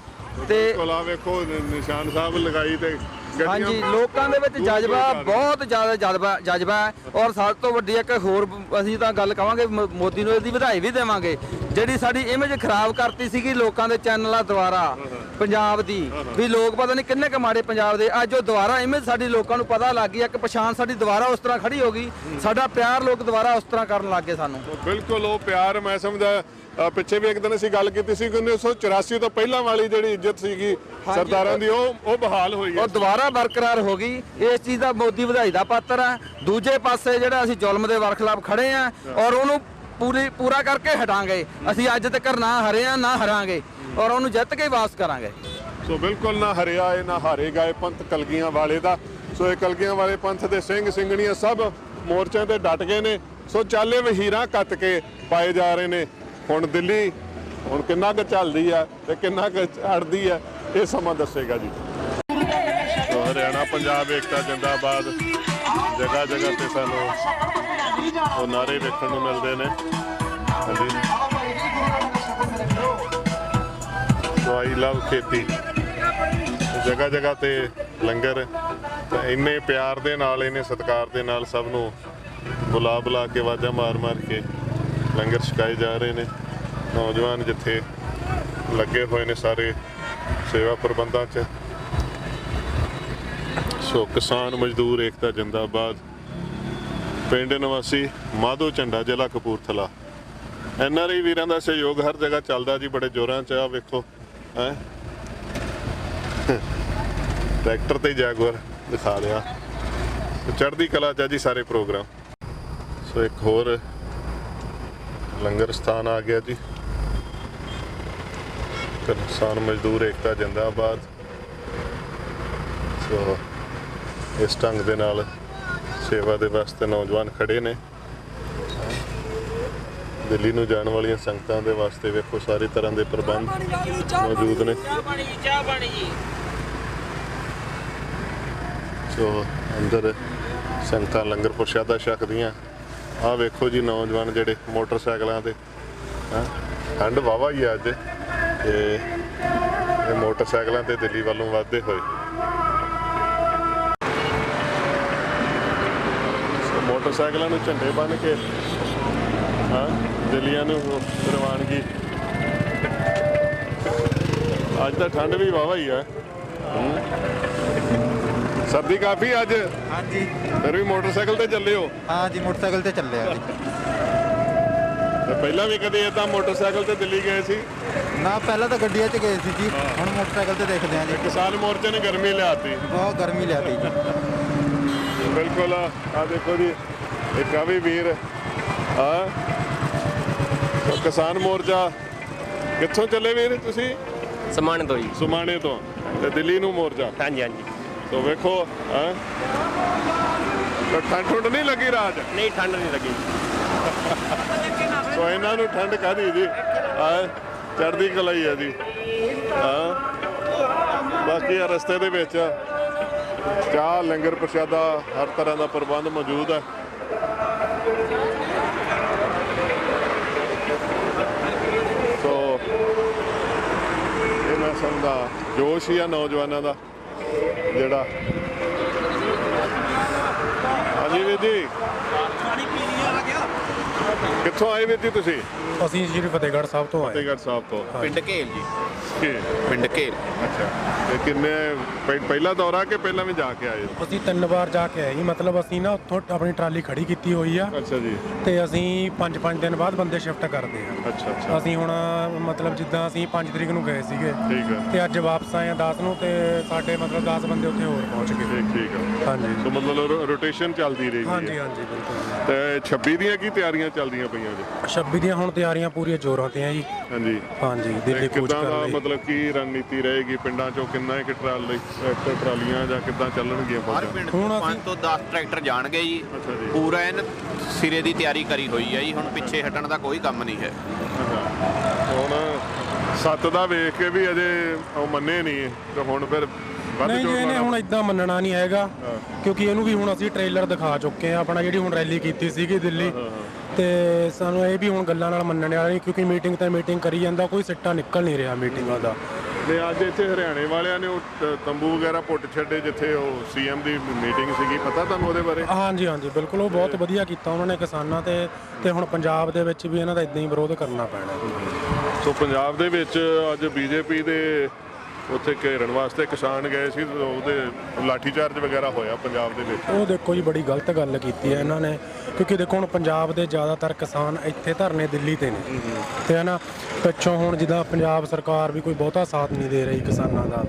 ਤੇ ਵੇਖੋ ਨਿਸ਼ਾਨ ਸਾਹਿਬ ਲਗਾਈ ਤੇ ਹਾਂਜੀ, ਲੋਕਾਂ ਦੇ ਵਿੱਚ ਜਜ਼ਬਾ, ਬਹੁਤ ਜ਼ਿਆਦਾ ਜਜ਼ਬਾ ਹੈ। ਔਰ ਸਭ ਤੋਂ ਵੱਡੀ ਇੱਕ ਹੋਰ ਅਸੀਂ ਤਾਂ ਗੱਲ ਕਵਾਂਗੇ, ਮੋਦੀ ਨੂੰ ਇਹਦੀ ਵਧਾਈ ਵੀ ਦੇਵਾਂਗੇ। ਜਿਹੜੀ ਸਾਡੀ ਇਮੇਜ ਖਰਾਬ ਕਰਤੀ ਸੀਗੀ ਲੋਕਾਂ ਦੇ ਚੈਨਲਾਂ ਦੁਆਰਾ ਪੰਜਾਬ ਦੀ, ਵੀ ਲੋਕ ਪਤਾ ਨਹੀਂ ਕਿੰਨੇ ਕੁ ਮਾੜੇ ਪੰਜਾਬ ਦੇ, ਅੱਜ ਉਹ ਦੁਆਰਾ ਇਮੇਜ ਸਾਡੀ ਲੋਕਾਂ ਨੂੰ ਪਤਾ ਲੱਗ ਗਈ। ਇੱਕ ਪਛਾਣ ਸਾਡੀ ਦੁਬਾਰਾ ਉਸ ਤਰ੍ਹਾਂ ਖੜੀ ਹੋ ਗਈ। ਸਾਡਾ ਪਿਆਰ ਲੋਕ ਦੁਬਾਰਾ ਉਸ ਤਰ੍ਹਾਂ ਕਰਨ ਲੱਗ ਗਏ ਸਾਨੂੰ। ਬਿਲਕੁਲ ਉਹ ਪਿਆਰ, ਮੈਂ ਸਮਝਦਾ ਪਿੱਛੇ ਵੀ ਇੱਕ ਦਿਨ ਅਸੀਂ ਗੱਲ ਕੀਤੀ ਸੀ ਕਿ 1984 ਤੋਂ ਪਹਿਲਾਂ ਵਾਲੀ ਜਿਹੜੀ ਇੱਜ਼ਤ ਸੀਗੀ ਸਰਦਾਰਾਂ ਦੀ, ਉਹ ਬਹਾਲ ਹੋਈ ਹੈ, ਉਹ ਦੁਬਾਰਾ ਬਰਕਰਾਰ ਹੋ ਗਈ। ਇਸ ਚੀਜ਼ ਦਾ ਮੋਦੀ ਵਧਾਈ ਦਾ ਪਾਤਰ ਆ। ਦੂਜੇ ਪਾਸੇ ਜਿਹੜਾ ਅਸੀਂ ਜ਼ੁਲਮ ਦੇ ਵਰਖਲਾਫ ਖੜੇ ਆ ਔਰ ਉਹਨੂੰ ਪੂਰਾ ਕਰਕੇ ਹਟਾਂਗੇ। ਅਸੀਂ ਅੱਜ ਤੱਕ ਨਾ ਹਰੇ ਆ, ਨਾ ਹਰਾਂਗੇ ਔਰ ਉਹਨੂੰ ਜਿੱਤ ਕੇ ਵਾਪਸ ਕਰਾਂਗੇ। ਸੋ ਬਿਲਕੁਲ ਨਾ ਹਰਿਆ ਇਹ, ਨਾ ਹਾਰੇਗਾ ਇਹ ਪੰਥ ਕਲਗੀਆਂ ਵਾਲੇ ਦਾ। ਸੋ ਇਹ ਕਲਗੀਆਂ ਵਾਲੇ ਪੰਥ ਦੇ ਸਿੰਘ ਸਿੰਘਣੀਆਂ ਸਭ ਮੋਰਚਿਆਂ ਤੇ ਡਟ ਗਏ ਨੇ। ਸੋ ਚਾਲੇ ਵਹੀਰਾਂ ਕੱਤ ਕੇ ਪਾਏ ਜਾ ਰਹੇ ਨੇ। ਹੁਣ ਦਿੱਲੀ ਹੁਣ ਕਿੰਨਾ ਕੁ ਚੱਲਦੀ ਆ ਤੇ ਕਿੰਨਾ ਕੁ ਅੜਦੀ ਆ, ਇਹ ਸਮਾਂ ਦੱਸੇਗਾ ਜੀ। ਸੋ ਹਰਿਆਣਾ ਪੰਜਾਬ ਏਕਤਾ ਜਿੰਦਾਬਾਦ, ਜਗ੍ਹਾ ਜਗ੍ਹਾ ਤੇ ਸਾਨੂੰ ਉਹ ਨਾਰੇ ਵੇਖਣ ਨੂੰ ਮਿਲਦੇ ਨੇ। ਸੋ ਆਈ ਲਵ ਖੇਤੀ, ਜਗ੍ਹਾ ਜਗ੍ਹਾ ਤੇ ਲੰਗਰ। ਤਾਂ ਇੰਨੇ ਪਿਆਰ ਦੇ ਨਾਲ, ਇੰਨੇ ਸਤਿਕਾਰ ਦੇ ਨਾਲ ਸਭ ਨੂੰ ਬੁਲਾ ਕੇ ਆਵਾਜ਼ਾਂ ਮਾਰ ਕੇ ਲੰਗਰ ਛਕਾਏ ਜਾ ਰਹੇ ਨੇ। ਨੌਜਵਾਨ ਜਿੱਥੇ ਲੱਗੇ ਹੋਏ ਨੇ ਸਾਰੇ ਸੇਵਾ ਪ੍ਰਬੰਧਾਂ 'ਚ। ਸੋ ਕਿਸਾਨ ਮਜ਼ਦੂਰ ਏਕਤਾ ਜਿੰਦਾਬਾਦ, ਪਿੰਡ ਨਿਵਾਸੀ ਮਾਧੋ ਝੰਡਾ, ਜ਼ਿਲ੍ਹਾ ਕਪੂਰਥਲਾ। NRI ਵੀਰਾਂ ਦਾ ਸਹਿਯੋਗ ਹਰ ਜਗ੍ਹਾ ਚੱਲਦਾ ਜੀ, ਬੜੇ ਜ਼ੋਰਾਂ 'ਚ। ਆ ਵੇਖੋ ਹੈ ਟਰੈਕਟਰ ਤੇ ਜੈਗੁਆਰ ਦਿਖਾ ਰਿਹਾ। ਚੜ੍ਹਦੀ ਕਲਾ 'ਚ ਜੀ ਸਾਰੇ ਪ੍ਰੋਗਰਾਮ। ਸੋ ਇੱਕ ਹੋਰ ਲੰਗਰ ਸਥਾਨ ਆ ਗਿਆ ਜੀ, ਕਿਸਾਨ ਮਜ਼ਦੂਰ ਏਕਤਾ ਜਿੰਦਾਬਾਦ। ਸੋ ਇਸ ਢੰਗ ਦੇ ਨਾਲ ਸੇਵਾ ਦੇ ਵਾਸਤੇ ਨੌਜਵਾਨ ਖੜੇ ਨੇ। ਦਿੱਲੀ ਨੂੰ ਜਾਣ ਵਾਲੀਆਂ ਸੰਗਤਾਂ ਦੇ ਵਾਸਤੇ ਵੇਖੋ ਸਾਰੇ ਤਰ੍ਹਾਂ ਦੇ ਪ੍ਰਬੰਧ ਮੌਜੂਦ ਨੇ। ਸੋ ਅੰਦਰ ਸੰਗਤਾਂ ਲੰਗਰ ਪ੍ਰਸ਼ਾਦਾ ਛਕਦੀਆਂ। ਆਹ ਵੇਖੋ ਜੀ ਨੌਜਵਾਨ ਜਿਹੜੇ ਮੋਟਰਸਾਈਕਲਾਂ ਤੇ, ਠੰਡ ਵਾਹਵਾ ਹੀ ਆ ਅੱਜ। ਤੇ ਇਹ ਮੋਟਰਸਾਈਕਲਾਂ ਤੇ ਦਿੱਲੀ ਵੱਲੋਂ ਵੱਧਦੇ ਹੋਏ ਮੋਟਰਸਾਈਕਲਾਂ ਨੂੰ ਝੰਡੇ ਬੰਨ੍ਹ ਕੇ ਦਿੱਲੀਆਂ ਨੂੰ ਰਵਾਨਗੀ। ਅੱਜ ਤਾਂ ਠੰਡ ਵੀ ਵਾਹਵਾ ਹੀ ਹੈ, ਸਰਦੀ ਕਾਫੀ ਅੱਜ। ਹਾਂਜੀ, ਫਿਰ ਵੀ ਮੋਟਰਸਾਈਕਲ ਤੇ ਚੱਲੇ ਹੋ? ਹਾਂ ਜੀ, ਮੋਟਰਸਾਈਕਲ ਤੇ ਚੱਲੇ ਆ ਜੀ। ਤੇ ਪਹਿਲਾਂ ਵੀ ਕਦੇ ਏਦਾਂ ਮੋਟਰਸਾਈਕਲ ਤੇ ਦਿੱਲੀ ਗਏ ਸੀ? ਨਾ, ਪਹਿਲਾਂ ਤਾਂ ਗੱਡੀਆਂ 'ਚ ਗਏ ਸੀ ਜੀ, ਹੁਣ ਮੋਟਰਸਾਈਕਲ ਤੇ ਦੇਖਦੇ ਆ ਜੀ। ਕਿਸਾਨ ਮੋਰਚੇ ਨੇ ਗਰਮੀ ਲਿਆਤੀ, ਬਹੁਤ ਗਰਮੀ ਲਿਆਤੀ ਜੀ। ਬਿਲਕੁਲ। ਆ ਦੇਖੋ ਜੀ, ਇੱਕ ਆ ਵੀ ਵੀਰ ਕਿਸਾਨ ਮੋਰਚਾ। ਕਿੱਥੋਂ ਚੱਲੇ ਵੀਰ ਤੁਸੀਂ? ਸਮਾਣੇ ਤੋਂ ਜੀ। ਸਮਾਣੇ ਤੋਂ ਤੇ ਦਿੱਲੀ ਨੂੰ ਮੋਰਚਾ? ਹਾਂਜੀ ਹਾਂਜੀ। ਤੋ ਵੇਖੋ ਠੰਡ ਠੁੰਡ ਨਹੀਂ ਲੱਗੀ ਰਾਤ? ਨਹੀਂ, ਠੰਡ ਨਹੀਂ ਲੱਗੀ। ਸੋ ਇਹਨਾਂ ਨੂੰ ਠੰਡ ਕਾਹਦੀ ਜੀ, ਚੜ੍ਹਦੀ ਕਲਾ ਹੀ ਹੈ ਜੀ। ਬਾਕੀ ਆ ਰਸਤੇ ਦੇ ਵਿੱਚ ਚਾਹ, ਲੰਗਰ ਪ੍ਰਸ਼ਾਦਾ, ਹਰ ਤਰ੍ਹਾਂ ਦਾ ਪ੍ਰਬੰਧ ਮੌਜੂਦ ਹੈ। ਸੋ ਇਹ ਮੈਂ ਸਮਝਦਾ ਜੋਸ਼ ਹੀ ਆ ਨੌਜਵਾਨਾਂ ਦਾ ਜਿਹੜਾ। ਹਾਂਜੀ ਵੀਰ ਜੀ, ਕਿੱਥੋਂ ਆਏ ਵੀਰ ਜੀ ਤੁਸੀਂ? ਅਸੀਂ ਸ਼੍ਰੀ ਫਤਿਹਗੜ੍ਹ ਸਾਹਿਬ ਤੋਂ ਆਏ। ਫਤਿਹਗੜ੍ਹ ਸਾਹਿਬ ਤੋਂ। ਪਿੰਡ ਘੇਲ ਜੀ। ਪਿੰਡ ਘੇਲ। ਅੱਛਾ, ਤੇ ਕਿੰਨੇ ਪਹਿਲਾ ਦੌਰਾ ਕਿ ਪਹਿਲਾਂ ਵੀ ਜਾ ਕੇ ਆਏ? ਅਸੀਂ 3 ਵਾਰ ਜਾ ਕੇ ਆਏ ਜੀ। ਮਤਲਬ ਅਸੀਂ ਨਾ ਉੱਥੋਂ ਆਪਣੀ ਟਰਾਲੀ ਖੜੀ ਕੀਤੀ ਹੋਈ ਆ। ਅੱਛਾ ਜੀ। ਤੇ ਅਸੀਂ 5-5 ਦਿਨ ਬਾਅਦ ਬੰਦੇ ਸ਼ਿਫਟ ਕਰਦੇ ਆ। ਅੱਛਾ ਅੱਛਾ। ਅਸੀਂ ਹੁਣ ਮਤਲਬ ਜਿੱਦਾਂ ਅਸੀਂ 5 ਤਰੀਕ ਨੂੰ ਗਏ ਸੀਗੇ, ਠੀਕ ਹੈ, ਤੇ ਅੱਜ ਵਾਪਸ ਆਏ ਆ 10 ਨੂੰ, ਤੇ ਸਾਡੇ ਮਤਲਬ 10 ਬੰਦੇ ਉੱਥੇ ਹੋਰ ਪਹੁੰਚ ਗਏ। ਠੀਕ ਹੈ। ਹਾਂਜੀ। ਸੋ ਮਤਲਬ ਰੋਟੇਸ਼ਨ ਚੱਲਦੀ ਰਹੀ? ਹਾਂਜੀ ਹਾਂਜੀ, ਬਿਲਕੁਲ। ਤੇ 26 ਦੀਆਂ ਕੀ ਤਿਆਰੀਆਂ ਚੱਲਦੀਆਂ ਪਈਆਂ ਜੀ? 26 ਦੀਆਂ ਹੁਣ ਤਿਆਰੀਆਂ ਪੂਰੀਆਂ ਜ਼ੋਰਾਂ ਤੇ ਆ ਜੀ। ਹਾਂਜੀ ਹਾਂਜੀ, ਦਿੱਲੀ ਕੂਚ ਕਿੱਦਾਂ ਦਾ ਕਰਨ ਲਈ। ਮਤਲਬ ਕੀ ਰਣਨੀਤੀ ਰਹੇਗੀ? ਪਿੰਡਾਂ ਚੋਂ ਕਿੰਨਾ ਇੱਕ ਟਰਾਲੀਆਂ ਜਾਂ ਕਿੱਦਾਂ ਚੱਲਣਗੀਆਂ? ਹਰ ਪਿੰਡ ਤੋਂ 5 ਤੋਂ 10 ਟਰੈਕਟਰ ਜਾਣਗੇ ਜੀ। ਪੂਰਾ ਐਨ ਸਿਰੇ ਦੀ ਤਿਆਰੀ ਕਰੀ ਹੋਈ ਹੈ ਜੀ। ਹੁਣ ਪਿੱਛੇ ਹਟਣ ਦਾ ਕੋਈ ਕੰਮ ਨਹੀਂ ਹੈ। ਹੁਣ 7 ਦਾ ਵੇਖ ਕੇ ਵੀ ਅਜੇ ਉਹ ਮੰਨੇ ਨਹੀਂ, ਤੇ ਹੁਣ ਫਿਰ ਨਹੀਂ ਜੀ, ਇਹਨੇ ਹੁਣ ਇਦਾਂ ਮੰਨਣਾ ਨਹੀਂ ਹੈਗਾ, ਕਿਉਂਕਿ ਇਹਨੂੰ ਵੀ ਹੁਣ ਅਸੀਂ ਟ੍ਰੇਲਰ ਦਿਖਾ ਚੁੱਕੇ ਆ ਆਪਣਾ, ਜਿਹੜੀ ਹੁਣ ਰੈਲੀ ਕੀਤੀ ਸੀਗੀ ਦਿੱਲੀ। ਤੇ ਸਾਨੂੰ ਇਹ ਵੀ ਹੁਣ ਗੱਲਾਂ ਨਾਲ ਮੰਨਣ ਵਾਲਾ ਨਹੀਂ, ਕਿਉਂਕਿ ਮੀਟਿੰਗ ਤੇ ਮੀਟਿੰਗ ਕਰੀ ਜਾਂਦਾ, ਕੋਈ ਸਿੱਟਾ ਨਿਕਲ ਨਹੀਂ ਰਿਹਾ ਮੀਟਿੰਗਾਂ ਦਾ। ਤੇ ਅੱਜ ਇੱਥੇ ਹਰਿਆਣੇ ਵਾਲਿਆਂ ਨੇ ਉਹ ਤੰਬੂ ਵਗੈਰਾ ਪੁੱਟ ਛੱਡੇ ਜਿੱਥੇ ਉਹ ਸੀਐਮ ਦੀ ਮੀਟਿੰਗ ਸੀਗੀ, ਪਤਾ ਤੁਹਾਨੂੰ ਉਹਦੇ ਬਾਰੇ? ਹਾਂਜੀ ਹਾਂਜੀ, ਬਿਲਕੁਲ। ਉਹ ਬਹੁਤ ਵਧੀਆ ਕੀਤਾ ਉਹਨਾਂ ਨੇ ਕਿਸਾਨਾਂ ਤੇ ਹੁਣ ਪੰਜਾਬ ਦੇ ਵਿੱਚ ਵੀ ਇਹਨਾਂ ਦਾ ਇਦਾਂ ਹੀ ਵਿਰੋਧ ਕਰਨਾ ਪੈਣਾ। ਸੋ ਪੰਜਾਬ ਦੇ ਵਿੱਚ ਅੱਜ ਬੀਜੇਪੀ ਦੇ ਉੱਥੇ ਘੇਰਨ ਵਾਸਤੇ ਕਿਸਾਨ ਗਏ ਸੀ, ਉਹਦੇ ਲਾਠੀਚਾਰਜ ਵਗੈਰਾ ਹੋਇਆ ਪੰਜਾਬ ਦੇ ਵਿੱਚ। ਉਹ ਦੇਖੋ ਜੀ, ਬੜੀ ਗਲਤ ਗੱਲ ਕੀਤੀ ਹੈ ਇਹਨਾਂ ਨੇ, ਕਿਉਂਕਿ ਦੇਖੋ ਹੁਣ ਪੰਜਾਬ ਦੇ ਜ਼ਿਆਦਾਤਰ ਕਿਸਾਨ ਇੱਥੇ ਧਰਨੇ ਦਿੱਲੀ ਤੇ ਨੇ, ਤੇ ਹੈ ਨਾ ਪਿੱਛੋਂ ਹੁਣ ਜਿੱਦਾਂ ਪੰਜਾਬ ਸਰਕਾਰ ਵੀ ਕੋਈ ਬਹੁਤਾ ਸਾਥ ਨਹੀਂ ਦੇ ਰਹੀ ਕਿਸਾਨਾਂ ਦਾ।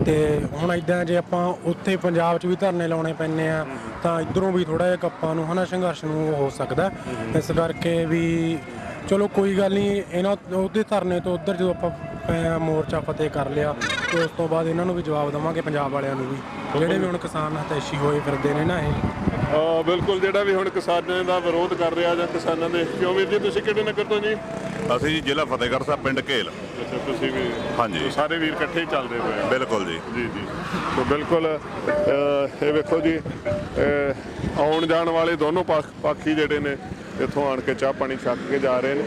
ਤੇ ਹੁਣ ਇਦਾਂ ਜੇ ਆਪਾਂ ਉੱਥੇ ਪੰਜਾਬ 'ਚ ਵੀ ਧਰਨੇ ਲਾਉਣੇ ਪੈਂਦੇ ਆ, ਤਾਂ ਇੱਧਰੋਂ ਵੀ ਥੋੜਾ ਜਿਹਾ ਆਪਾਂ ਨੂੰ ਹਨਾ ਸੰਘਰਸ਼ ਨੂੰ ਹੋ ਸਕਦਾ। ਇਸ ਕਰਕੇ ਵੀ ਚਲੋ ਕੋਈ ਗੱਲ ਨਹੀਂ, ਇਹਨਾਂ ਉਹਦੇ ਧਰਨੇ ਤੋਂ ਉੱਧਰ ਜਦੋਂ ਆਪਾਂ ਮੋਰਚਾ ਫਤਿਹ ਕਰ ਲਿਆ, ਤੇ ਉਸ ਤੋਂ ਬਾਅਦ ਇਹਨਾਂ ਨੂੰ ਵੀ ਜਵਾਬ ਦੇਵਾਂਗੇ, ਪੰਜਾਬ ਵਾਲਿਆਂ ਨੂੰ ਵੀ, ਜਿਹੜੇ ਵੀ ਹੁਣ ਕਿਸਾਨ ਹਤੈਸ਼ੀ ਹੋਏ ਫਿਰਦੇ ਨੇ ਨਾ ਇਹ। ਬਿਲਕੁਲ, ਜਿਹੜਾ ਵੀ ਹੁਣ ਕਿਸਾਨਾਂ ਦਾ ਵਿਰੋਧ ਕਰ ਰਿਹਾ ਜਾਂ ਕਿਸਾਨਾਂ ਦੇ। ਕਿਉਂ ਵੀਰ ਜੀ, ਤੁਸੀਂ ਕਿਹੜੇ ਨਗਰ ਤੋਂ ਜੀ? ਅਸੀਂ ਜੀ ਜ਼ਿਲ੍ਹਾ ਫਤਿਹਗੜ੍ਹ ਸਾਹਿਬ, ਪਿੰਡ ਘੇਲ। ਅੱਛਾ, ਤੁਸੀਂ ਵੀ? ਹਾਂਜੀ। ਸਾਰੇ ਵੀਰ ਇਕੱਠੇ ਹੀ ਚੱਲਦੇ ਪਏ? ਬਿਲਕੁਲ ਜੀ। ਜੀ ਜੀ। ਸੋ ਬਿਲਕੁਲ ਇਹ ਵੇਖੋ ਜੀ, ਆਉਣ ਜਾਣ ਵਾਲੇ ਦੋਨੋਂ ਪਾਖੀ ਜਿਹੜੇ ਨੇ ਇੱਥੋਂ ਆਣ ਕੇ ਚਾਹ ਪਾਣੀ ਛਕ ਕੇ ਜਾ ਰਹੇ ਨੇ।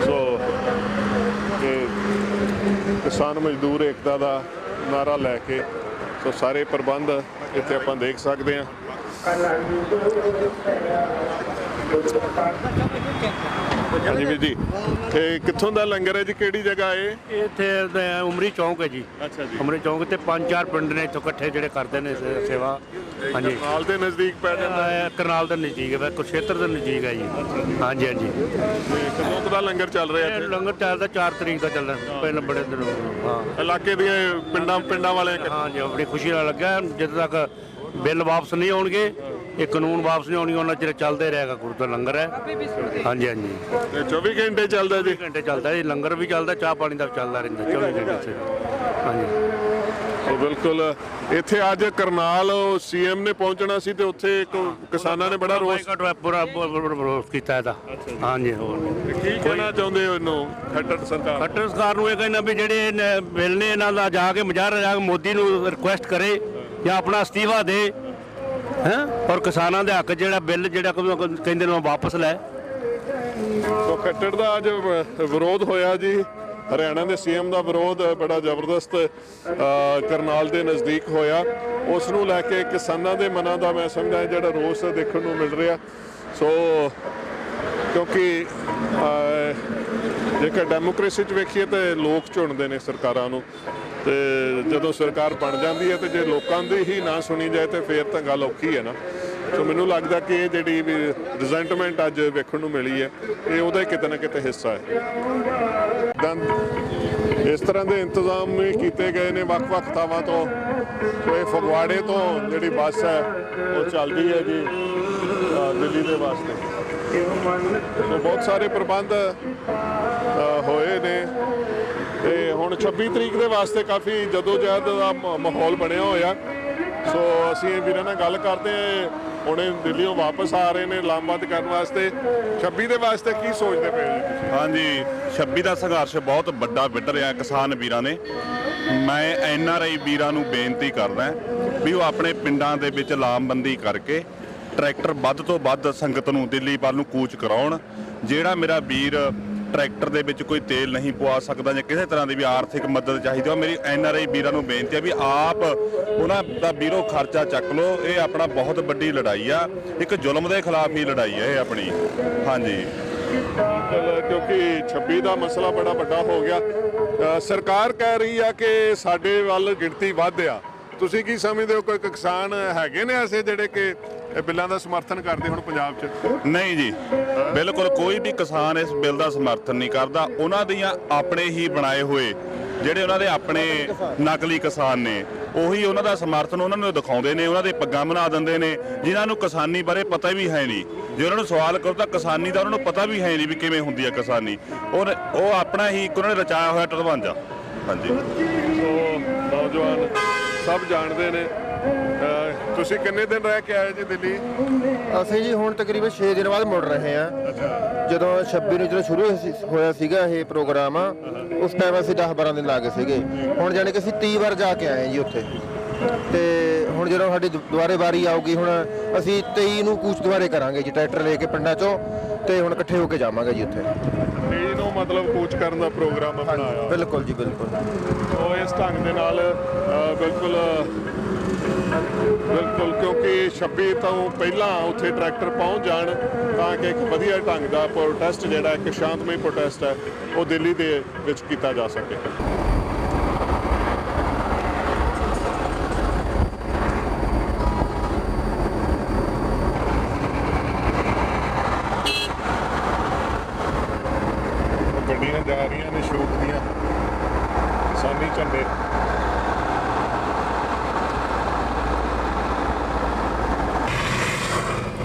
ਸੋ ਕਿਸਾਨ ਮਜ਼ਦੂਰ ਏਕਤਾ ਦਾ ਨਾਰਾ ਲੈ ਕੇ ਸੋ ਸਾਰੇ ਪ੍ਰਬੰਧ ਇੱਥੇ ਆਪਾਂ ਦੇਖ ਸਕਦੇ ਹਾਂ। ਹਾਂਜੀ ਵੀਰ ਜੀ, ਤੇ ਕਿੱਥੋਂ ਦਾ ਲੰਗਰ ਹੈ ਜੀ? ਕਿਹੜੀ ਜਗ੍ਹਾ ਹੈ? ਇੱਥੇ ਉਮਰੀ ਚੌਂਕ ਹੈ ਜੀ। ਅੱਛਾ ਜੀ। ਉਮਰੀ ਚੌਂਕ ਤੇ 5-4 ਪਿੰਡ ਨੇ ਇੱਥੋਂ ਇਕੱਠੇ ਜਿਹੜੇ ਕਰਦੇ ਨੇ ਸੇਵਾ। ਹਾਂਜੀ, ਕਰਨਾਲ ਦੇ ਨਜ਼ਦੀਕ ਪੈ ਜਾਂਦਾ ਹੈ? ਕਰਨਾਲ ਦੇ ਨਜ਼ਦੀਕ ਹੈ, ਕੁਰਸ਼ੇਤਰ ਦੇ ਨਜ਼ਦੀਕ ਹੈ ਜੀ। ਹਾਂਜੀ ਹਾਂਜੀ। ਕਦੋਂ ਦਾ ਲੰਗਰ ਚੱਲ ਰਿਹਾ ਇੱਥੇ? ਲੰਗਰ ਚੱਲਦਾ 4 ਤਰੀਕ ਦਾ ਚੱਲਦਾ, ਪਹਿਲਾਂ ਬੜੇ ਦਿਨ। ਹਾਂ, ਇਲਾਕੇ ਦੀਆਂ ਪਿੰਡਾਂ ਵਾਲੇ? ਹਾਂਜੀ, ਬੜੀ ਖੁਸ਼ੀ ਨਾਲ ਲੱਗਾ। ਜਦੋਂ ਤੱਕ ਬਿੱਲ ਵਾਪਸ ਨਹੀਂ ਆਉਣਗੇ, ਇਹ ਕਾਨੂੰਨ ਵਾਪਸ ਨਹੀਂ ਆਉਣਗੇ, ਉਹਨਾਂ ਚਿਰ ਚੱਲਦੇ ਰਹੇਗਾ ਗੁਰਦੁਆਰਾ ਲੰਗਰ ਹੈ। ਹਾਂਜੀ ਹਾਂਜੀ। 24 ਘੰਟੇ ਚੱਲਦਾ ਜੀ? 24 ਘੰਟੇ ਚੱਲਦਾ ਜੀ, ਲੰਗਰ ਵੀ ਚੱਲਦਾ, ਚਾਹ ਪਾਣੀ ਦਾ ਚੱਲਦਾ ਰਹਿੰਦਾ 24 ਘੰਟੇ। ਹਾਂਜੀ। ਸੋ ਬਿਲਕੁਲ, ਇੱਥੇ ਅੱਜ ਕਰਨਾਲ ਸੀਐਮ ਨੇ ਪਹੁੰਚਣਾ ਸੀ, ਤੇ ਉੱਥੇ ਕਿਸਾਨਾਂ ਨੇ ਬੜਾ ਰੋਸ ਕੀਤਾ ਇਹਦਾ। ਹਾਂਜੀ। ਹੋਰ ਕੀ ਕਹਿਣਾ ਚਾਹੁੰਦੇ ਹੋ ਇਹਨੂੰ ਖੱਟਰ ਸਰਕਾਰ? ਖੱਟਰ ਸਰਕਾਰ ਨੂੰ ਇਹ ਕਹਿੰਦਾ ਵੀ ਜਿਹੜੇ ਬਿੱਲ ਨੇ ਇਹਨਾਂ ਦਾ ਜਾ ਕੇ ਮੁਜ਼ਾਹਰਾ ਜਾ ਕੇ ਮੋਦੀ ਨੂੰ ਰਿਕੁਐਸਟ ਕਰੇ ਜਾਂ ਆਪਣਾ ਅਸਤੀਫਾ ਦੇ, ਔਰ ਕਿਸਾਨਾਂ ਦੇ ਹੱਕ ਜਿਹੜਾ ਬਿੱਲ ਜਿਹੜਾ ਕਹਿੰਦੇ ਨੇ ਵਾਪਸ ਲੈ, ਸੋ ਖੱਟੜ ਦਾ ਅੱਜ ਵਿਰੋਧ ਹੋਇਆ ਜੀ। ਹਰਿਆਣਾ ਦੇ ਸੀਐਮ ਦਾ ਵਿਰੋਧ ਬੜਾ ਜ਼ਬਰਦਸਤ ਕਰਨਾਲ ਦੇ ਨਜ਼ਦੀਕ ਹੋਇਆ। ਉਸ ਨੂੰ ਲੈ ਕੇ ਕਿਸਾਨਾਂ ਦੇ ਮਨਾਂ ਦਾ ਮੈਂ ਸਮਝਦਾ ਜਿਹੜਾ ਰੋਸ ਦੇਖਣ ਨੂੰ ਮਿਲ ਰਿਹਾ। ਸੋ ਕਿਉਂਕਿ ਜੇਕਰ ਡੈਮੋਕ੍ਰੇਸੀ 'ਚ ਵੇਖੀਏ ਤਾਂ ਲੋਕ ਚੁਣਦੇ ਨੇ ਸਰਕਾਰਾਂ ਨੂੰ, ਤੇ ਜਦੋਂ ਸਰਕਾਰ ਬਣ ਜਾਂਦੀ ਹੈ ਤੇ ਜੇ ਲੋਕਾਂ ਦੀ ਹੀ ਨਾ ਸੁਣੀ ਜਾਏ ਤੇ ਫਿਰ ਤਾਂ ਗੱਲ ਔਖੀ ਹੈ ਨਾ। ਸੋ ਮੈਨੂੰ ਲੱਗਦਾ ਕਿ ਇਹ ਜਿਹੜੀ ਵੀ ਰਿਜ਼ੈਂਟਮੈਂਟ ਅੱਜ ਵੇਖਣ ਨੂੰ ਮਿਲੀ ਹੈ ਇਹ ਉਹਦਾ ਹੀ ਕਿਤੇ ਨਾ ਕਿਤੇ ਹਿੱਸਾ ਹੈ। ਇਸ ਤਰ੍ਹਾਂ ਦੇ ਇੰਤਜ਼ਾਮ ਵੀ ਕੀਤੇ ਗਏ ਨੇ ਵੱਖ-ਵੱਖ ਥਾਵਾਂ ਤੋਂ। ਕੋਈ ਫਗਵਾੜੇ ਤੋਂ ਜਿਹੜੀ ਬੱਸ ਹੈ ਉਹ ਚੱਲਦੀ ਹੈ ਜੀ ਦਿੱਲੀ ਦੇ ਵਾਸਤੇ। ਸੋ ਬਹੁਤ ਸਾਰੇ ਪ੍ਰਬੰਧ ਹੋਏ ਨੇ ਤੇ ਹੁਣ 26 ਤਰੀਕ ਦੇ ਵਾਸਤੇ ਕਾਫੀ ਜਦੋਜਹਿਦ ਦਾ ਮਾਹੌਲ ਬਣਿਆ ਹੋਇਆ। ਸੋ ਅਸੀਂ ਵੀਰਾਂ ਨਾਲ ਗੱਲ ਕਰਦੇ ਹਾਂ, ਹੁਣੇ ਦਿੱਲੀੋਂ ਵਾਪਸ ਆ ਰਹੇ ਨੇ ਲਾਮਬੰਦ ਕਰਨ ਵਾਸਤੇ। 26 ਦੇ ਵਾਸਤੇ ਕੀ ਸੋਚਦੇ ਪਏ ਜੀ? ਹਾਂਜੀ, 26 ਦਾ ਸੰਘਰਸ਼ ਬਹੁਤ ਵੱਡਾ ਵਿੱਢ ਰਿਹਾ ਕਿਸਾਨ ਵੀਰਾਂ ਨੇ। ਮੈਂ NRI ਵੀਰਾਂ ਨੂੰ ਬੇਨਤੀ ਕਰਦਾ ਵੀ ਉਹ ਆਪਣੇ ਪਿੰਡਾਂ ਦੇ ਵਿੱਚ ਲਾਮਬੰਦੀ ਕਰਕੇ ਟਰੈਕਟਰ ਵੱਧ ਤੋਂ ਵੱਧ ਸੰਗਤ ਨੂੰ ਦਿੱਲੀ ਵੱਲ ਨੂੰ ਕੂਚ ਕਰਾਉਣ। ਜਿਹੜਾ ਮੇਰਾ ਵੀਰ ਟਰੈਕਟਰ ਦੇ ਵਿੱਚ ਕੋਈ ਤੇਲ ਨਹੀਂ ਪਵਾ ਸਕਦਾ ਜਾਂ ਕਿਸੇ ਤਰ੍ਹਾਂ ਦੀ ਵੀ ਆਰਥਿਕ ਮਦਦ ਚਾਹੀਦੀ ਉਹ ਮੇਰੀ NRI ਵੀਰਾਂ ਨੂੰ ਬੇਨਤੀ ਹੈ ਵੀ ਆਪ ਉਹਨਾਂ ਦਾ ਵੀਰੋ ਖਰਚਾ ਚੱਕ ਲਓ। ਇਹ ਆਪਣਾ ਬਹੁਤ ਵੱਡੀ ਲੜਾਈ ਆ, ਇੱਕ ਜ਼ੁਲਮ ਦੇ ਖਿਲਾਫ ਹੀ ਲੜਾਈ ਹੈ ਇਹ ਆਪਣੀ। ਹਾਂਜੀ, ਕਿਉਂਕਿ 26 ਦਾ ਮਸਲਾ ਬੜਾ ਵੱਡਾ ਹੋ ਗਿਆ। ਸਰਕਾਰ ਕਹਿ ਰਹੀ ਆ ਕਿ ਸਾਡੇ ਵੱਲ ਗਿਣਤੀ ਵੱਧ ਆ। ਤੁਸੀਂ ਕੀ ਸਮਝਦੇ ਹੋ, ਕੋਈ ਕਿਸਾਨ ਹੈਗੇ ਨੇ ਐਸੇ ਜਿਹੜੇ ਕਿ ਬਿੱਲਾਂ ਦਾ ਸਮਰਥਨ ਕਰਦੇ ਹੁਣ ਪੰਜਾਬ 'ਚ? ਨਹੀਂ ਜੀ, ਬਿਲਕੁਲ ਕੋਈ ਵੀ ਕਿਸਾਨ ਇਸ ਬਿੱਲ ਦਾ ਸਮਰਥਨ ਨਹੀਂ ਕਰਦਾ। ਉਹਨਾਂ ਦੀਆਂ ਆਪਣੇ ਹੀ ਬਣਾਏ ਹੋਏ ਜਿਹੜੇ ਉਹਨਾਂ ਦੇ ਆਪਣੇ ਨਕਲੀ ਕਿਸਾਨ ਨੇ ਉਹੀ ਉਹਨਾਂ ਦਾ ਸਮਰਥਨ ਉਹਨਾਂ ਨੂੰ ਦਿਖਾਉਂਦੇ ਨੇ, ਉਹਨਾਂ ਦੇ ਪੱਗਾਂ ਬਣਾ ਦਿੰਦੇ ਨੇ ਜਿਨ੍ਹਾਂ ਨੂੰ ਕਿਸਾਨੀ ਬਾਰੇ ਪਤਾ ਵੀ ਹੈ ਨਹੀਂ। ਜੇ ਉਹਨਾਂ ਨੂੰ ਸਵਾਲ ਕਰੋ ਤਾਂ ਕਿਸਾਨੀ ਦਾ ਉਹਨਾਂ ਨੂੰ ਪਤਾ ਵੀ ਹੈ ਨਹੀਂ ਵੀ ਕਿਵੇਂ ਹੁੰਦੀ ਹੈ ਕਿਸਾਨੀ। ਉਹ ਆਪਣਾ ਹੀ ਉਹਨਾਂ ਨੇ ਰਚਾਇਆ ਹੋਇਆ ਟਰਵੰਜਾ। ਹਾਂਜੀ, ਸੋ ਨੌਜਵਾਨ ਸਭ ਜਾਣਦੇ ਨੇ। ਤੁਸੀਂ ਕਿੰਨੇ ਦਿਨ ਰਹਿ ਕੇ ਆਏ ਜੀ ਦਿੱਲੀ? ਅਸੀਂ ਜੀ ਹੁਣ ਤਕਰੀਬਨ 6 ਦਿਨ ਬਾਅਦ ਮੁੜ ਰਹੇ ਹਾਂ। ਜਦੋਂ 26 ਨੂੰ ਜਦੋਂ ਸ਼ੁਰੂ ਹੋਇਆ ਸੀਗਾ ਇਹ ਪ੍ਰੋਗਰਾਮ, ਉਸ ਟਾਈਮ ਅਸੀਂ 10-12 ਦਿਨ ਲਾ ਗਏ ਸੀਗੇ। ਹੁਣ ਜਾਣੀ ਕਿ ਅਸੀਂ 30 ਵਾਰ ਜਾ ਕੇ ਆਏ ਜੀ ਉੱਥੇ। ਤੇ ਹੁਣ ਜਦੋਂ ਸਾਡੀ ਦੁਬਾਰੇ ਵਾਰੀ ਆਊਗੀ, ਹੁਣ ਅਸੀਂ 23 ਨੂੰ ਕੂਚ ਦੁਬਾਰੇ ਕਰਾਂਗੇ ਜੀ ਟਰੈਕਟਰ ਲੈ ਕੇ ਪਿੰਡਾਂ 'ਚੋਂ, ਤੇ ਹੁਣ ਇਕੱਠੇ ਹੋ ਕੇ ਜਾਵਾਂਗੇ ਜੀ ਉੱਥੇ। 23 ਨੂੰ ਮਤਲਬ ਕੂਚ ਕਰਨ ਦਾ ਪ੍ਰੋਗਰਾਮ ਬਣਾਇਆ? ਬਿਲਕੁਲ ਜੀ, ਬਿਲਕੁਲ। ਉਹ ਇਸ ਢੰਗ ਦੇ ਨਾਲ ਬਿਲਕੁਲ ਕਿਉਂਕਿ 26 ਤੋਂ ਪਹਿਲਾਂ ਉੱਥੇ ਟਰੈਕਟਰ ਪਹੁੰਚ ਜਾਣ ਤਾਂ ਕਿ ਇੱਕ ਵਧੀਆ ਢੰਗ ਦਾ ਪ੍ਰੋਟੈਸਟ ਜਿਹੜਾ ਇੱਕ ਸ਼ਾਂਤਮਈ ਪ੍ਰੋਟੈਸਟ ਹੈ ਉਹ ਦਿੱਲੀ ਦੇ ਵਿੱਚ ਕੀਤਾ ਜਾ ਸਕੇ। ਗੱਡੀਆਂ ਜਾ ਰਹੀਆਂ ਨੇ ਸ਼ੂਟ ਦੀਆਂ, ਕਿਸਾਨੀ ਝੰਡੇ।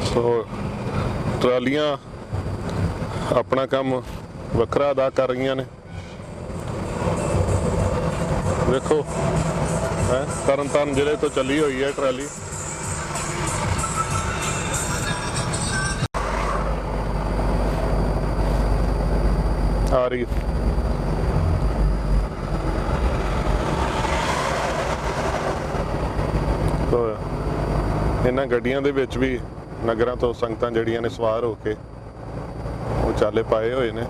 ਸੋ ਟਰਾਲੀਆਂ ਆਪਣਾ ਕੰਮ ਵੱਖਰਾ ਅਦਾ ਕਰ ਰਹੀਆਂ ਨੇ। ਦੇਖੋ ਤਰਨਤਾਰਨ ਜ਼ਿਲ੍ਹੇ ਤੋਂ ਚੱਲੀ ਹੋਈ ਹੈ ਟਰਾਲੀ। ਆ ਰਹੀ ਇਹਨਾਂ ਗੱਡੀਆਂ ਦੇ ਵਿੱਚ ਵੀ ਨਗਰਾਂ ਤੋਂ ਸੰਗਤਾਂ ਜਿਹੜੀਆਂ ਨੇ ਸਵਾਰ ਹੋ ਕੇ ਉਹ ਚਾਲੇ ਪਾਏ ਹੋਏ ਨੇ।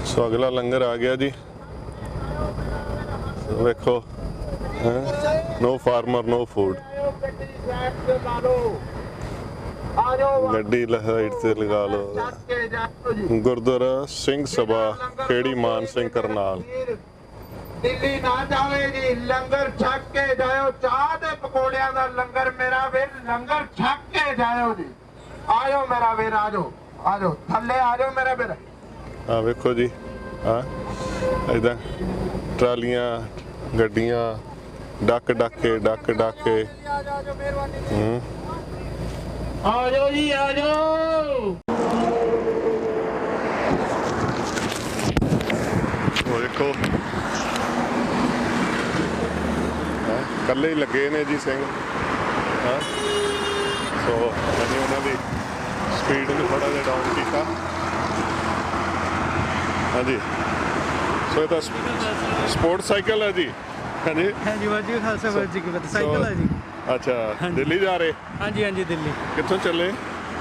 ਸੋ ਅਗਲਾ ਲੰਗਰ ਆ ਗਿਆ ਜੀ। ਵੇਖੋ, ਨੋ ਫਾਰਮਰ ਨੋ ਫੂਡ। ਗੱਡੀ ਲਾਈਟ ਤੇ ਲਗਾ ਲਓ। ਗੁਰਦੁਆਰਾ ਸਿੰਘ ਸਭਾ ਖੇੜੀ ਮਾਨ ਸਿੰਘ ਕਰਨਾਲ। ਦਿੱਲੀ ਨਾ ਜਾਵੇ ਜੀ, ਲੰਗਰ ਛਕ ਕੇ ਜਾਇਓ। ਚਾਹ ਦੇ ਪਕੌੜਿਆਂ ਦਾ ਲੰਗਰ ਮੇਰਾ ਵੀਰ, ਲੰਗਰ ਛਕ ਕੇ ਜਾਇਓ ਜੀ। ਆਜੋ ਮੇਰਾ ਵੀਰ, ਆਜੋ ਆਜੋ ਥੱਲੇ ਆਜੋ ਮੇਰਾ ਵੀਰ। ਆ ਵੇਖੋ ਜੀ, ਏਦਾਂ ਟਰਾਲੀਆਂ ਗੱਡੀਆਂ ਡੱਕ ਕੇ ਆਜੋ ਜੀ ਆਜੋ। ਉਹ ਦੇਖੋ ਇਕੱਲੇ ਹੀ ਲੱਗੇ ਨੇ ਜੀ ਸਿੰਘ। ਸੋ ਅਸੀਂ ਉਹਨਾਂ ਦੀ ਸਪੀਡ ਨੂੰ ਥੋੜਾ ਜਿਹਾ ਡਾਊਨ ਕੀਤਾ। ਹਾਂਜੀ, ਸੋ ਇਹ ਤਾਂ ਸਪੋਰਟ ਸਾਈਕਲ ਹੈ ਜੀ। ਹਾਂਜੀ ਹਾਂਜੀ, ਵਾਜੀ ਖਾਲਸਾ ਵਾਜੀ ਕੀ ਫਤਿਹ। ਸਾਈਕਲ ਹੈ ਜੀ। ਅੱਛਾ, ਦਿੱਲੀ ਜਾ ਰਹੇ? ਹਾਂਜੀ ਹਾਂਜੀ, ਦਿੱਲੀ। ਕਿੱਥੋਂ ਚੱਲੇ?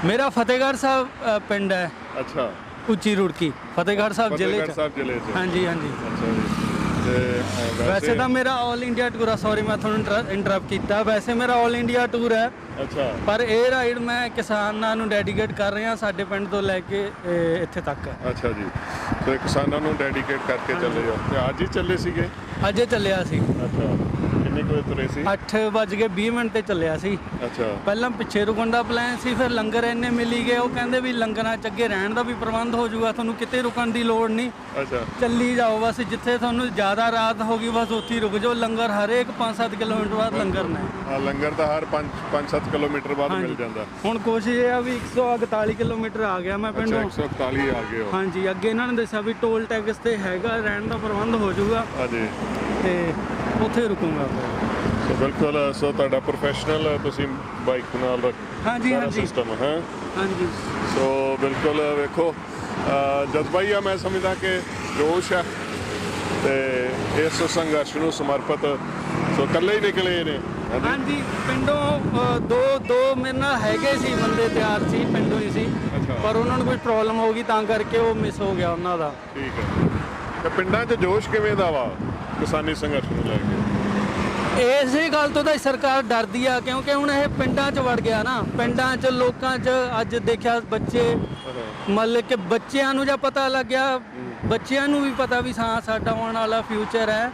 ਮੇਰਾ ਫਤਿਹਗੜ੍ਹ ਸਾਹਿਬ ਪਿੰਡ ਹੈ। ਅੱਛਾ, ਉੱਚੀ ਰੁੜਕੀ, ਫਤਿਹਗੜ੍ਹ ਸਾਹਿਬ ਜ਼ਿਲ੍ਹੇ ਫਤਿਹਗੜ੍ਹ ਸਾਹਿਬ ਜ਼ਿਲ੍ਹੇ 'ਚ। ਹਾਂਜੀ ਹਾਂਜੀ। ਅੱਛਾ ਜੀ। ਤੇ ਵੈਸੇ ਤਾਂ ਮੇਰਾ ਆਲ ਇੰਡੀਆ ਟੂਰ ਆ, ਸੌਰੀ ਮੈਂ ਤੁਹਾਨੂੰ ਇੰਟਰਰਪਟ ਕੀਤਾ, ਵੈਸੇ ਮੇਰਾ ਆਲ ਇੰਡੀਆ ਟੂਰ ਹੈ। ਅੱਛਾ। ਪਰ ਇਹ ਰਾਈਡ ਮੈਂ ਕਿਸਾਨਾਂ ਨੂੰ ਡੈਡੀਕੇਟ ਕਰ ਰਿਹਾ, ਸਾਡੇ ਪਿੰਡ ਤੋਂ ਲੈ ਕੇ ਇੱਥੇ ਤੱਕ ਹੈ। ਅੱਛਾ ਜੀ, ਤੇ ਕਿਸਾਨਾਂ ਨੂੰ ਡੈਡੀਕੇਟ ਕਰਕੇ ਚੱਲੇ ਹੋ ਤੇ ਅੱਜ ਹੀ ਚੱਲੇ ਸੀਗੇ? ਅੱਜ ਹੀ ਚੱਲਿਆ ਸੀ। ਅੱਛਾ, ਕਿੰਨੇ ਕੁ ਵਜੇ ਤੁਰੇ ਸੀ? 8:20 ਤੇ ਚੱਲਿਆ ਸੀ। ਅੱਛਾ। ਪਹਿਲਾਂ ਪਿੱਛੇ ਰੁਕਣ ਦਾ ਪਲਾਨ ਸੀ, ਫਿਰ ਲੰਗਰ ਇੰਨੇ ਮਿਲੀ ਗਏ, ਉਹ ਕਹਿੰਦੇ ਵੀ ਲੰਗਰਾਂ 'ਚ ਅੱਗੇ ਰਹਿਣ ਦਾ ਵੀ ਪ੍ਰਬੰਧ ਹੋ ਜਾਊਗਾ, ਤੁਹਾਨੂੰ ਕਿਤੇ ਰੁਕਣ ਦੀ ਲੋੜ ਨਹੀਂ। ਅੱਛਾ। ਚੱਲੀ ਜਾਓ ਬਸ, ਜਿੱਥੇ ਤੁਹਾਨੂੰ ਜ਼ਿਆਦਾ ਰਾਤ ਹੋ ਗਈ ਬਸ ਉੱਥੇ ਹੀ ਰੁਕ ਜਾਓ। ਲੰਗਰ ਹਰੇਕ 5-7 ਕਿਲੋਮੀਟਰ ਬਾਅਦ ਲੰਗਰ ਨੇ। ਹਾਂ, ਲੰਗਰ ਤਾਂ ਹਰ 5-7 ਕਿਲੋਮੀਟਰ ਬਾਅਦ ਮਿਲ ਜਾਂਦਾ। ਹੁਣ ਕੋਸ਼ਿਸ਼ ਇਹ ਆ ਵੀ 141 ਕਿਲੋਮੀਟਰ ਆ ਗਿਆ ਮੈਂ ਪਿੰਡੋਂ। 141 ਆ ਗਏ ਹੋ? ਹਾਂਜੀ, ਅੱਗੇ ਇਹਨਾਂ ਨੇ ਦੱਸਿਆ ਵੀ ਟੋਲ ਟੈਕਸ ਤੇ ਹੈਗਾ, ਰਹਿਣ ਦਾ ਪ੍ਰਬੰਧ ਹੋ ਜਾਊਗਾ। ਹਾਂਜੀ। ਤੇ ਉੱਥੇ ਰੁਕੂੰਗਾ। ਸੋ ਬਿਲਕੁਲ, ਸੋ ਤੁਹਾਡਾ ਪ੍ਰੋਫੈਸ਼ਨਲ ਤੁਸੀਂ ਬਾਈਕ ਨਾਲ ਹਾਂਜੀ ਸਿਸਟਮ ਹੈ। ਹਾਂਜੀ। ਸੋ ਬਿਲਕੁਲ ਵੇਖੋ ਜਜ਼ਬਾ ਹੀ ਆ, ਮੈਂ ਸਮਝਦਾ ਕਿ ਜੋਸ਼ ਹੈ ਤੇ ਇਸ ਸੰਘਰਸ਼ ਨੂੰ ਸਮਰਪਿਤ ਸੋ ਇਕੱਲੇ ਹੀ ਨਿਕਲੇ ਨੇ। ਹਾਂਜੀ, ਪਿੰਡੋਂ ਦੋ ਮੇਰੇ ਨਾਲ ਹੈਗੇ ਸੀ ਬੰਦੇ, ਤਿਆਰ ਸੀ, ਪਿੰਡੋਂ ਹੀ ਸੀ, ਪਰ ਉਹਨਾਂ ਨੂੰ ਕੋਈ ਪ੍ਰੋਬਲਮ ਹੋ ਗਈ ਤਾਂ ਕਰਕੇ ਉਹ ਮਿਸ ਹੋ ਗਿਆ ਉਹਨਾਂ ਦਾ। ਠੀਕ ਹੈ। ਤੇ ਪਿੰਡਾਂ 'ਚ ਜੋਸ਼ ਕਿਵੇਂ ਦਾ ਵਾ ਕਿਸਾਨੀ ਸੰਘਰਸ਼ ਨੂੰ ਲੈ ਕੇ? ਇਸੇ ਗੱਲ ਤੋਂ ਤਾਂ ਸਰਕਾਰ ਡਰਦੀ ਆ, ਕਿਉਂਕਿ ਹੁਣ ਇਹ ਪਿੰਡਾਂ 'ਚ ਵੜ ਗਿਆ ਨਾ। ਪਿੰਡਾਂ 'ਚ ਲੋਕਾਂ 'ਚ ਅੱਜ ਦੇਖਿਆ ਬੱਚੇ, ਮਤਲਬ ਕਿ ਬੱਚਿਆਂ ਨੂੰ ਜਾਂ ਪਤਾ ਲੱਗਿਆ, ਬੱਚਿਆਂ ਨੂੰ ਵੀ ਪਤਾ ਵੀ ਹਾਂ ਸਾਡਾ ਆਉਣ ਵਾਲਾ ਫਿਊਚਰ ਹੈ,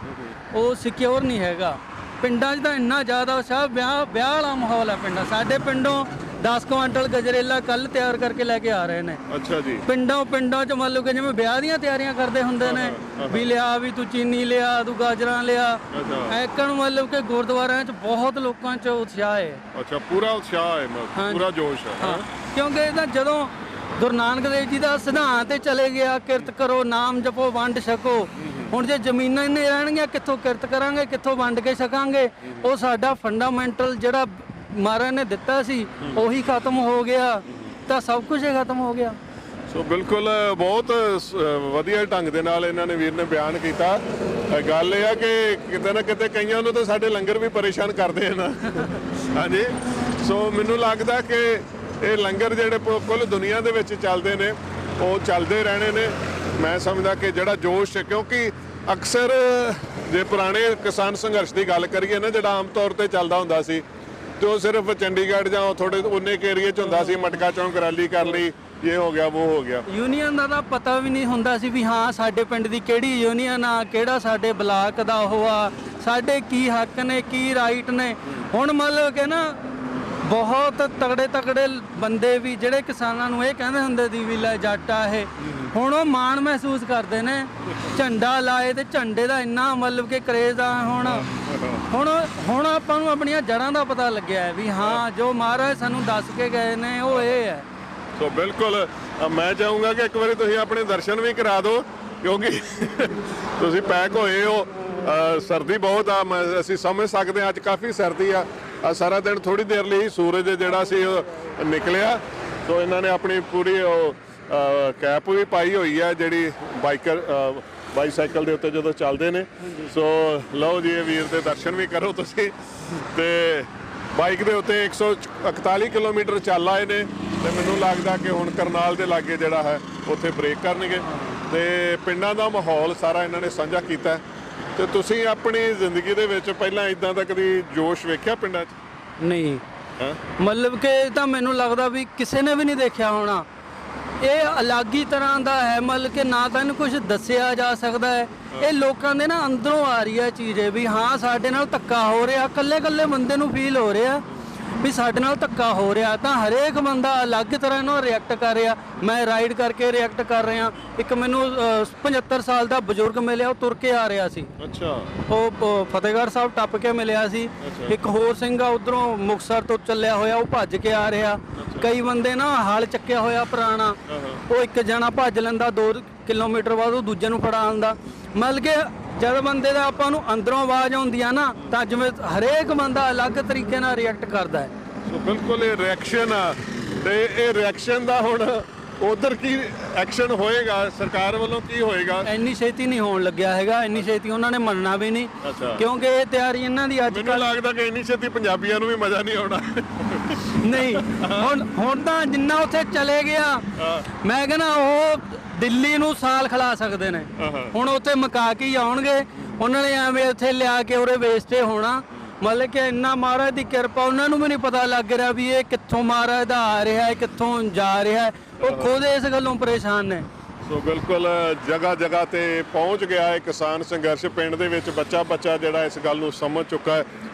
ਉਹ ਸਿਕਿਉਰ ਨਹੀਂ ਹੈਗਾ। ਪਿੰਡਾਂ 'ਚ ਤਾਂ ਇੰਨਾ ਜ਼ਿਆਦਾ ਉਤਸ਼ਾਹ, ਵਿਆਹ ਵਾਲਾ ਮਾਹੌਲ ਹੈ ਪਿੰਡਾਂ। ਸਾਡੇ ਪਿੰਡੋਂ 10 ਕੁਆਂਟਲ ਗਜਰੇਲਾ ਕੱਲ ਤਿਆਰ ਕਰਕੇ ਲੈ ਕੇ ਆ ਰਹੇ ਨੇ। ਅੱਛਾ ਜੀ। ਪਿੰਡਾਂ 'ਚ ਮੰਨ ਲਓ ਕਿ ਜਿਵੇਂ ਵਿਆਹ ਦੀਆਂ ਤਿਆਰੀਆਂ ਕਰਦੇ ਹੁੰਦੇ ਨੇ ਵੀ ਲਿਆ ਵੀ ਤੂੰ ਚੀਨੀ ਲਿਆ, ਤੂੰ ਗਾਜਰਾਂ ਲਿਆ, ਐਕਣ ਮਤਲਬ ਕਿ ਗੁਰਦੁਆਰਿਆਂ 'ਚ ਬਹੁਤ ਲੋਕਾਂ 'ਚ ਉਤਸ਼ਾਹ ਹੈ। ਅੱਛਾ, ਪੂਰਾ ਉਤਸ਼ਾਹ ਹੈ, ਪੂਰਾ ਜੋਸ਼ ਹੈ। ਹਾਂ, ਕਿਉਂਕਿ ਇਹ ਤਾਂ ਜਦੋਂ ਗੁਰੂ ਨਾਨਕ ਦੇਵ ਜੀ ਦਾ ਸਿਧਾਂਤ ਤੇ ਚਲੇ ਗਿਆ, ਕਿਰਤ ਕਰੋ, ਨਾਮ ਜਪੋ, ਵੰਡ ਛਕੋ। ਹੁਣ ਜੇ ਜ਼ਮੀਨਾਂ ਹੀ ਨਹੀਂ ਰਹਿਣਗੀਆਂ, ਕਿੱਥੋਂ ਕਿਰਤ ਕਰਾਂਗੇ, ਕਿੱਥੋਂ ਵੰਡ ਕੇ ਛਕਾਂਗੇ? ਉਹ ਸਾਡਾ ਫੰਡਾਮੈਂਟਲ ਜਿਹੜਾ ਮਹਾਰਾਜ ਨੇ ਦਿੱਤਾ ਸੀ ਉਹੀ ਖਤਮ ਹੋ ਗਿਆ, ਤਾਂ ਸਭ ਕੁਝ ਹੀ ਖਤਮ ਹੋ ਗਿਆ। ਸੋ ਬਿਲਕੁਲ ਬਹੁਤ ਵਧੀਆ ਢੰਗ ਦੇ ਨਾਲ ਇਹਨਾਂ ਨੇ ਵੀਰ ਨੇ ਬਿਆਨ ਕੀਤਾ। ਗੱਲ ਇਹ ਆ ਕਿ ਕਿਤੇ ਨਾ ਕਿਤੇ ਕਈਆਂ ਨੂੰ ਤਾਂ ਸਾਡੇ ਲੰਗਰ ਵੀ ਪਰੇਸ਼ਾਨ ਕਰਦੇ ਆ ਨਾ। ਹਾਂਜੀ, ਸੋ ਮੈਨੂੰ ਲੱਗਦਾ ਕਿ ਇਹ ਲੰਗਰ ਜਿਹੜੇ ਕੁੱਲ ਦੁਨੀਆ ਦੇ ਵਿੱਚ ਚੱਲਦੇ ਨੇ ਉਹ ਚੱਲਦੇ ਰਹਿਣੇ ਨੇ। ਮੈਂ ਸਮਝਦਾ ਕਿ ਜਿਹੜਾ ਜੋਸ਼, ਕਿਉਂਕਿ ਅਕਸਰ ਜੇ ਪੁਰਾਣੇ ਕਿਸਾਨ ਸੰਘਰਸ਼ ਦੀ ਗੱਲ ਕਰੀਏ ਨਾ, ਜਿਹੜਾ ਆਮ ਤੌਰ ਤੇ ਚੱਲਦਾ ਹੁੰਦਾ ਸੀ ਤੇ ਉਹ ਸਿਰਫ ਚੰਡੀਗੜ੍ਹ ਜਾਂ ਥੋੜੇ ਉਨੇ ਕੇ ਏਰੀਏ 'ਚ ਹੁੰਦਾ ਸੀ, ਮਟਕਾ ਚੌਂਕ ਰੈਲੀ ਕਰ ਲਈ, ਇਹ ਹੋ ਗਿਆ, ਉਹ ਹੋ ਗਿਆ। ਯੂਨੀਅਨ ਦਾ ਤਾਂ ਪਤਾ ਵੀ ਨਹੀਂ ਹੁੰਦਾ ਸੀ ਵੀ ਹਾਂ ਸਾਡੇ ਪਿੰਡ ਦੀ ਕਿਹੜੀ ਯੂਨੀਅਨ ਆ, ਕਿਹੜਾ ਸਾਡੇ ਬਲਾਕ ਦਾ ਉਹ ਆ, ਸਾਡੇ ਕੀ ਹੱਕ ਨੇ, ਕੀ ਰਾਈਟ ਨੇ। ਹੁਣ ਮਤਲਬ ਕਿ ਨਾ ਬਹੁਤ ਤਗੜੇ ਬੰਦੇ ਵੀ ਜਿਹੜੇ ਕਿਸਾਨਾਂ ਨੂੰ ਇਹ ਕਹਿੰਦੇ ਹੁੰਦੇ ਸੀ ਵੀ ਲੈ ਜੱਟ ਆ ਇਹ, ਹੁਣ ਉਹ ਮਾਣ ਮਹਿਸੂਸ ਕਰਦੇ ਨੇ। ਝੰਡਾ ਲਾਏ ਤੇ ਝੰਡੇ ਦਾ ਇੰਨਾ ਮਤਲਬ ਕਿ ਕਰੇਜ਼ ਆ। ਹੁਣ ਆਪਾਂ ਨੂੰ ਆਪਣੀਆਂ ਜੜ੍ਹਾਂ ਦਾ ਪਤਾ ਲੱਗਿਆ ਹੈ ਵੀ ਹਾਂ ਜੋ ਮਹਾਰਾਜ ਸਾਨੂੰ ਦੱਸ ਕੇ ਗਏ ਨੇ ਉਹ ਇਹ ਹੈ। ਸੋ ਬਿਲਕੁਲ ਮੈਂ ਚਾਹੂੰਗਾ ਕਿ ਇੱਕ ਵਾਰੀ ਤੁਸੀਂ ਆਪਣੇ ਦਰਸ਼ਨ ਵੀ ਕਰਾ ਦਿਓ, ਕਿਉਂਕਿ ਤੁਸੀਂ ਪੈਕ ਹੋਏ ਹੋ, ਸਰਦੀ ਬਹੁਤ ਆ, ਅਸੀਂ ਸਮਝ ਸਕਦੇ ਹਾਂ ਅੱਜ ਕਾਫੀ ਸਰਦੀ ਆ। ਸਾਰਾ ਦਿਨ ਥੋੜੀ ਦੇਰ ਲਈ ਸੂਰਜ ਜਿਹੜਾ ਸੀ ਉਹ ਨਿਕਲਿਆ। ਸੋ ਇਹਨਾਂ ਨੇ ਆਪਣੀ ਪੂਰੀ ਕੈਪ ਵੀ ਪਾਈ ਹੋਈ ਹੈ, ਜਿਹੜੀ ਬਾਈਸਾਈਕਲ ਦੇ ਉੱਤੇ ਜਦੋਂ ਚੱਲਦੇ ਨੇ। ਸੋ ਲਓ ਜੀ, ਇਹ ਵੀਰ ਦੇ ਦਰਸ਼ਨ ਵੀ ਕਰੋ ਤੁਸੀਂ। ਤੇ ਬਾਈਕ ਦੇ ਉੱਤੇ 141 ਕਿਲੋਮੀਟਰ ਚੱਲ ਆਏ ਨੇ ਤੇ ਮੈਨੂੰ ਲੱਗਦਾ ਕਿ ਹੁਣ ਕਰਨਾਲ ਦੇ ਲਾਗੇ ਜਿਹੜਾ ਹੈ ਉੱਥੇ ਬ੍ਰੇਕ ਕਰਨਗੇ। ਤੇ ਪਿੰਡਾਂ ਦਾ ਮਾਹੌਲ ਸਾਰਾ ਇਹਨਾਂ ਨੇ ਸਾਂਝਾ ਕੀਤਾ। ਤੇ ਤੁਸੀਂ ਆਪਣੀ ਜ਼ਿੰਦਗੀ ਦੇ ਵਿੱਚ ਪਹਿਲਾਂ ਇਦਾਂ ਦਾ ਕਦੀ ਜੋਸ਼ ਵੇਖਿਆ ਪਿੰਡਾਂ 'ਚ? ਨਹੀਂ, ਮਤਲਬ ਕਿ ਤਾਂ ਮੈਨੂੰ ਲੱਗਦਾ ਵੀ ਕਿਸੇ ਨੇ ਵੀ ਨਹੀਂ ਦੇਖਿਆ ਹੋਣਾ। ਇਹ ਅਲੱਗ ਹੀ ਤਰ੍ਹਾਂ ਦਾ ਹੈ, ਮਤਲਬ ਕਿ ਨਾ ਤਾਂ ਇਹਨੂੰ ਕੁਝ ਦੱਸਿਆ ਜਾ ਸਕਦਾ ਹੈ। ਇਹ ਲੋਕਾਂ ਦੇ ਨਾ ਅੰਦਰੋਂ ਆ ਰਹੀ ਹੈ ਚੀਜ਼ ਵੀ ਹਾਂ ਸਾਡੇ ਨਾਲ ਧੱਕਾ ਹੋ ਰਿਹਾ। ਇਕੱਲੇ ਬੰਦੇ ਨੂੰ ਫੀਲ ਹੋ ਰਿਹਾ ਵੀ ਸਾਡੇ ਨਾਲ ਧੱਕਾ ਹੋ ਰਿਹਾ, ਤਾਂ ਹਰੇਕ ਬੰਦਾ ਅਲੱਗ ਤਰ੍ਹਾਂ ਨਾਲ ਰਿਐਕਟ ਕਰ ਰਿਹਾ। ਮੈਂ ਰਾਈਡ ਕਰਕੇ ਰਿਐਕਟ ਕਰ ਰਿਹਾ। ਇੱਕ ਮੈਨੂੰ 75 ਸਾਲ ਦਾ ਬਜ਼ੁਰਗ ਮਿਲਿਆ, ਉਹ ਤੁਰ ਕੇ ਆ ਰਿਹਾ ਸੀ। ਅੱਛਾ। ਉਹ ਫਤਿਹਗੜ੍ਹ ਸਾਹਿਬ ਟੱਪ ਕੇ ਮਿਲਿਆ ਸੀ। ਇੱਕ ਹੋਰ ਸਿੰਘ ਆ ਉਧਰੋਂ ਮੁਕਤਸਰ ਤੋਂ ਚੱਲਿਆ ਹੋਇਆ, ਉਹ ਭੱਜ ਕੇ ਆ ਰਿਹਾ। ਕਈ ਬੰਦੇ ਨਾ ਹਲ ਚੱਕਿਆ ਹੋਇਆ ਪੁਰਾਣਾ, ਉਹ ਇੱਕ ਜਣਾ ਭੱਜ ਲੈਂਦਾ, 2 ਕਿਲੋਮੀਟਰ ਬਾਅਦ ਉਹ ਦੂਜੇ ਨੂੰ ਫੜਾ ਆਉਂਦਾ। ਮਤਲਬ ਕਿ ਜਦ ਬੰਦੇ ਦਾ ਆਪਾਂ ਨੂੰ ਅੰਦਰੋਂ ਆਵਾਜ਼ ਆਉਂਦੀ ਆ ਨਾ, ਤਾਂ ਜਿਵੇਂ ਹਰੇਕ ਬੰਦਾ ਅਲੱਗ ਤਰੀਕੇ ਨਾਲ ਰਿਐਕਟ ਕਰਦਾ ਹੈ। ਸੋ ਬਿਲਕੁਲ ਇਹ ਰਿਐਕਸ਼ਨ ਆ, ਤੇ ਇਹ ਰਿਐਕਸ਼ਨ ਦਾ ਹੁਣ ਉਧਰ ਕੀ ਐਕਸ਼ਨ ਹੋਏਗਾ, ਸਰਕਾਰ ਵੱਲੋਂ ਕੀ ਹੋਏਗਾ? ਇੰਨੀ ਛੇਤੀ ਨਹੀਂ ਹੋਣ ਲੱਗਿਆ ਹੈਗਾ, ਇੰਨੀ ਛੇਤੀ ਉਹਨਾਂ ਨੇ ਮੰਨਣਾ ਵੀ ਨਹੀਂ, ਕਿਉਂਕਿ ਇਹ ਤਿਆਰੀ ਇਹਨਾਂ ਦੀ ਅੱਜ ਮੈਨੂੰ ਲੱਗਦਾ ਕਿ ਇੰਨੀ ਛੇਤੀ ਪੰਜਾਬੀਆਂ ਨੂੰ ਵੀ ਮਜ਼ਾ ਨਹੀਂ ਆਉਣਾ। ਨਹੀਂ ਹੁਣ ਤਾਂ ਜਿੰਨਾ ਉੱਥੇ ਚਲੇ ਗਿਆ ਮੈਂ ਕਹਿੰਦਾ ਉਹ ਦਿੱਲੀ ਨੂੰ ਸਾਲ ਖਿਲਾ ਸਕਦੇ ਨੇ। ਹੁਣ ਉੱਥੇ ਮਕਾ ਕੇ ਹੀ ਆਉਣਗੇ ਉਹਨਾਂ ਨੇ, ਐਵੇਂ ਉੱਥੇ ਲਿਆ ਕੇ ਉਰੇ ਵੇਸਟੇ ਹੋਣਾ। ਮਤਲਬ ਕਿ ਇੰਨਾ ਮਹਾਰਾਜ ਦੀ ਕਿਰਪਾ, ਉਹਨਾਂ ਨੂੰ ਵੀ ਨਹੀਂ ਪਤਾ ਲੱਗ ਰਿਹਾ ਵੀ ਇਹ ਕਿੱਥੋਂ ਮਹਾਰਾਜ ਦਾ ਆ ਰਿਹਾ ਹੈ, ਕਿੱਥੋਂ ਜਾ ਰਿਹਾ ਹੈ। ਉਹ ਖੁਦ ਇਸ ਗੱਲੋਂ ਪਰੇਸ਼ਾਨ ਨੇ। ਸੋ ਬਿਲਕੁਲ ਜਗ੍ਹਾ ਜਗ੍ਹਾ ਤੇ ਪਹੁੰਚ ਗਿਆ ਹੈ ਕਿਸਾਨ ਸੰਘਰਸ਼। ਪਿੰਡ ਦੇ ਵਿੱਚ ਬੱਚਾ ਜਿਹੜਾ ਇਸ ਗੱਲ ਨੂੰ ਸਮਝ ਚੁੱਕਾ ਹੈ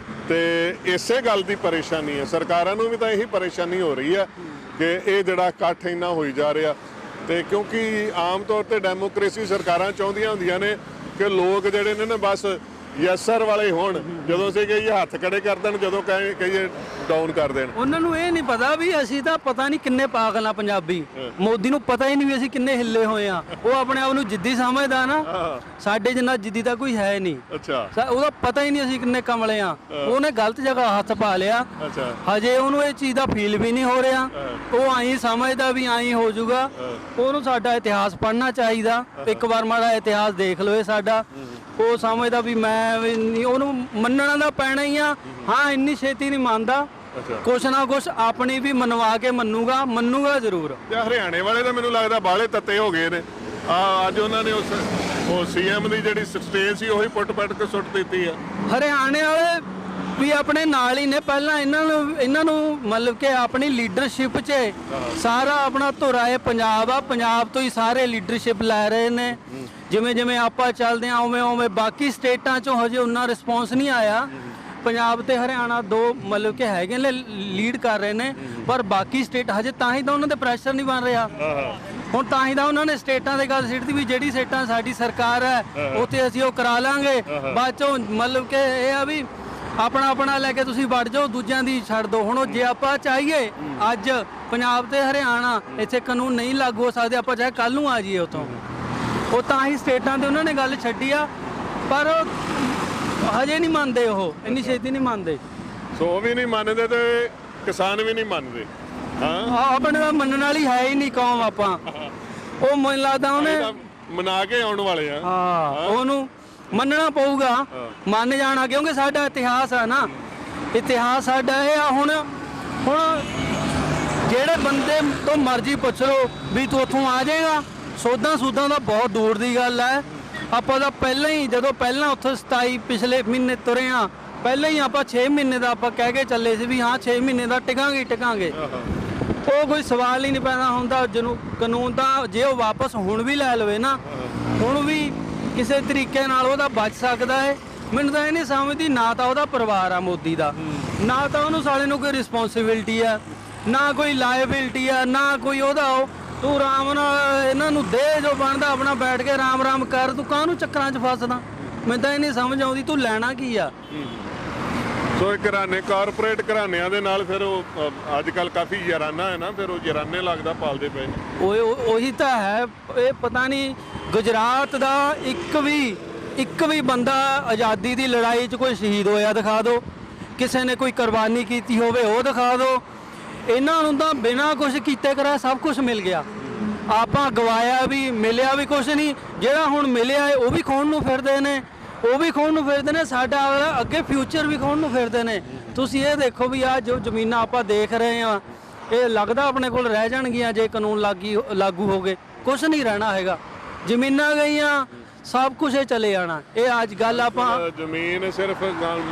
ਤੇ ਇਸੇ ਗੱਲ ਦੀ ਪਰੇਸ਼ਾਨੀ ਹੈ। ਸਰਕਾਰਾਂ ਨੂੰ ਵੀ ਤਾਂ ਇਹੀ ਪਰੇਸ਼ਾਨੀ ਹੋ ਰਹੀ ਹੈ ਕਿ ਇਹ ਜਿਹੜਾ ਇਕੱਠ ਇੰਨਾ ਹੋਈ ਜਾ ਰਿਹਾ। ਤੇ ਕਿਉਂਕਿ ਆਮ ਤੌਰ ਤੇ ਡੈਮੋਕ੍ਰੇਸੀ ਸਰਕਾਰਾਂ ਚਾਹੁੰਦੀਆਂ ਹੁੰਦੀਆਂ ਨੇ ਕਿ ਲੋਕ ਜਿਹੜੇ ਨੇ ਨਾ ਬਸ ਯੈਸ ਸਰ ਵਾਲੇ ਹੋਣ। ਜਦੋਂ ਅਸੀਂ ਕਹੀਏ ਹੱਥ ਖੜੇ ਕਰ ਦੇਣ, ਜਦੋਂ ਕਹੀਏ ਡਾਊਨ ਕਰ ਦੇਣ। ਉਹਨਾਂ ਨੂੰ ਇਹ ਨਹੀਂ ਪਤਾ ਵੀ ਅਸੀਂ ਤਾਂ ਪਤਾ ਨਹੀਂ ਕਿੰਨੇ ਪਾਗਲ ਆ ਪੰਜਾਬੀ। ਮੋਦੀ ਨੂੰ ਪਤਾ ਹੀ ਨਹੀਂ ਵੀ ਅਸੀਂ ਕਿੰਨੇ ਹਿੱਲੇ ਹੋਏ ਆ। ਉਹ ਆਪਣੇ ਆਪ ਨੂੰ ਜਿੱਦੀ ਸਮਝਦਾ ਨਾ, ਸਾਡੇ ਜਿੰਨਾ ਜਿੱਦੀ ਤਾਂ ਕੋਈ ਹੈ ਨਹੀਂ। ਅੱਛਾ, ਉਹਦਾ ਪਤਾ ਹੀ ਨਹੀਂ ਅਸੀਂ ਕਿੰਨੇ ਕਮਲੇ ਆ। ਉਹਨੇ ਗਲਤ ਜਗ੍ਹਾ ਹੱਥ ਪਾ ਲਿਆ। ਹਜੇ ਉਹਨੂੰ ਇਹ ਚੀਜ਼ ਦਾ ਫੀਲ ਵੀ ਨਹੀਂ ਹੋ ਰਿਹਾ। ਉਹ ਆਈ ਸਮਝਦਾ ਵੀ ਆਈ ਹੋ ਜਾਊਗਾ। ਉਹਨੂੰ ਸਾਡਾ ਇਤਿਹਾਸ ਪੜ੍ਹਨਾ ਚਾਹੀਦਾ। ਇੱਕ ਵਾਰ ਮਾੜਾ ਇਤਿਹਾਸ ਦੇਖ ਲਓ ਸਾਡਾ। ਉਹ ਸਮਝਦਾ ਵੀ ਮੈਂ ਉਹਨੂੰ ਮੰਨਣਾ ਦਾ ਪੈਣਾ ਹੀ ਆ। ਹਾਂ, ਇੰਨੀ ਛੇਤੀ ਨਹੀਂ ਮੰਨਦਾ। ਕੁਛ ਨਾ ਕੁਛ ਆਪਣੀ ਵੀ ਮਨਵਾ ਕੇ ਮੰਨੂਗਾ ਜ਼ਰੂਰ। ਤੇ ਹਰਿਆਣੇ ਵਾਲੇ ਤਾਂ ਮੈਨੂੰ ਲੱਗਦਾ ਬਾਹਲੇ ਤੱਤੇ ਹੋ ਗਏ ਨੇ। ਅੱਜ ਉਹਨਾਂ ਨੇ ਉਹ ਸੀਐਮ ਦੀ ਜਿਹੜੀ ਸਟੇਜ ਸੀ ਉਹੀ ਪੁੱਟ ਕੇ ਸੁੱਟ ਦਿੱਤੀ ਆ। ਹਰਿਆਣੇ ਵਾਲੇ ਵੀ ਆਪਣੇ ਨਾਲ ਹੀ ਨੇ। ਪਹਿਲਾਂ ਇਹਨਾਂ ਨੂੰ ਮਤਲਬ ਕਿ ਆਪਣੀ ਲੀਡਰਸ਼ਿਪ 'ਚ ਸਾਰਾ ਆਪਣਾ ਧੁਰਾ ਇਹ ਪੰਜਾਬ ਆ। ਪੰਜਾਬ ਤੋਂ ਹੀ ਸਾਰੇ ਲੀਡਰਸ਼ਿਪ ਲੈ ਰਹੇ ਨੇ। ਜਿਵੇਂ ਆਪਾਂ ਚੱਲਦੇ ਆ ਉਵੇਂ ਬਾਕੀ ਸਟੇਟਾਂ 'ਚੋਂ ਹਜੇ ਉਨਾ ਰਿਸਪੌਂਸ ਨਹੀਂ ਆਇਆ। ਪੰਜਾਬ ਤੇ ਹਰਿਆਣਾ ਦੋ ਮਤਲਬ ਕਿ ਹੈਗੇ ਨੇ, ਲੀਡ ਕਰ ਰਹੇ ਨੇ। ਪਰ ਬਾਕੀ ਸਟੇਟ ਹਜੇ, ਤਾਂ ਹੀ ਤਾਂ ਉਹਨਾਂ ਤੇ ਪ੍ਰੈਸ਼ਰ ਨਹੀਂ ਬਣ ਰਿਹਾ। ਹੁਣ ਤਾਂ ਹੀ ਤਾਂ ਉਹਨਾਂ ਨੇ ਸਟੇਟਾਂ ਦੇ ਗੱਲ ਸਿੱਟਦੀ ਵੀ ਜਿਹੜੀ ਸਟੇਟਾਂ ਸਾਡੀ ਸਰਕਾਰ ਹੈ ਉੱਥੇ ਅਸੀਂ ਉਹ ਕਰਾ ਲਾਂਗੇ। ਬਾਅਦ 'ਚੋਂ ਮਤਲਬ ਕਿ ਇਹ ਆ ਵੀ ਆਪਣਾ ਲੈ ਕੇ ਤੁਸੀਂ ਵੜ ਜਾਓ, ਦੂਜਿਆਂ ਦੀ ਛੱਡ ਦਿਓ। ਹੁਣ ਜੇ ਆਪਾਂ ਚਾਹੀਏ ਅੱਜ ਪੰਜਾਬ ਤੇ ਹਰਿਆਣਾ ਇੱਥੇ ਕਾਨੂੰਨ ਨਹੀਂ ਲਾਗੂ ਹੋ ਸਕਦੇ, ਆਪਾਂ ਚਾਹੇ ਕੱਲ ਨੂੰ ਆ ਜਾਈਏ ਉੱਥੋਂ। ਉਹ ਤਾਂ ਹੀ ਸਟੇਟਾਂ ਤੇ ਉਹਨਾਂ ਨੇ ਗੱਲ ਛੱਡੀ ਆ। ਪਰ ਹਜੇ ਨਹੀਂ ਮੰਨਦੇ, ਉਹ ਇੰਨੀ ਛੇਤੀ ਨਹੀਂ ਮੰਨਦੇ। ਸੋ ਉਹ ਵੀ ਨਹੀਂ ਮੰਨਦੇ ਤੇ ਕਿਸਾਨ ਵੀ ਨਹੀਂ ਮੰਨਦੇ। ਆਪਣੇ ਤਾਂ ਮੰਨਣ ਵਾਲੀ ਹੈ ਹੀ ਨਹੀਂ ਕੌਮ। ਆਪਾਂ ਉਹ ਮੈਨੂੰ ਲੱਗਦਾ ਉਹਨੇ ਮਨਾ ਕੇ ਆਉਣ ਵਾਲੇ ਆ। ਉਹਨੂੰ ਮੰਨਣਾ ਪਊਗਾ, ਮੰਨ ਜਾਣਾ, ਕਿਉਂਕਿ ਸਾਡਾ ਇਤਿਹਾਸ ਆ ਨਾ। ਇਤਿਹਾਸ ਸਾਡਾ ਇਹ ਆ। ਹੁਣ ਜਿਹੜੇ ਬੰਦੇ ਤੋਂ ਮਰਜ਼ੀ ਪੁੱਛ ਲਓ ਵੀ ਤੂੰ ਉੱਥੋਂ ਆ ਜਾਏਗਾ, ਸੋਧਾਂ ਦਾ ਬਹੁਤ ਦੂਰ ਦੀ ਗੱਲ ਹੈ। ਆਪਾਂ ਤਾਂ ਪਹਿਲਾਂ ਹੀ ਜਦੋਂ ਉੱਥੇ 27 ਪਿਛਲੇ ਮਹੀਨੇ ਤੁਰੇ ਆ, ਪਹਿਲਾਂ ਹੀ ਆਪਾਂ 6 ਮਹੀਨੇ ਦਾ ਆਪਾਂ ਕਹਿ ਕੇ ਚੱਲੇ ਸੀ ਵੀ ਹਾਂ 6 ਮਹੀਨੇ ਦਾ ਟਿਕਾਂਗੇ। ਉਹ ਕੋਈ ਸਵਾਲ ਹੀ ਨਹੀਂ ਪੈਦਾ ਹੁੰਦਾ। ਜਿਹਨੂੰ ਕਾਨੂੰਨ ਤਾਂ ਜੇ ਉਹ ਵਾਪਸ ਹੁਣ ਵੀ ਲੈ ਲਵੇ ਨਾ, ਹੁਣ ਵੀ ਕਿਸੇ ਤਰੀਕੇ ਨਾਲ ਉਹਦਾ ਬਚ ਸਕਦਾ ਹੈ। ਮੈਨੂੰ ਤਾਂ ਇਹ ਨਹੀਂ ਸਮਝਦੀ, ਨਾ ਤਾਂ ਉਹਦਾ ਪਰਿਵਾਰ ਆ ਮੋਦੀ ਦਾ, ਨਾ ਤਾਂ ਉਹਨੂੰ ਸਾਲੇ ਨੂੰ ਕੋਈ ਰਿਸਪੌਂਸਿਬਿਲਟੀ ਆ, ਨਾ ਕੋਈ ਲਾਇਬਿਲਟੀ ਆ, ਨਾ ਕੋਈ ਉਹਦਾ। ਤੂੰ ਆਰਾਮ ਨਾਲ ਇਹਨਾਂ ਨੂੰ ਦੇ ਜੋ ਬਣਦਾ, ਆਪਣਾ ਬੈਠ ਕੇ ਆਰਾਮ ਕਰ। ਤੂੰ ਕਾਹਨੂੰ ਚੱਕਰਾਂ 'ਚ ਫਸਦਾ? ਮੈਨੂੰ ਤਾਂ ਇਹ ਨਹੀਂ ਸਮਝ ਆਉਂਦੀ ਤੂੰ ਲੈਣਾ ਕੀ ਆ। ਸੋ ਇਹ ਘਰਾਣੇ, ਕਾਰਪੋਰੇਟ ਘਰਾਣਿਆਂ ਦੇ ਨਾਲ ਫਿਰ ਉਹ ਅੱਜ ਕੱਲ ਕਾਫੀ ਯਾਰਾਨਾ ਹੈ ਨਾ, ਫਿਰ ਉਹ ਯਾਰਾਨੇ ਲੱਗਦਾ ਪਾਲਦੇ ਪਏ ਨੇ। ਉਹੀ ਤਾਂ ਹੈ। ਇਹ ਪਤਾ ਨਹੀਂ ਗੁਜਰਾਤ ਦਾ ਇੱਕ ਵੀ ਬੰਦਾ ਆਜ਼ਾਦੀ ਦੀ ਲੜਾਈ 'ਚ ਕੋਈ ਸ਼ਹੀਦ ਹੋਇਆ ਦਿਖਾ ਦਿਓ, ਕਿਸੇ ਨੇ ਕੋਈ ਕੁਰਬਾਨੀ ਕੀਤੀ ਹੋਵੇ ਉਹ ਦਿਖਾ ਦਿਓ। ਇਹਨਾਂ ਨੂੰ ਤਾਂ ਬਿਨਾਂ ਕੁਝ ਕੀਤੇ ਕਰਾ ਸਭ ਕੁਝ ਮਿਲ ਗਿਆ। ਆਪਾਂ ਗਵਾਇਆ ਵੀ, ਮਿਲਿਆ ਵੀ ਕੁਝ ਨਹੀਂ। ਜਿਹੜਾ ਹੁਣ ਮਿਲਿਆ ਹੈ ਉਹ ਵੀ ਖੋਣ ਨੂੰ ਫਿਰਦੇ ਨੇ, ਸਾਡਾ ਅੱਗੇ ਫਿਊਚਰ ਵੀ ਖੋਣ ਨੂੰ ਫਿਰਦੇ ਨੇ। ਤੁਸੀਂ ਇਹ ਦੇਖੋ ਵੀ ਆਹ ਜੋ ਜ਼ਮੀਨਾਂ ਆਪਾਂ ਦੇਖ ਰਹੇ ਆ, ਇਹ ਲੱਗਦਾ ਆਪਣੇ ਕੋਲ ਰਹਿ ਜਾਣਗੀਆਂ ਜੇ ਕਾਨੂੰਨ ਲਾਗੂ ਹੋ ਗਏ? ਕੁਝ ਨਹੀਂ ਰਹਿਣਾ ਹੈਗਾ। ਜ਼ਮੀਨਾਂ ਗਈਆਂ, ਸਭ ਕੁਝ ਚਲੇ ਜਾਣਾ। ਇਹ ਅੱਜ ਗੱਲ ਆਪਾਂ ਜ਼ਮੀਨ ਸਿਰਫ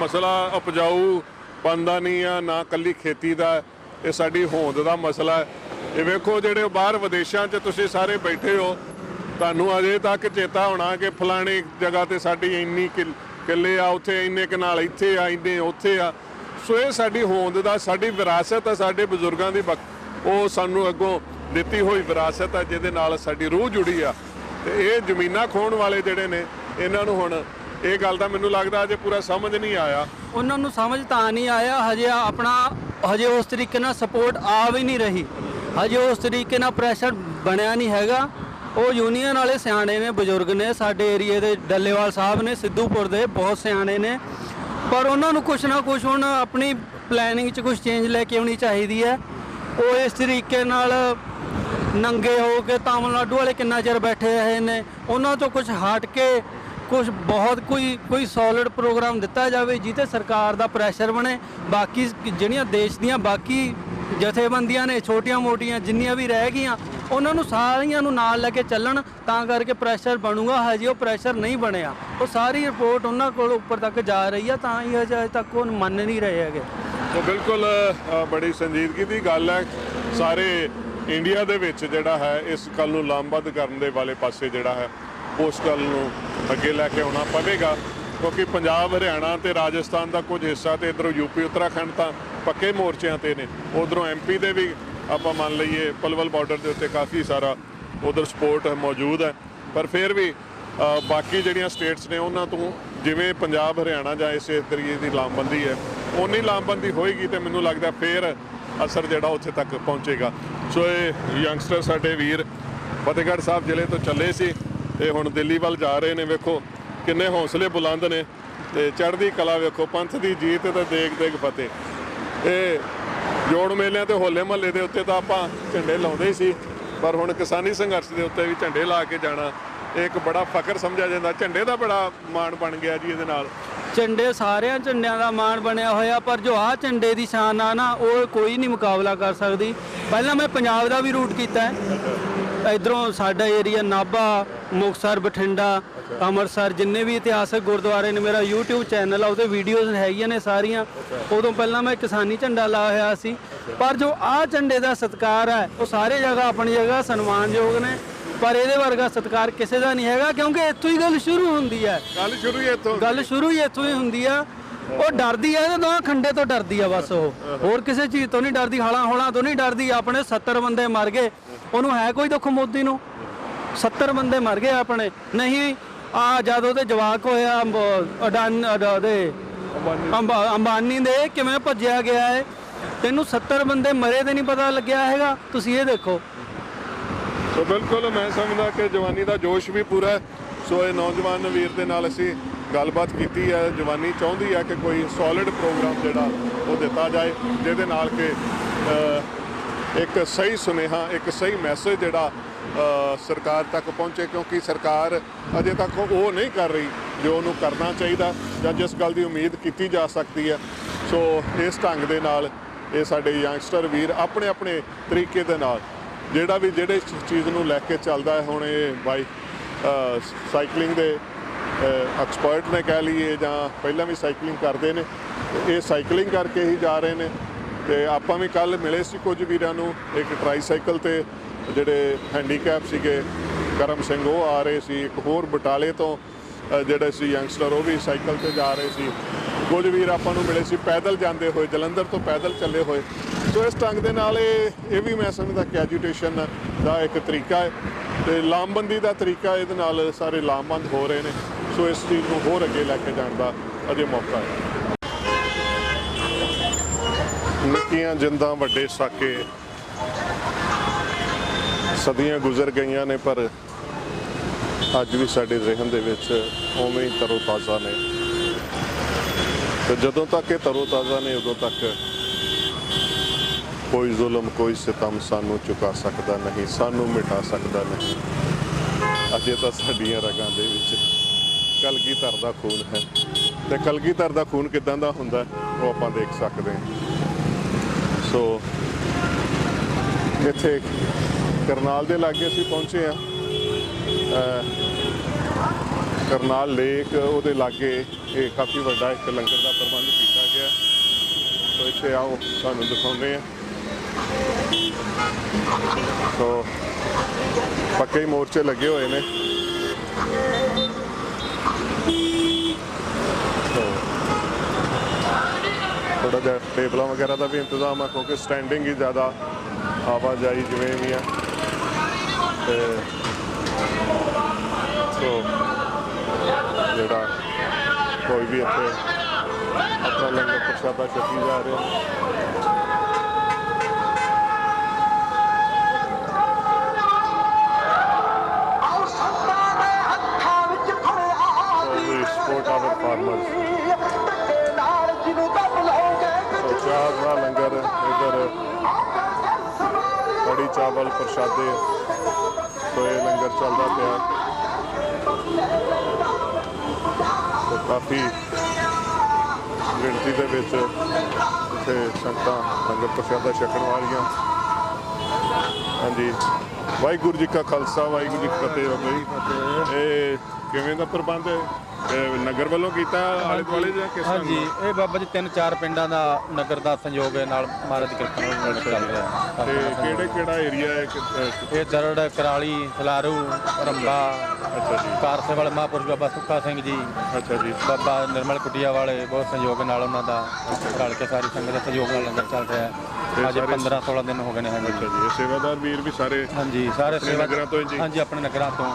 ਮਸਲਾ ਉਪਜਾਊ ਬਣਦਾ ਨਹੀਂ ਆ, ਨਾ ਕੱਲੀ ਖੇਤੀ ਦਾ, ਇਹ ਸਾਡੀ ਹੋਂਦ ਦਾ ਮਸਲਾ ਹੈ। ਇਹ ਵੇਖੋ ਜਿਹੜੇ ਬਾਹਰ ਵਿਦੇਸ਼ਾਂ 'ਚ ਤੁਸੀਂ ਸਾਰੇ ਬੈਠੇ ਹੋ, ਤੁਹਾਨੂੰ ਅਜੇ ਤੱਕ ਚੇਤਾ ਹੋਣਾ ਕਿ ਫਲਾਣੀ ਜਗ੍ਹਾ ਤੇ ਸਾਡੀ ਇੰਨੀ ਕਿੱਲੇ ਆ, ਉੱਥੇ ਇੰਨੇ ਕਨਾਲ ਇੱਥੇ ਆ, ਇੰਨੇ ਉੱਥੇ ਆ। ਸੋ ਇਹ ਸਾਡੀ ਹੋਂਦ ਦਾ, ਸਾਡੀ ਵਿਰਾਸਤ ਆ, ਸਾਡੇ ਬਜ਼ੁਰਗਾਂ ਦੀ ਉਹ ਸਾਨੂੰ ਅੱਗੋਂ ਦਿੱਤੀ ਹੋਈ ਵਿਰਾਸਤ ਆ, ਜਿਹਦੇ ਨਾਲ ਸਾਡੀ ਰੂਹ ਜੁੜੀ ਆ। ਤੇ ਇਹ ਜ਼ਮੀਨਾਂ ਖੋਣ ਵਾਲੇ ਜਿਹੜੇ ਨੇ, ਇਹਨਾਂ ਨੂੰ ਹੁਣ ਇਹ ਗੱਲ ਦਾ ਮੈਨੂੰ ਲੱਗਦਾ ਅਜੇ ਪੂਰਾ ਸਮਝ ਨਹੀਂ ਆਇਆ। ਉਹਨਾਂ ਨੂੰ ਸਮਝ ਤਾਂ ਨਹੀਂ ਆਇਆ ਹਜੇ ਉਸ ਤਰੀਕੇ ਨਾਲ ਸਪੋਰਟ ਆ ਵੀ ਨਹੀਂ ਰਹੀ, ਹਜੇ ਉਸ ਤਰੀਕੇ ਨਾਲ ਪ੍ਰੈਸ਼ਰ ਬਣਿਆ ਨਹੀਂ ਹੈਗਾ। ਉਹ ਯੂਨੀਅਨ ਵਾਲੇ ਸਿਆਣੇ ਨੇ, ਬਜ਼ੁਰਗ ਨੇ, ਸਾਡੇ ਏਰੀਏ ਦੇ ਡੱਲੇਵਾਲ ਸਾਹਿਬ ਨੇ, ਸਿੱਧੂਪੁਰ ਦੇ ਬਹੁਤ ਸਿਆਣੇ ਨੇ। ਪਰ ਉਹਨਾਂ ਨੂੰ ਕੁਛ ਨਾ ਕੁਛ ਹੁਣ ਆਪਣੀ ਪਲੈਨਿੰਗ 'ਚ ਕੁਛ ਚੇਂਜ ਲੈ ਕੇ ਆਉਣੀ ਚਾਹੀਦੀ ਹੈ। ਉਹ ਇਸ ਤਰੀਕੇ ਨਾਲ ਨੰਗੇ ਹੋ ਕੇ ਤਾਮਿਲਨਾਡੂ ਵਾਲੇ ਕਿੰਨਾ ਚਿਰ ਬੈਠੇ ਰਹੇ ਨੇ, ਉਹਨਾਂ ਤੋਂ ਕੁਝ ਹਟ ਕੇ ਕੁਝ ਬਹੁਤ ਕੋਈ ਸੋਲਿਡ ਪ੍ਰੋਗਰਾਮ ਦਿੱਤਾ ਜਾਵੇ ਜਿਹਤੇ ਸਰਕਾਰ ਦਾ ਪ੍ਰੈਸ਼ਰ ਬਣੇ। ਬਾਕੀ ਜਿਹੜੀਆਂ ਦੇਸ਼ ਦੀਆਂ ਬਾਕੀ ਜਥੇਬੰਦੀਆਂ ਨੇ ਛੋਟੀਆਂ ਮੋਟੀਆਂ ਜਿੰਨੀਆਂ ਵੀ ਰਹਿ ਗਈਆਂ ਉਹਨਾਂ ਨੂੰ ਸਾਰੀਆਂ ਨੂੰ ਨਾਲ ਲੈ ਕੇ ਚੱਲਣ, ਤਾਂ ਕਰਕੇ ਪ੍ਰੈਸ਼ਰ ਬਣੂਗਾ। ਹਜੇ ਉਹ ਪ੍ਰੈਸ਼ਰ ਨਹੀਂ ਬਣਿਆ, ਉਹ ਸਾਰੀ ਰਿਪੋਰਟ ਉਹਨਾਂ ਕੋਲ ਉੱਪਰ ਤੱਕ ਜਾ ਰਹੀ ਆ, ਤਾਂ ਹੀ ਹਜੇ ਤੱਕ ਉਹ ਮੰਨ ਨਹੀਂ ਰਹੇ ਹੈਗੇ। ਤਾਂ ਬਿਲਕੁਲ ਬੜੀ ਸੰਜੀਦਗੀ ਦੀ ਗੱਲ ਹੈ। ਸਾਰੇ ਇੰਡੀਆ ਦੇ ਵਿੱਚ ਜਿਹੜਾ ਹੈ ਇਸ ਗੱਲ ਨੂੰ ਲਾਮਬੱਧ ਕਰਨ ਦੇ ਵਾਲੇ ਪਾਸੇ ਜਿਹੜਾ ਹੈ ਉਸ ਗੱਲ ਨੂੰ ਅੱਗੇ ਲੈ ਕੇ ਆਉਣਾ ਪਵੇਗਾ, ਕਿਉਂਕਿ ਪੰਜਾਬ, ਹਰਿਆਣਾ ਤੇ ਰਾਜਸਥਾਨ ਦਾ ਕੁਝ ਹਿੱਸਾ ਤੇ ਇੱਧਰੋਂ ਯੂਪੀ ਉੱਤਰਾਖੰਡ ਤਾਂ ਪੱਕੇ ਮੋਰਚਿਆਂ ਤੇ ਨੇ, ਉਧਰੋਂ ਐਮਪੀ ਦੇ ਵੀ ਆਪਾਂ ਮੰਨ ਲਈਏ ਪਲਵਲ ਬਾਰਡਰ ਦੇ ਉੱਤੇ ਕਾਫੀ ਸਾਰਾ ਉਧਰ ਸਪੋਰਟ ਮੌਜੂਦ ਹੈ। ਪਰ ਫਿਰ ਵੀ ਬਾਕੀ ਜਿਹੜੀਆਂ ਸਟੇਟਸ ਨੇ ਉਹਨਾਂ ਤੋਂ ਜਿਵੇਂ ਪੰਜਾਬ, ਹਰਿਆਣਾ ਜਾਂ ਇਸੇ ਤਰੀਕੇ ਦੀ ਲਾਮਬੰਦੀ ਹੈ, ਉਨੀ ਲਾਮਬੰਦੀ ਹੋਏਗੀ ਤੇ ਮੈਨੂੰ ਲੱਗਦਾ ਫਿਰ ਅਸਰ ਜਿਹੜਾ ਉੱਥੇ ਤੱਕ ਪਹੁੰਚੇਗਾ। ਸੋ ਇਹ ਯੰਗਸਟਰ ਸਾਡੇ ਵੀਰ ਫਤਿਹਗੜ੍ਹ ਸਾਹਿਬ ਜ਼ਿਲ੍ਹੇ ਤੋਂ ਚੱਲੇ ਸੀ ਤੇ ਹੁਣ ਦਿੱਲੀ ਵੱਲ ਜਾ ਰਹੇ ਨੇ। ਵੇਖੋ ਕਿੰਨੇ ਹੌਸਲੇ ਬੁਲੰਦ ਨੇ ਤੇ ਚੜ੍ਹਦੀ ਕਲਾ, ਵੇਖੋ ਪੰਥ ਦੀ ਜੀਤ ਤੇ ਦੇਗ ਦੇਗ ਫਤਿਹ। ਇਹ ਜੋੜ ਮੇਲਿਆਂ ਤੇ ਹੋਲੇ ਮਹੱਲੇ ਦੇ ਉੱਤੇ ਤਾਂ ਆਪਾਂ ਝੰਡੇ ਲਾਉਂਦੇ ਹੀ ਸੀ, ਪਰ ਹੁਣ ਕਿਸਾਨੀ ਸੰਘਰਸ਼ ਦੇ ਉੱਤੇ ਵੀ ਝੰਡੇ ਲਾ ਕੇ ਜਾਣਾ ਇਹ ਇੱਕ ਬੜਾ ਫਖਰ ਸਮਝਿਆ ਜਾਂਦਾ। ਝੰਡੇ ਦਾ ਬੜਾ ਮਾਣ ਬਣ ਗਿਆ ਜੀ ਇਹਦੇ ਨਾਲ। ਝੰਡੇ ਸਾਰਿਆਂ ਝੰਡਿਆਂ ਦਾ ਮਾਣ ਬਣਿਆ ਹੋਇਆ, ਪਰ ਜੋ ਆਹ ਝੰਡੇ ਦੀ ਸ਼ਾਨ ਆ ਨਾ ਉਹ ਕੋਈ ਨਹੀਂ ਮੁਕਾਬਲਾ ਕਰ ਸਕਦੀ। ਪਹਿਲਾਂ ਮੈਂ ਪੰਜਾਬ ਦਾ ਵੀ ਰੂਟ ਕੀਤਾ, ਇਧਰੋਂ ਸਾਡਾ ਏਰੀਆ ਨਾਭਾ, ਮੁਕਤਸਰ, ਬਠਿੰਡਾ, ਅੰਮ੍ਰਿਤਸਰ, ਜਿੰਨੇ ਵੀ ਇਤਿਹਾਸਕ ਗੁਰਦੁਆਰੇ ਨੇ, ਮੇਰਾ YouTube ਚੈਨਲ ਆ ਉਹਦੇ ਵੀਡੀਓਜ਼ ਹੈਗੀਆਂ ਨੇ ਸਾਰੀਆਂ। ਉਦੋਂ ਪਹਿਲਾਂ ਮੈਂ ਕਿਸਾਨੀ ਝੰਡਾ ਲਾਇਆ ਹੋਇਆ ਸੀ, ਪਰ ਜੋ ਆਹ ਝੰਡੇ ਦਾ ਸਤਿਕਾਰ ਹੈ ਉਹ ਸਾਰੇ ਜਗ੍ਹਾ ਆਪਣੀ ਜਗ੍ਹਾ ਸਨਮਾਨਯੋਗ ਨੇ, ਪਰ ਇਹਦੇ ਵਰਗਾ ਸਤਿਕਾਰ ਕਿਸੇ ਦਾ ਨਹੀਂ ਹੈਗਾ, ਕਿਉਂਕਿ ਇੱਥੋਂ ਹੀ ਗੱਲ ਸ਼ੁਰੂ ਹੁੰਦੀ ਹੈ। ਗੱਲ ਸ਼ੁਰੂ ਹੀ ਇੱਥੋਂ ਹੀ ਹੁੰਦੀ ਆ। ਉਹ ਡਰਦੀ ਹੈ ਤਾਂ ਖੰਡੇ ਤੋਂ ਡਰਦੀ ਆ ਬਸ, ਉਹ ਹੋਰ ਕਿਸੇ ਚੀਜ਼ ਤੋਂ ਨਹੀਂ ਡਰਦੀ, ਹਾਲਾਂ ਹੌਲਾਂ ਤੋਂ ਨਹੀਂ ਡਰਦੀ। ਆਪਣੇ 70 ਬੰਦੇ ਮਰ ਗਏ, ਉਹਨੂੰ ਹੈ ਕੋਈ ਦੁੱਖ ਮੋਦੀ ਨੂੰ? 70 ਬੰਦੇ ਮਰ ਗਏ ਆਪਣੇ, ਨਹੀਂ ਆ ਜਦ ਉਹਦੇ ਜਵਾਕ ਹੋਇਆ ਅੰਬਾਨੀ ਦੇ ਕਿਵੇਂ ਭੱਜਿਆ ਗਿਆ ਹੈ, ਤੈਨੂੰ 70 ਬੰਦੇ ਮਰੇ ਤੇ ਨਹੀਂ ਪਤਾ ਲੱਗਿਆ ਹੈਗਾ। ਤੁਸੀਂ ਇਹ ਦੇਖੋ। ਸੋ ਬਿਲਕੁਲ ਮੈਂ ਸਮਝਦਾ ਕਿ ਜਵਾਨੀ ਦਾ ਜੋਸ਼ ਵੀ ਪੂਰਾ ਹੈ। ਸੋ ਇਹ ਨੌਜਵਾਨ ਵੀਰ ਦੇ ਨਾਲ ਅਸੀਂ ਗੱਲਬਾਤ ਕੀਤੀ ਹੈ। ਜਵਾਨੀ ਚਾਹੁੰਦੀ ਹੈ ਕਿ ਕੋਈ ਸੋਲਿਡ ਪ੍ਰੋਗਰਾਮ ਜਿਹੜਾ ਉਹ ਦਿੱਤਾ ਜਾਏ, ਜਿਹਦੇ ਨਾਲ ਕਿ ਇੱਕ ਸਹੀ ਸੁਨੇਹਾ, ਇੱਕ ਸਹੀ ਮੈਸੇਜ ਜਿਹੜਾ ਸਰਕਾਰ ਤੱਕ ਪਹੁੰਚੇ, ਕਿਉਂਕਿ ਸਰਕਾਰ ਅਜੇ ਤੱਕ ਉਹ ਨਹੀਂ ਕਰ ਰਹੀ ਜੋ ਉਹਨੂੰ ਕਰਨਾ ਚਾਹੀਦਾ ਜਾਂ ਜਿਸ ਗੱਲ ਦੀ ਉਮੀਦ ਕੀਤੀ ਜਾ ਸਕਦੀ ਹੈ। ਸੋ ਇਸ ਢੰਗ ਦੇ ਨਾਲ ਇਹ ਸਾਡੇ ਯੰਗਸਟਰ ਵੀਰ ਆਪਣੇ ਆਪਣੇ ਤਰੀਕੇ ਦੇ ਨਾਲ ਜਿਹੜੇ ਚੀਜ਼ ਨੂੰ ਲੈ ਕੇ ਚੱਲਦਾ ਹੈ। ਹੁਣ ਇਹ ਬਾਈ ਸਾਈਕਲਿੰਗ ਦੇ ਐਕਸਪਰਟ ਨੇ ਕਹਿ ਲਈਏ, ਜਾਂ ਪਹਿਲਾਂ ਵੀ ਸਾਈਕਲਿੰਗ ਕਰਦੇ ਨੇ, ਇਹ ਸਾਈਕਲਿੰਗ ਕਰਕੇ ਹੀ ਜਾ ਰਹੇ ਨੇ। ਤੇ ਆਪਾਂ ਵੀ ਕੱਲ ਮਿਲੇ ਸੀ ਕੁਝ ਵੀਰਾਂ ਨੂੰ, ਇੱਕ ਟਰਾਈਸਾਈਕਲ ਤੇ ਜਿਹੜੇ ਹੈਂਡੀਕੈਪ ਸੀਗੇ ਕਰਮ ਸਿੰਘ ਉਹ ਆ ਰਹੇ ਸੀ, ਇੱਕ ਹੋਰ ਬਟਾਲੇ ਤੋਂ ਜਿਹੜੇ ਸੀ ਯੰਗਸਟਰ ਉਹ ਵੀ ਸਾਈਕਲ ਤੇ ਜਾ ਰਹੇ ਸੀ, ਕੁਝ ਵੀਰ ਆਪਾਂ ਨੂੰ ਮਿਲੇ ਸੀ ਪੈਦਲ ਜਾਂਦੇ ਹੋਏ, ਜਲੰਧਰ ਤੋਂ ਪੈਦਲ ਚੱਲੇ ਹੋਏ। ਸੋ ਇਸ ਢੰਗ ਦੇ ਨਾਲ ਇਹ ਵੀ ਮੈਂ ਸਮਝਦਾ ਕਿ ਐਜੂਟੇਸ਼ਨ ਦਾ ਇੱਕ ਤਰੀਕਾ ਹੈ ਤੇ ਲਾਮਬੰਦੀ ਦਾ ਤਰੀਕਾ, ਇਹਦੇ ਨਾਲ ਸਾਰੇ ਲਾਮਬੰਦ ਹੋ ਰਹੇ ਨੇ। ਸੋ ਇਸ ਚੀਜ਼ ਨੂੰ ਹੋਰ ਅੱਗੇ ਲੈ ਕੇ ਜਾਣ ਦਾ ਅਜੇ ਮੌਕਾ ਹੈ। ਨਿੱਕੀਆਂ ਜਿੰਦਾਂ ਵੱਡੇ ਸਾਕੇ, ਸਦੀਆਂ ਗੁਜ਼ਰ ਗਈਆਂ ਨੇ, ਪਰ ਅੱਜ ਵੀ ਸਾਡੇ ਜ਼ਿਹਨ ਦੇ ਵਿੱਚ ਉਵੇਂ ਹੀ ਤਰੋ-ਤਾਜ਼ਾ ਨੇ। ਤੇ ਜਦੋਂ ਤੱਕ ਇਹ ਤਰੋ-ਤਾਜ਼ਾ ਨੇ ਉਦੋਂ ਤੱਕ ਕੋਈ ਜ਼ੁਲਮ, ਕੋਈ ਸਿਤਮ ਸਾਨੂੰ ਚੁਕਾ ਸਕਦਾ ਨਹੀਂ, ਸਾਨੂੰ ਮਿਟਾ ਸਕਦਾ ਨਹੀਂ। ਅਜੇ ਤਾਂ ਸਾਡੀਆਂ ਰਗਾਂ ਦੇ ਵਿੱਚ ਕਲਗੀਧਰ ਦਾ ਖੂਨ ਹੈ, ਤੇ ਕਲਗੀਧਰ ਦਾ ਖੂਨ ਕਿੱਦਾਂ ਦਾ ਹੁੰਦਾ ਉਹ ਆਪਾਂ ਦੇਖ ਸਕਦੇ ਹਾਂ। ਸੋ ਇੱਥੇ ਕਰਨਾਲ ਦੇ ਲਾਗੇ ਅਸੀਂ ਪਹੁੰਚੇ ਹਾਂ। ਕਰਨਾਲ ਲੇਕ, ਉਹਦੇ ਲਾਗੇ ਇਹ ਕਾਫੀ ਵੱਡਾ ਇੱਕ ਲੰਗਰ ਦਾ ਪ੍ਰਬੰਧ ਕੀਤਾ ਗਿਆ। ਸੋ ਇੱਥੇ ਆਓ ਤੁਹਾਨੂੰ ਦਿਖਾਉਂਦੇ ਹਾਂ। ਸੋ ਪੱਕੇ ਹੀ ਮੋਰਚੇ ਲੱਗੇ ਹੋਏ ਨੇ। ਥੋੜਾ ਜਿਹਾ ਟੇਬਲਾਂ ਵਗੈਰਾ ਦਾ ਵੀ ਇੰਤਜ਼ਾਮ ਹੈ, ਕਿਉਂਕਿ ਸਟੈਂਡਿੰਗ ਹੀ ਜ਼ਿਆਦਾ ਆਵਾਜਾਈ ਜਿਵੇਂ ਵੀ ਆ। ਤੇ ਸੋ ਜਿਹੜਾ ਕੋਈ ਵੀ ਇੱਥੇ ਆਪਣਾ ਲੰਗਰ ਪ੍ਰਸ਼ਾਦਾ ਛਕੀ ਜਾ ਰਿਹਾ। Support our farmers. ਚਾਹ ਦਾ ਲੰਗਰ, ਇੱਧਰ ਕੜੀ ਚਾਵਲ ਪ੍ਰਸ਼ਾਦੇ, ਸੋ ਇਹ ਲੰਗਰ ਚੱਲਦਾ ਪਿਆ। ਕਾਫੀ ਗਿਣਤੀ ਦੇ ਵਿੱਚ ਇੱਥੇ ਸੰਗਤਾਂ ਲੰਗਰ ਪ੍ਰਸ਼ਾਦਾ ਛਕਣ ਵਾਲੀਆਂ। ਹਾਂਜੀ, ਵਾਹਿਗੁਰੂ ਜੀ ਕਾ ਖਾਲਸਾ ਵਾਹਿਗੁਰੂ ਜੀ ਕੀ ਫਤਿਹ। ਬਾਬਾ ਜੀ, ਇਹ ਕਿਵੇਂ ਦਾ ਪ੍ਰਬੰਧ ਹੈ? ਨਗਰ ਵੱਲੋਂ ਕੀਤਾ ਆਲੇ ਦੁਆਲੇ ਜਾਂ ਕਿਸ ਤਰ੍ਹਾਂ? ਹਾਂਜੀ, ਇਹ ਬਾਬਾ ਜੀ 3-4 ਪਿੰਡਾਂ ਦਾ ਨਗਰ ਦਾ ਸੰਯੋਗ ਹੈ ਨਾਲ ਮਹਾਰਾਜ ਦੀ ਕਿਰਪਾ ਨਾਲ ਚੱਲ ਰਿਹਾ। ਤੇ ਕਿਹੜਾ ਏਰੀਆ ਹੈ? ਇਹ ਦਰੜ, ਕਰਾਲੀ, ਸਲਾਰੂ, ਰੰਬਾ, ਅੱਛਾ ਜੀ, ਕਾਰਸੇ ਵਾਲੇ ਮਹਾਂਪੁਰਸ਼ ਬਾਬਾ ਸੁੱਖਾ ਸਿੰਘ ਜੀ, ਅੱਛਾ ਜੀ, ਬਾਬਾ ਨਿਰਮਲ ਕੁਟੀਆ ਵਾਲੇ, ਬਹੁਤ ਸੰਯੋਗ ਨਾਲ ਉਹਨਾਂ ਦਾ ਰਲ ਕੇ ਸਾਰੀ ਸੰਗਤ ਦੇ ਸਹਿਯੋਗ ਨਾਲ ਲੰਗਰ ਚੱਲ ਰਿਹਾ ਹੈ। ਅੱਜ 15-16 ਦਿਨ ਹੋ ਗਏ ਨੇ। ਹਾਂਜੀ, ਅੱਛਾ ਜੀ, ਇਹ ਸੇਵਾਦਾਰ ਵੀਰ ਵੀ ਸਾਰੇ? ਹਾਂਜੀ, ਸਾਰੇ ਨਗਰਾਂ ਤੋਂ ਜੀ? ਹਾਂਜੀ, ਆਪਣੇ ਨਗਰਾਂ ਤੋਂ।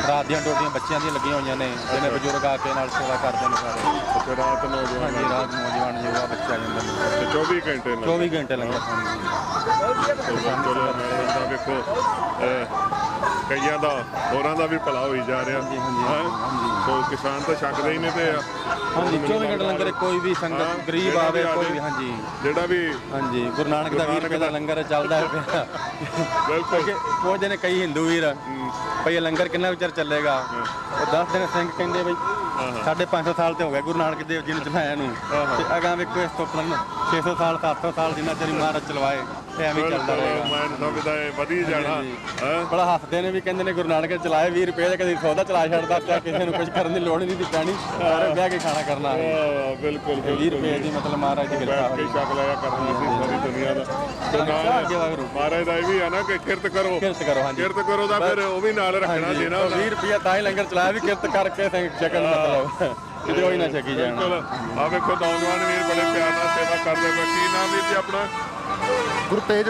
ਰਾਤ ਦੀਆਂ ਡਿਊਟੀਆਂ ਬੱਚਿਆਂ ਦੀਆਂ ਲੱਗੀਆਂ ਹੋਈਆਂ ਨੇ, ਜਿਹਨੇ ਬਜ਼ੁਰਗ ਆ ਕੇ ਨਾਲ ਸੇਵਾ ਕਰਦੇ ਨੇ ਸਾਰੇ। ਅੱਛਾ, ਰਾਤ ਨੌਜਵਾਨ? ਹਾਂਜੀ, ਰਾਤ ਨੌਜਵਾਨ ਯੁਵਾ ਬੱਚੇ ਆ ਜਾਂਦੇ ਨੇ। 24 ਘੰਟੇ? 24 ਘੰਟੇ ਲੰਗਰ। ਚਲੋ ਵੇਖੋ, ਕਈਆਂ ਦਾ ਹੋਰਾਂ ਦਾ ਵੀ ਭਲਾ ਹੋਈ ਜਾ ਰਿਹਾ। ਸੋ ਕਿਸਾਨ ਤਾਂ ਛਕਦੇ ਹੀ ਨੇ ਤੇ ਹਾਂਜੀ, 24 ਘੰਟੇ ਲੰਗਰ। ਕੋਈ ਵੀ ਸੰਗਤ ਗਰੀਬ ਆਵੇ, ਕੋਈ ਵੀ, ਹਾਂਜੀ, ਜਿਹੜਾ ਵੀ, ਹਾਂਜੀ, ਗੁਰੂ ਨਾਨਕ ਦਾ 20 ਰੁਪਏ ਦਾ ਲੰਗਰ ਚੱਲਦਾ ਹੈ ਪਿਆ। ਬਿਲਕੁਲ। ਪਹੁੰਚਦੇ ਨੇ ਕਈ ਹਿੰਦੂ ਵੀਰ, ਭਈ ਇਹ ਲੰਗਰ ਕਿੰਨਾ ਵਿਚਾਰ ਚੱਲੇਗਾ? ਉਹ 10 ਦਿਨ ਸਿੰਘ ਕਹਿੰਦੇ ਬਈ 550 ਸਾਲ ਤੇ ਹੋ ਗਿਆ ਗੁਰੂ ਨਾਨਕ ਦੇਵ ਜੀ ਨੂੰ ਚਲਾਇਆ ਨੂੰ, ਤੇ ਅਗਾਂ ਵੇਖੋ ਇਸ ਤੋਂ 600 ਸਾਲ 700 ਸਾਲ ਜਿੰਨਾ ਚਿਰ ਮਹਾਰਾਜ ਚਲਵਾਏ ਐਵੇਂ ਹੀ ਚੱਲਦਾ ਰਹੇਗਾ। ਮੈਂ ਸਮਝਦਾ ਇਹ ਵਧੀ ਜਾਣਾ। ਬੜਾ ਹੱਸਦੇ ਨੇ ਵੀ, ਕਹਿੰਦੇ ਨੇ ਗੁਰੂ ਨਾਨਕ ਚਲਾਏ 20 ਰੁਪਏ ਦੇ, ਕਦੇ 100 ਦਾ ਚਲਾ ਛੱਡਦਾ ਪਿਆ, ਕਿਸੇ ਨੂੰ ਕੁਝ ਕਰਨ ਦੀ ਲੋੜ ਨਹੀਂ ਪੈਣੀ, ਸਾਰੇ ਬਹਿ ਕੇ ਖਾਣਾ ਕਰਨਾ। ਬਿਲਕੁਲ, 20 ਰੁਪਏ ਦੀ ਮਤਲਬ ਮਹਾਰਾਜ ਦੀ ਕਿਰਪਾ ਹੋਈ। ਛਕ ਲਿਆ ਕਰਨਾ ਸੀ ਸਾਰੀ ਦੁਨੀਆ ਦਾ। ਮਹਾਰਾਜ ਦਾ ਇਹ ਵੀ ਆ ਨਾ ਕਿ ਕਿਰਤ ਕਰੋ, ਕਿਰਤ ਕਰੋ। ਹਾਂਜੀ, ਕਿਰਤ ਕਰੋ ਦਾ ਫਿਰ ਉਹ ਵੀ ਨਾਲ ਰੱਖਣਾ ਸੀ ਨਾ। 20 ਰੁਪਏ ਤਾਂ ਹੀ ਲੰਗਰ ਚਲਾਇਆ ਵੀ ਕਿਰਤ ਕਰਕੇ ਛਕਣ ਮਤਲਬ ਕਿਤੇ ਹੋਈ ਨਾ ਛਕੀ ਜਾਣਾ। ਆ ਵੇਖੋ ਨੌਜਵਾਨ ਵੀਰ ਬੜੇ ਪਿਆਰ ਨਾਲ ਸੇਵਾ ਕਰਦੇ ਪਏ। ਕੀ ਨਾਮ ਵੀਰ ਜੀ ਆਪਣਾ? ਗੁਰਤੇਜ।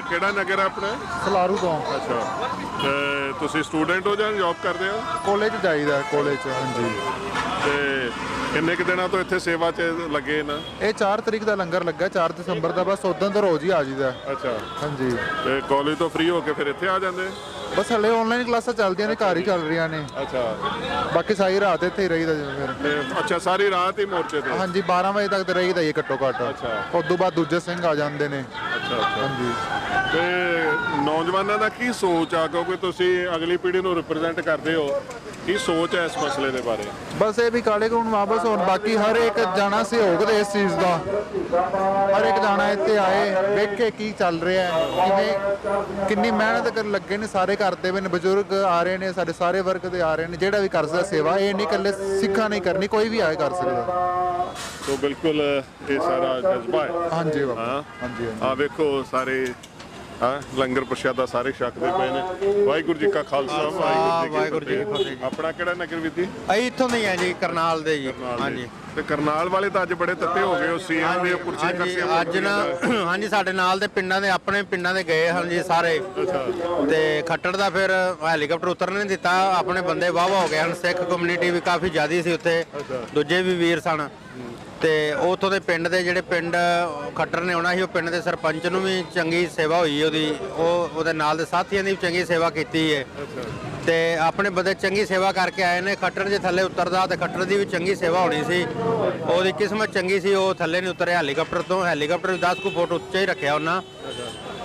ਕਿਹੜਾ ਨਗਰ ਹੈ ਆਪਣਾ? ਸਲਾਰੂ ਤੋਂ। ਅੱਛਾ, ਤੇ ਤੁਸੀਂ ਸਟੂਡੈਂਟ ਹੋ ਜਾਂ ਜੌਬ ਕਰਦੇ ਹੋ? ਕਾਲਜ ਜਾਈਦਾ, ਕਾਲਜ ਚ। ਹਾਂਜੀ। ਤੇ ਕਿੰਨੇ ਕੁ ਦਿਨਾਂ ਤੋਂ ਇੱਥੇ ਸੇਵਾ 'ਚ ਲੱਗੇ ਨਾ? ਇਹ 4 ਤਰੀਕ ਦਾ ਲੰਗਰ ਲੱਗਾ, 4 ਦਸੰਬਰ ਦਾ। ਬਸ ਉਦੋਂ ਤੋਂ ਰੋਜ਼ ਹੀ ਆ ਜੀਦਾ। ਅੱਛਾ, ਹਾਂਜੀ। ਤੇ ਕਾਲਜ ਤੋਂ ਫ੍ਰੀ ਹੋ ਕੇ ਫਿਰ ਇੱਥੇ ਆ ਜਾਂਦੇ? ਬਸ ਹਲੇ ਆਨਲਾਈਨ ਕਲਾਸਾਂ ਚੱਲਦੀਆਂ ਨੇ, ਘਰ ਹੀ ਚੱਲ ਰਹੀਆਂ ਨੇ। ਅੱਛਾ, ਬਾਕੀ ਸਾਰੀ ਰਾਤ ਇੱਥੇ ਹੀ ਰਹੀਦਾ ਜਿਵੇਂ ਫਿਰ। ਅੱਛਾ, ਸਾਰੀ ਰਾਤ ਹੀ ਮੋਰਚੇ ਤੇ? ਹਾਂਜੀ, 12 ਵਜੇ ਤੱਕ ਤੇ ਰਹੀਦਾ ਹੀ ਘੱਟੋ ਘੱਟ। ਅੱਛਾ, ਉਸ ਤੋਂ ਬਾਅਦ ਦੂਜੇ ਸਿੰਘ ਆ ਜਾਂਦੇ ਨੇ। ਅੱਛਾ, ਹਾਂਜੀ। ਤੇ ਨੌਜਵਾਨਾਂ ਦਾ ਕੀ ਸੋਚ ਆ, ਕਿਉਂਕਿ ਤੁਸੀਂ ਅਗਲੀ ਪੀੜ੍ਹੀ ਨੂੰ ਰਿਪਰੈਜ਼ੈਂਟ ਕਰਦੇ ਹੋ, ਕੀ ਸੋਚ ਹੈ ਇਸ ਮਸਲੇ ਦੇ ਬਾਰੇ? ਬਸ ਇਹ ਵੀ ਕਾਲੇ ਕਾਨੂੰਨ ਵਾਪਸ ਹੋਣ, ਬਾਕੀ ਹਰ ਇੱਕ ਜਾਣਾ ਸਹਿਯੋਗ ਦੇ ਇਸ ਚੀਜ਼ ਦਾ। ਹਰ ਇੱਕ ਜਾਣਾ ਇੱਥੇ ਆਏ, ਵੇਖੇ ਕੀ ਚੱਲ ਰਿਹਾ ਹੈ, ਕਿਵੇਂ ਕਿੰਨੀ ਮਿਹਨਤ ਕਰਨ ਲੱਗੇ ਨੇ ਸਾਰੇ, ਕਰਦੇ ਪਏ ਨੇ। ਬਜ਼ੁਰਗ ਆ ਰਹੇ ਨੇ, ਸਾਡੇ ਸਾਰੇ ਵਰਗ ਦੇ ਆ ਰਹੇ ਨੇ। ਜਿਹੜਾ ਵੀ ਕਰ ਸਕਦਾ ਸੇਵਾ, ਇਹ ਨਹੀਂ ਇਕੱਲੇ ਸਿੱਖਾਂ ਨਹੀਂ ਕਰਨੀ, ਕੋਈ ਵੀ ਆਏ ਕਰ ਸਕਦਾ। ਸੋ ਬਿਲਕੁਲ ਇਹ ਸਾਰਾ ਜਜ਼ਬਾ ਹੈ। ਹਾਂਜੀ ਹਾਂਜੀ। ਆ ਵੇਖੋ ਸਾਰੇ ਲੰਗਰ ਪ੍ਰਸ਼ਾਦਾ ਸਾਰੇ ਛਕਦੇ ਪਏ ਨੇ। ਵਾਹਿਗੁਰੂ ਜੀ ਕਾ ਖਾਲਸਾ ਵਾਹਿਗੁਰੂ ਜੀ ਕੀ ਫਤਿਹ। ਆਪਣਾ ਕਿਹੜਾ ਨਗਰ ਵੀਰ ਜੀ? ਅਸੀਂ ਇੱਥੋਂ ਦੇ ਹੀ ਆ ਜੀ, ਕਰਨਾਲ ਦੇ ਜੀ। ਹਾਂਜੀ। ਤੇ ਕਰਨਾਲ ਵਾਲੇ ਤਾਂ ਅੱਜ ਬੜੇ ਤੱਤੇ ਹੋ ਗਏ, ਉਹ ਸੀਐਮ ਦੇ ਕੁਰਸੀ ਕਰਸੀਆਂ। ਅੱਜ ਨਾ ਹਾਂਜੀ, ਸਾਡੇ ਨਾਲ ਦੇ ਪਿੰਡਾਂ ਦੇ, ਆਪਣੇ ਪਿੰਡਾਂ ਦੇ ਗਏ ਹਨ ਜੀ ਸਾਰੇ। ਤੇ ਖੱਟੜ ਦਾ ਫਿਰ ਹੈਲੀਕਾਪਟਰ ਉਤਰਨ ਨਹੀਂ ਦਿੱਤਾ, ਆਪਣੇ ਬੰਦੇ ਵਾਹਵਾ ਹੋ ਗਏ ਹਨ। ਸਿੱਖ ਕਮਿਊਨਿਟੀ ਵੀ ਕਾਫੀ ਜ਼ਿਆਦੀ ਸੀ ਉੱਥੇ, ਦੂਜੇ ਵੀ ਵੀਰ ਸਨ। ਤੇ ਉੱਥੋਂ ਦੇ ਪਿੰਡ ਦੇ ਜਿਹੜੇ ਪਿੰਡ ਖੱਟਰ ਨੇ ਆਉਣਾ ਸੀ, ਉਹ ਪਿੰਡ ਦੇ ਸਰਪੰਚ ਨੂੰ ਵੀ ਚੰਗੀ ਸੇਵਾ ਹੋਈ ਉਹਦੀ, ਉਹਦੇ ਨਾਲ ਦੇ ਸਾਥੀਆਂ ਦੀ ਵੀ ਚੰਗੀ ਸੇਵਾ ਕੀਤੀ ਹੈ। ਤੇ ਆਪਣੇ ਬੰਦੇ ਚੰਗੀ ਸੇਵਾ ਕਰਕੇ ਆਏ ਨੇ। ਖੱਟਰ ਜੇ ਥੱਲੇ ਉਤਰਦਾ ਤੇ ਖੱਟਰ ਦੀ ਵੀ ਚੰਗੀ ਸੇਵਾ ਹੋਣੀ ਸੀ, ਉਹਦੀ ਕਿਸਮਤ ਚੰਗੀ ਸੀ, ਉਹ ਥੱਲੇ ਨਹੀਂ ਉਤਰਿਆ ਹੈਲੀਕਾਪਟਰ ਤੋਂ। ਹੈਲੀਕਾਪਟਰ 10 ਕੁ ਫੁੱਟ ਉੱਚਾ ਹੀ ਰੱਖਿਆ ਉਹਨਾਂ।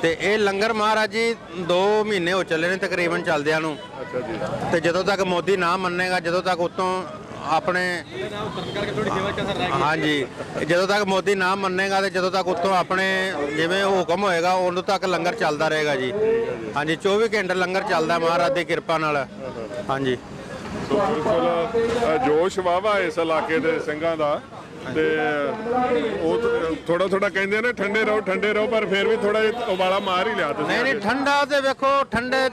ਤੇ ਇਹ ਲੰਗਰ ਮਹਾਰਾਜ ਜੀ 2 ਮਹੀਨੇ ਹੋ ਚੱਲੇ ਨੇ ਤਕਰੀਬਨ ਚੱਲਦਿਆਂ ਨੂੰ। ਤੇ ਜਦੋਂ ਤੱਕ ਮੋਦੀ ਨਾ ਮੰਨੇਗਾ, ਜਦੋਂ ਤੱਕ ਉਤੋਂ ਆਪਣੇ ਹਾਂਜੀ, ਜਦੋਂ ਤੱਕ ਮੋਦੀ ਨਾ ਮੰਨੇਗਾ ਤੇ ਜਦੋਂ ਤੱਕ ਉੱਥੋਂ ਆਪਣੇ ਜਿਵੇਂ ਹੁਕਮ ਹੋਏਗਾ ਉਦੋਂ ਤੱਕ ਲੰਗਰ ਚੱਲਦਾ ਰਹੇਗਾ ਜੀ। ਹਾਂਜੀ, 24 ਘੰਟੇ ਲੰਗਰ ਚੱਲਦਾ ਮਹਾਰਾਜ ਦੀ ਕਿਰਪਾ ਨਾਲ। ਹਾਂਜੀ, ਬਿਲਕੁਲ ਜੋਸ਼ ਵਾਵਾ ਇਸ ਇਲਾਕੇ ਦੇ ਸਿੰਘਾਂ ਦਾ। ਤੇ ਉਹ ਥੋੜਾ ਕਹਿੰਦੇ ਨੇ ਠੰਡੇ ਰਹੋ, ਪਰ ਫਿਰ ਵੀ ਥੋੜਾ ਜਿਹਾ ਉਬਾਲਾ ਮਾਰ ਹੀ ਲਿਆ ਤੁਸੀਂ। ਨਹੀਂ, ਠੰਡਾ ਤੇ ਵੇਖੋ, ਠੰਡੇ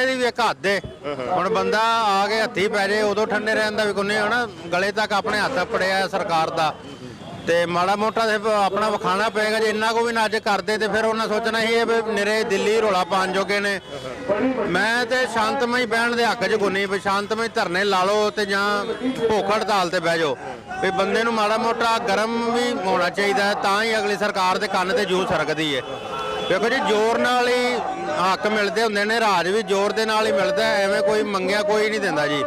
ਦੀ ਵੀ ਇੱਕ ਹੱਦ ਹੈ। ਹੁਣ ਬੰਦਾ ਆ ਕੇ ਹੱਥੀ ਪੈ ਜੇ ਉਦੋਂ ਠੰਡੇ ਰਹਿਣ ਦਾ ਵੀ ਕੋਈ ਨਹੀਂ ਹੋਣਾ। ਗਲੇ ਤੱਕ ਆਪਣੇ ਹੱਥ ਪੜਿਆ ਸਰਕਾਰ ਦਾ, ਤੇ ਮਾੜਾ ਮੋਟਾ ਆਪਣਾ ਵਿਖਾਣਾ ਪਏਗਾ। ਜੇ ਇੰਨਾ ਕੋ ਵੀ ਨਾ ਅੱਜ ਕਰਦੇ ਤੇ ਫਿਰ ਉਹਨਾਂ ਸੋਚਣਾ ਸੀ ਇਹ ਵੀ ਨਿਰੇ ਦਿੱਲੀ ਰੌਲਾ ਪਾਉਣ ਜੋਗੇ ਨੇ। ਮੈਂ ਤੇ ਸ਼ਾਂਤਮਈ ਬਹਿਣ ਦੇ ਹੱਕ 'ਚ ਗੁੰਨੀ ਵੀ ਸ਼ਾਂਤਮਈ ਧਰਨੇ ਲਾ ਲਓ ਤੇ ਜਾਂ ਭੁੱਖ ਹੜਤਾਲ ਤੇ ਬਹਿ ਜਾਓ। ਵੀ ਬੰਦੇ ਨੂੰ ਮਾੜਾ ਮੋਟਾ ਗਰਮ ਵੀ ਹੋਣਾ ਚਾਹੀਦਾ, ਤਾਂ ਹੀ ਅਗਲੀ ਸਰਕਾਰ ਦੇ ਕੰਨ ਤੇ ਜੂੰ ਸਰਕਦੀ ਹੈ। ਦੇਖੋ ਜੀ, ਜ਼ੋਰ ਨਾਲ ਹੀ ਹੱਕ ਮਿਲਦੇ ਹੁੰਦੇ ਨੇ, ਰਾਜ ਵੀ ਜ਼ੋਰ ਦੇ ਨਾਲ ਹੀ ਮਿਲਦਾ, ਐਵੇਂ ਕੋਈ ਮੰਗਿਆ ਕੋਈ ਨਹੀਂ ਦਿੰਦਾ ਜੀ।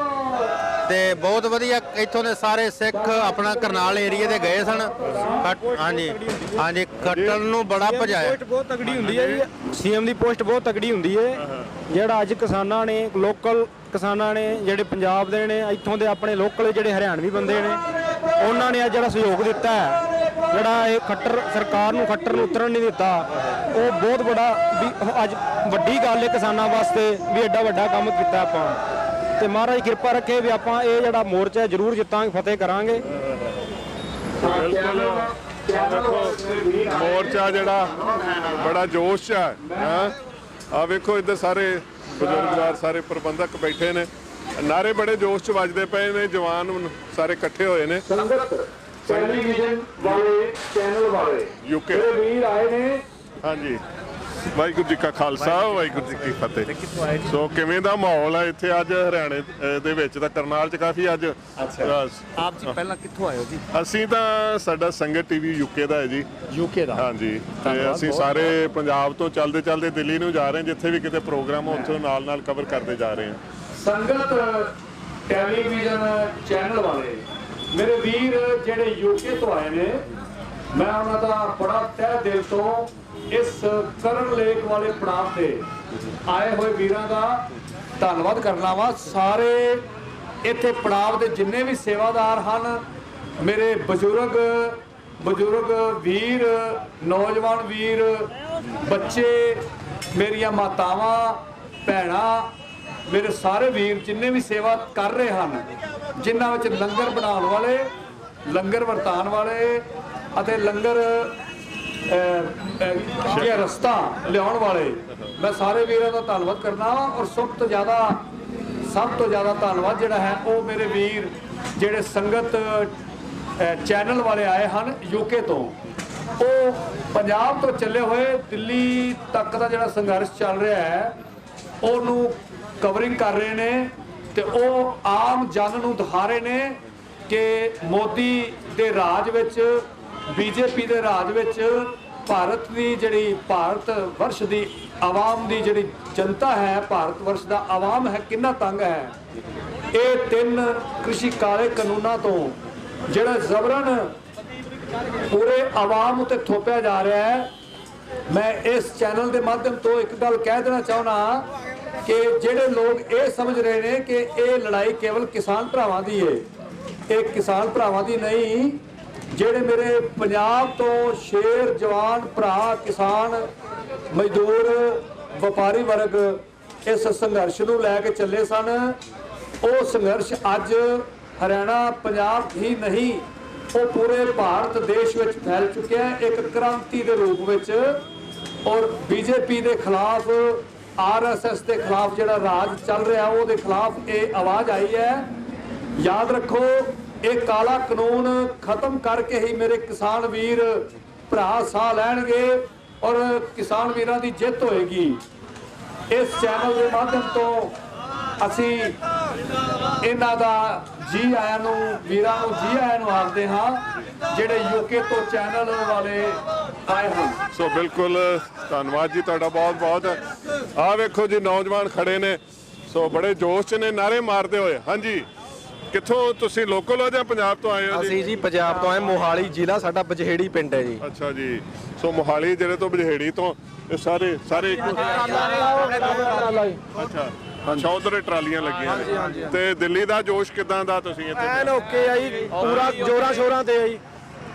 ਤੇ ਬਹੁਤ ਵਧੀਆ ਇੱਥੋਂ ਦੇ ਸਾਰੇ ਸਿੱਖ ਆਪਣਾ ਕਰਨਾਲ ਏਰੀਏ ਦੇ ਗਏ ਸਨ। ਹਾਂਜੀ, ਖੱਟੜ ਨੂੰ ਬੜਾ ਭਜਾਇਆ। ਪੋਸਟ ਬਹੁਤ ਤਕੜੀ ਹੁੰਦੀ ਹੈ ਜੀ, ਸੀਐਮ ਦੀ ਪੋਸਟ ਬਹੁਤ ਤਕੜੀ ਹੁੰਦੀ ਹੈ। ਜਿਹੜਾ ਅੱਜ ਕਿਸਾਨਾਂ ਨੇ, ਲੋਕਲ ਕਿਸਾਨਾਂ ਨੇ ਜਿਹੜੇ ਪੰਜਾਬ ਦੇ ਨੇ, ਇੱਥੋਂ ਦੇ ਆਪਣੇ ਲੋਕਲ ਜਿਹੜੇ ਹਰਿਆਣਵੀ ਬੰਦੇ ਨੇ, ਉਹਨਾਂ ਨੇ ਜਿਹੜਾ ਸਹਿਯੋਗ ਦਿੱਤਾ ਹੈ, ਜਿਹੜਾ ਇਹ ਖੱਟਰ ਸਰਕਾਰ ਨੂੰ ਖੱਟਰ ਨੂੰ ਉਤਰਨ ਨਹੀਂ ਦਿੱਤਾ, ਉਹ ਬਹੁਤ ਬੜਾ ਵੀ ਅੱਜ ਵੱਡੀ ਗੱਲ ਹੈ ਕਿਸਾਨਾਂ ਵਾਸਤੇ ਵੀ ਐਡਾ ਵੱਡਾ ਕੰਮ ਕੀਤਾ ਆਪਾਂ। ਤੇ ਮਹਾਰਾਜ ਕਿਰਪਾ ਰੱਖੇ ਵੀ ਆਪਾਂ ਇਹ ਜਿਹੜਾ ਮੋਰਚਾ ਜ਼ਰੂਰ ਜਿੱਤਾਂਗੇ, ਫਤਿਹ ਕਰਾਂਗੇ। ਮੋਰਚਾ ਜਿਹੜਾ ਬੜਾ ਜੋਸ਼ 'ਚ ਹੈ। ਆ ਵੇਖੋ ਇੱਧਰ ਸਾਰੇ ਬਜ਼ੁਰਗਵਾਰ ਸਾਰੇ ਪ੍ਰਬੰਧਕ ਬੈਠੇ ਨੇ, ਨਾਰੇ ਬੜੇ ਜੋਸ਼ 'ਚ ਵੱਜਦੇ ਪਏ ਨੇ, ਜਵਾਨ ਸਾਰੇ ਇਕੱਠੇ ਹੋਏ ਨੇ। ਟੈਲੀਵਿਜ਼ਨ ਵਾਲੇ ਚੈਨਲ ਵਾਲੇ ਯੂਕੇ ਵੀਰ ਆਏ ਨੇ। ਹਾਂਜੀ, ਵਾਹਿਗੁਰੂ ਜੀ ਕਾ ਖਾਲਸਾ ਵਾਹਿਗੁਰੂ ਜੀ ਕੀ ਫਤਿਹ। ਸੋ ਕਿਵੇਂ ਦਾ ਮਾਹੌਲ ਹੈ ਇੱਥੇ ਅੱਜ ਹਰਿਆਣੇ ਦੇ ਵਿੱਚ? ਤਾਂ ਕਰਨਾਲ 'ਚ ਕਾਫੀ ਅੱਜ ਆਪ ਜੀ ਪਹਿਲਾਂ ਕਿੱਥੋਂ ਆਏ ਹੋ ਜੀ? ਅਸੀਂ ਤਾਂ ਸਾਡਾ ਸੰਗਤ ਟੀਵੀ ਯੂਕੇ ਦਾ ਹੈ ਜੀ। ਯੂਕੇ ਦਾ? ਹਾਂਜੀ, ਤੇ ਅਸੀਂ ਸਾਰੇ ਪੰਜਾਬ ਤੋਂ ਚੱਲਦੇ ਚੱਲਦੇ ਦਿੱਲੀ ਨੂੰ ਜਾ ਰਹੇ ਹਾਂ, ਜਿੱਥੇ ਵੀ ਕਿਤੇ ਪ੍ਰੋਗਰਾਮ ਉੱਥੋਂ ਨਾਲ ਕਵਰ ਕਰਦੇ ਜਾ ਰਹੇ ਹਾਂ। ਸੰਗਤ ਟੈਲੀਵਿਜ਼ਨ ਚੈਨਲ ਵਾਲੇ ਮੇਰੇ ਵੀਰ ਜਿਹੜੇ ਯੂਕੇ ਤੋਂ ਆਏ ਨੇ, ਮੈਂ ਉਹਨਾਂ ਦਾ ਬੜਾ ਤਹਿ ਦਿਲ ਤੋਂ ਇਸ ਕਰਨ ਲੇਕ ਵਾਲੇ ਪੜਾਅ ਤੇ ਆਏ ਹੋਏ ਵੀਰਾਂ ਦਾ ਧੰਨਵਾਦ ਕਰਨਾ ਵਾ। ਸਾਰੇ ਇੱਥੇ ਪੜਾਅ ਦੇ ਜਿੰਨੇ ਵੀ ਸੇਵਾਦਾਰ ਹਨ, ਮੇਰੇ ਬਜ਼ੁਰਗ ਵੀਰ, ਨੌਜਵਾਨ ਵੀਰ, ਬੱਚੇ, ਮੇਰੀਆਂ ਮਾਤਾਵਾਂ, ਭੈਣਾਂ, ਮੇਰੇ ਸਾਰੇ ਵੀਰ ਜਿੰਨੇ ਵੀ ਸੇਵਾ ਕਰ ਰਹੇ ਹਨ, ਜਿਨ੍ਹਾਂ ਵਿੱਚ ਲੰਗਰ ਬਣਾਉਣ ਵਾਲੇ, ਲੰਗਰ ਵਰਤਾਉਣ ਵਾਲੇ ਅਤੇ ਲੰਗਰ ਰਸਤਾ ਲਿਆਉਣ ਵਾਲੇ, ਮੈਂ ਸਾਰੇ ਵੀਰਾਂ ਦਾ ਧੰਨਵਾਦ ਕਰਨਾ। ਔਰ ਸਭ ਤੋਂ ਜ਼ਿਆਦਾ ਧੰਨਵਾਦ ਜਿਹੜਾ ਹੈ ਉਹ ਮੇਰੇ ਵੀਰ ਜਿਹੜੇ ਸੰਗਤ ਚੈਨਲ ਵਾਲੇ ਆਏ ਹਨ ਯੂਕੇ ਤੋਂ। ਉਹ ਪੰਜਾਬ ਤੋਂ ਚੱਲੇ ਹੋਏ ਦਿੱਲੀ ਤੱਕ ਦਾ ਜਿਹੜਾ ਸੰਘਰਸ਼ ਚੱਲ ਰਿਹਾ ਹੈ ਉਹਨੂੰ ਕਵਰਿੰਗ ਕਰ ਰਹੇ ਨੇ, ਤੇ ਉਹ ਆਮ ਜਨ ਨੂੰ ਦਿਖਾ ਰਹੇ ਨੇ ਕਿ ਮੋਦੀ ਦੇ ਰਾਜ ਵਿੱਚ, ਬੀਜੇਪੀ ਦੇ ਰਾਜ ਵਿੱਚ ਭਾਰਤ ਵਰਸ਼ ਦੀ ਆਵਾਮ ਦੀ ਜਿਹੜੀ ਜਨਤਾ ਹੈ, ਭਾਰਤ ਵਰਸ਼ ਦਾ ਆਵਾਮ ਹੈ, ਕਿੰਨਾ ਤੰਗ ਹੈ। ਇਹ 3 ਕ੍ਰਿਸ਼ੀ ਕਾਲੇ ਕਾਨੂੰਨਾਂ ਤੋਂ ਜਿਹੜਾ ਜ਼ਬਰਨ ਪੂਰੇ ਆਵਾਮ ਉਤੇ ਥੋਪਿਆ ਜਾ ਰਿਹਾ ਹੈ। ਮੈਂ ਇਸ ਚੈਨਲ ਦੇ ਮਾਧਿਅਮ ਤੋਂ ਇੱਕ ਗੱਲ ਕਹਿ ਦੇਣਾ ਚਾਹੁੰਦਾ ਕਿ ਜਿਹੜੇ ਲੋਕ ਇਹ ਸਮਝ ਰਹੇ ਨੇ ਕਿ ਇਹ ਲੜਾਈ ਕੇਵਲ ਕਿਸਾਨ ਭਰਾਵਾਂ ਦੀ ਹੈ, ਇਹ ਕਿਸਾਨ ਭਰਾਵਾਂ ਦੀ ਨਹੀਂ। ਜਿਹੜੇ ਮੇਰੇ ਪੰਜਾਬ ਤੋਂ ਸ਼ੇਰ ਜਵਾਨ ਭਰਾ, ਕਿਸਾਨ, ਮਜ਼ਦੂਰ, ਵਪਾਰੀ ਵਰਗ ਇਸ ਸੰਘਰਸ਼ ਨੂੰ ਲੈ ਕੇ ਚੱਲੇ ਸਨ, ਉਹ ਸੰਘਰਸ਼ ਅੱਜ ਹਰਿਆਣਾ, ਪੰਜਾਬ ਹੀ ਨਹੀਂ, ਉਹ ਪੂਰੇ ਭਾਰਤ ਦੇਸ਼ ਵਿੱਚ ਫੈਲ ਚੁੱਕਿਆ ਹੈ ਇੱਕ ਕ੍ਰਾਂਤੀ ਦੇ ਰੂਪ ਵਿੱਚ। ਔਰ ਬੀਜੇਪੀ ਦੇ ਖਿਲਾਫ, ਆਰਐਸਐਸ ਦੇ ਖਿਲਾਫ ਜਿਹੜਾ ਰਾਜ ਚੱਲ ਰਿਹਾ ਉਹਦੇ ਖਿਲਾਫ ਇਹ ਆਵਾਜ਼ ਆਈ ਹੈ। ਯਾਦ ਰੱਖੋ, ਇਹ ਕਾਲਾ ਕਾਨੂੰਨ ਖਤਮ ਕਰਕੇ ਹੀ ਮੇਰੇ ਕਿਸਾਨ ਵੀਰ ਭਰਾ ਸਾਹ ਲੈਣਗੇ ਔਰ ਕਿਸਾਨ ਵੀਰਾਂ ਦੀ ਜਿੱਤ ਹੋਏਗੀ। ਇਸ ਚੈਨਲ ਦੇ ਮਾਧਿਅਮ ਤੋਂ ਅਸੀਂ ਇਹਨਾਂ ਦਾ ਜੀ ਆਇਆਂ ਨੂੰ, ਵੀਰਾਂ ਨੂੰ ਜੀ ਆਇਆਂ ਨੂੰ ਆਖਦੇ ਹਾਂ ਜਿਹੜੇ ਯੂਕੇ ਤੋਂ ਚੈਨਲ ਵਾਲੇ ਆਏ ਹਨ। ਸੋ ਬਿਲਕੁਲ ਧੰਨਵਾਦ ਜੀ ਤੁਹਾਡਾ ਬਹੁਤ ਬਹੁਤ। ਆਹ ਵੇਖੋ ਜੀ ਨੌਜਵਾਨ ਖੜੇ ਨੇ, ਸੋ ਬੜੇ ਜੋਸ਼ 'ਚ ਨੇ, ਨਾਰੇ ਮਾਰਦੇ ਹੋਏ। ਹਾਂਜੀ, ਕਿੱਥੋਂ ਤੁਸੀਂ? ਲੋਕਲ ਹੋ ਜਾਂ ਪੰਜਾਬ ਤੋਂ ਆਏ ਹੋ? ਅਸੀਂ ਜੀ ਪੰਜਾਬ ਤੋਂ ਆਏ, ਮੋਹਾਲੀ ਜ਼ਿਲ੍ਹਾ ਸਾਡਾ ਬਜਹੇੜੀ ਪਿੰਡ ਹੈ ਜੀ। ਅੱਛਾ ਜੀ, ਸੋ ਮੋਹਾਲੀ ਜ਼ਿਲ੍ਹੇ ਤੋਂ ਬਜਹੇੜੀ ਤੋਂ ਇਹ ਸਾਰੇ ਅੱਛਾ ਉਧਰ ਟਰਾਲੀਆਂ ਲੱਗੀਆਂ ਨੇ। ਤੇ ਦਿੱਲੀ ਦਾ ਜੋਸ਼ ਕਿਦਾਂ ਦਾ? ਤੁਸੀਂ ਇੱਥੇ ਐਨ ਓਕੇ ਆ ਜੀ, ਪੂਰਾ ਜੋਰਾਂ ਸ਼ੋਰਾਂ ਤੇ ਆ ਜੀ।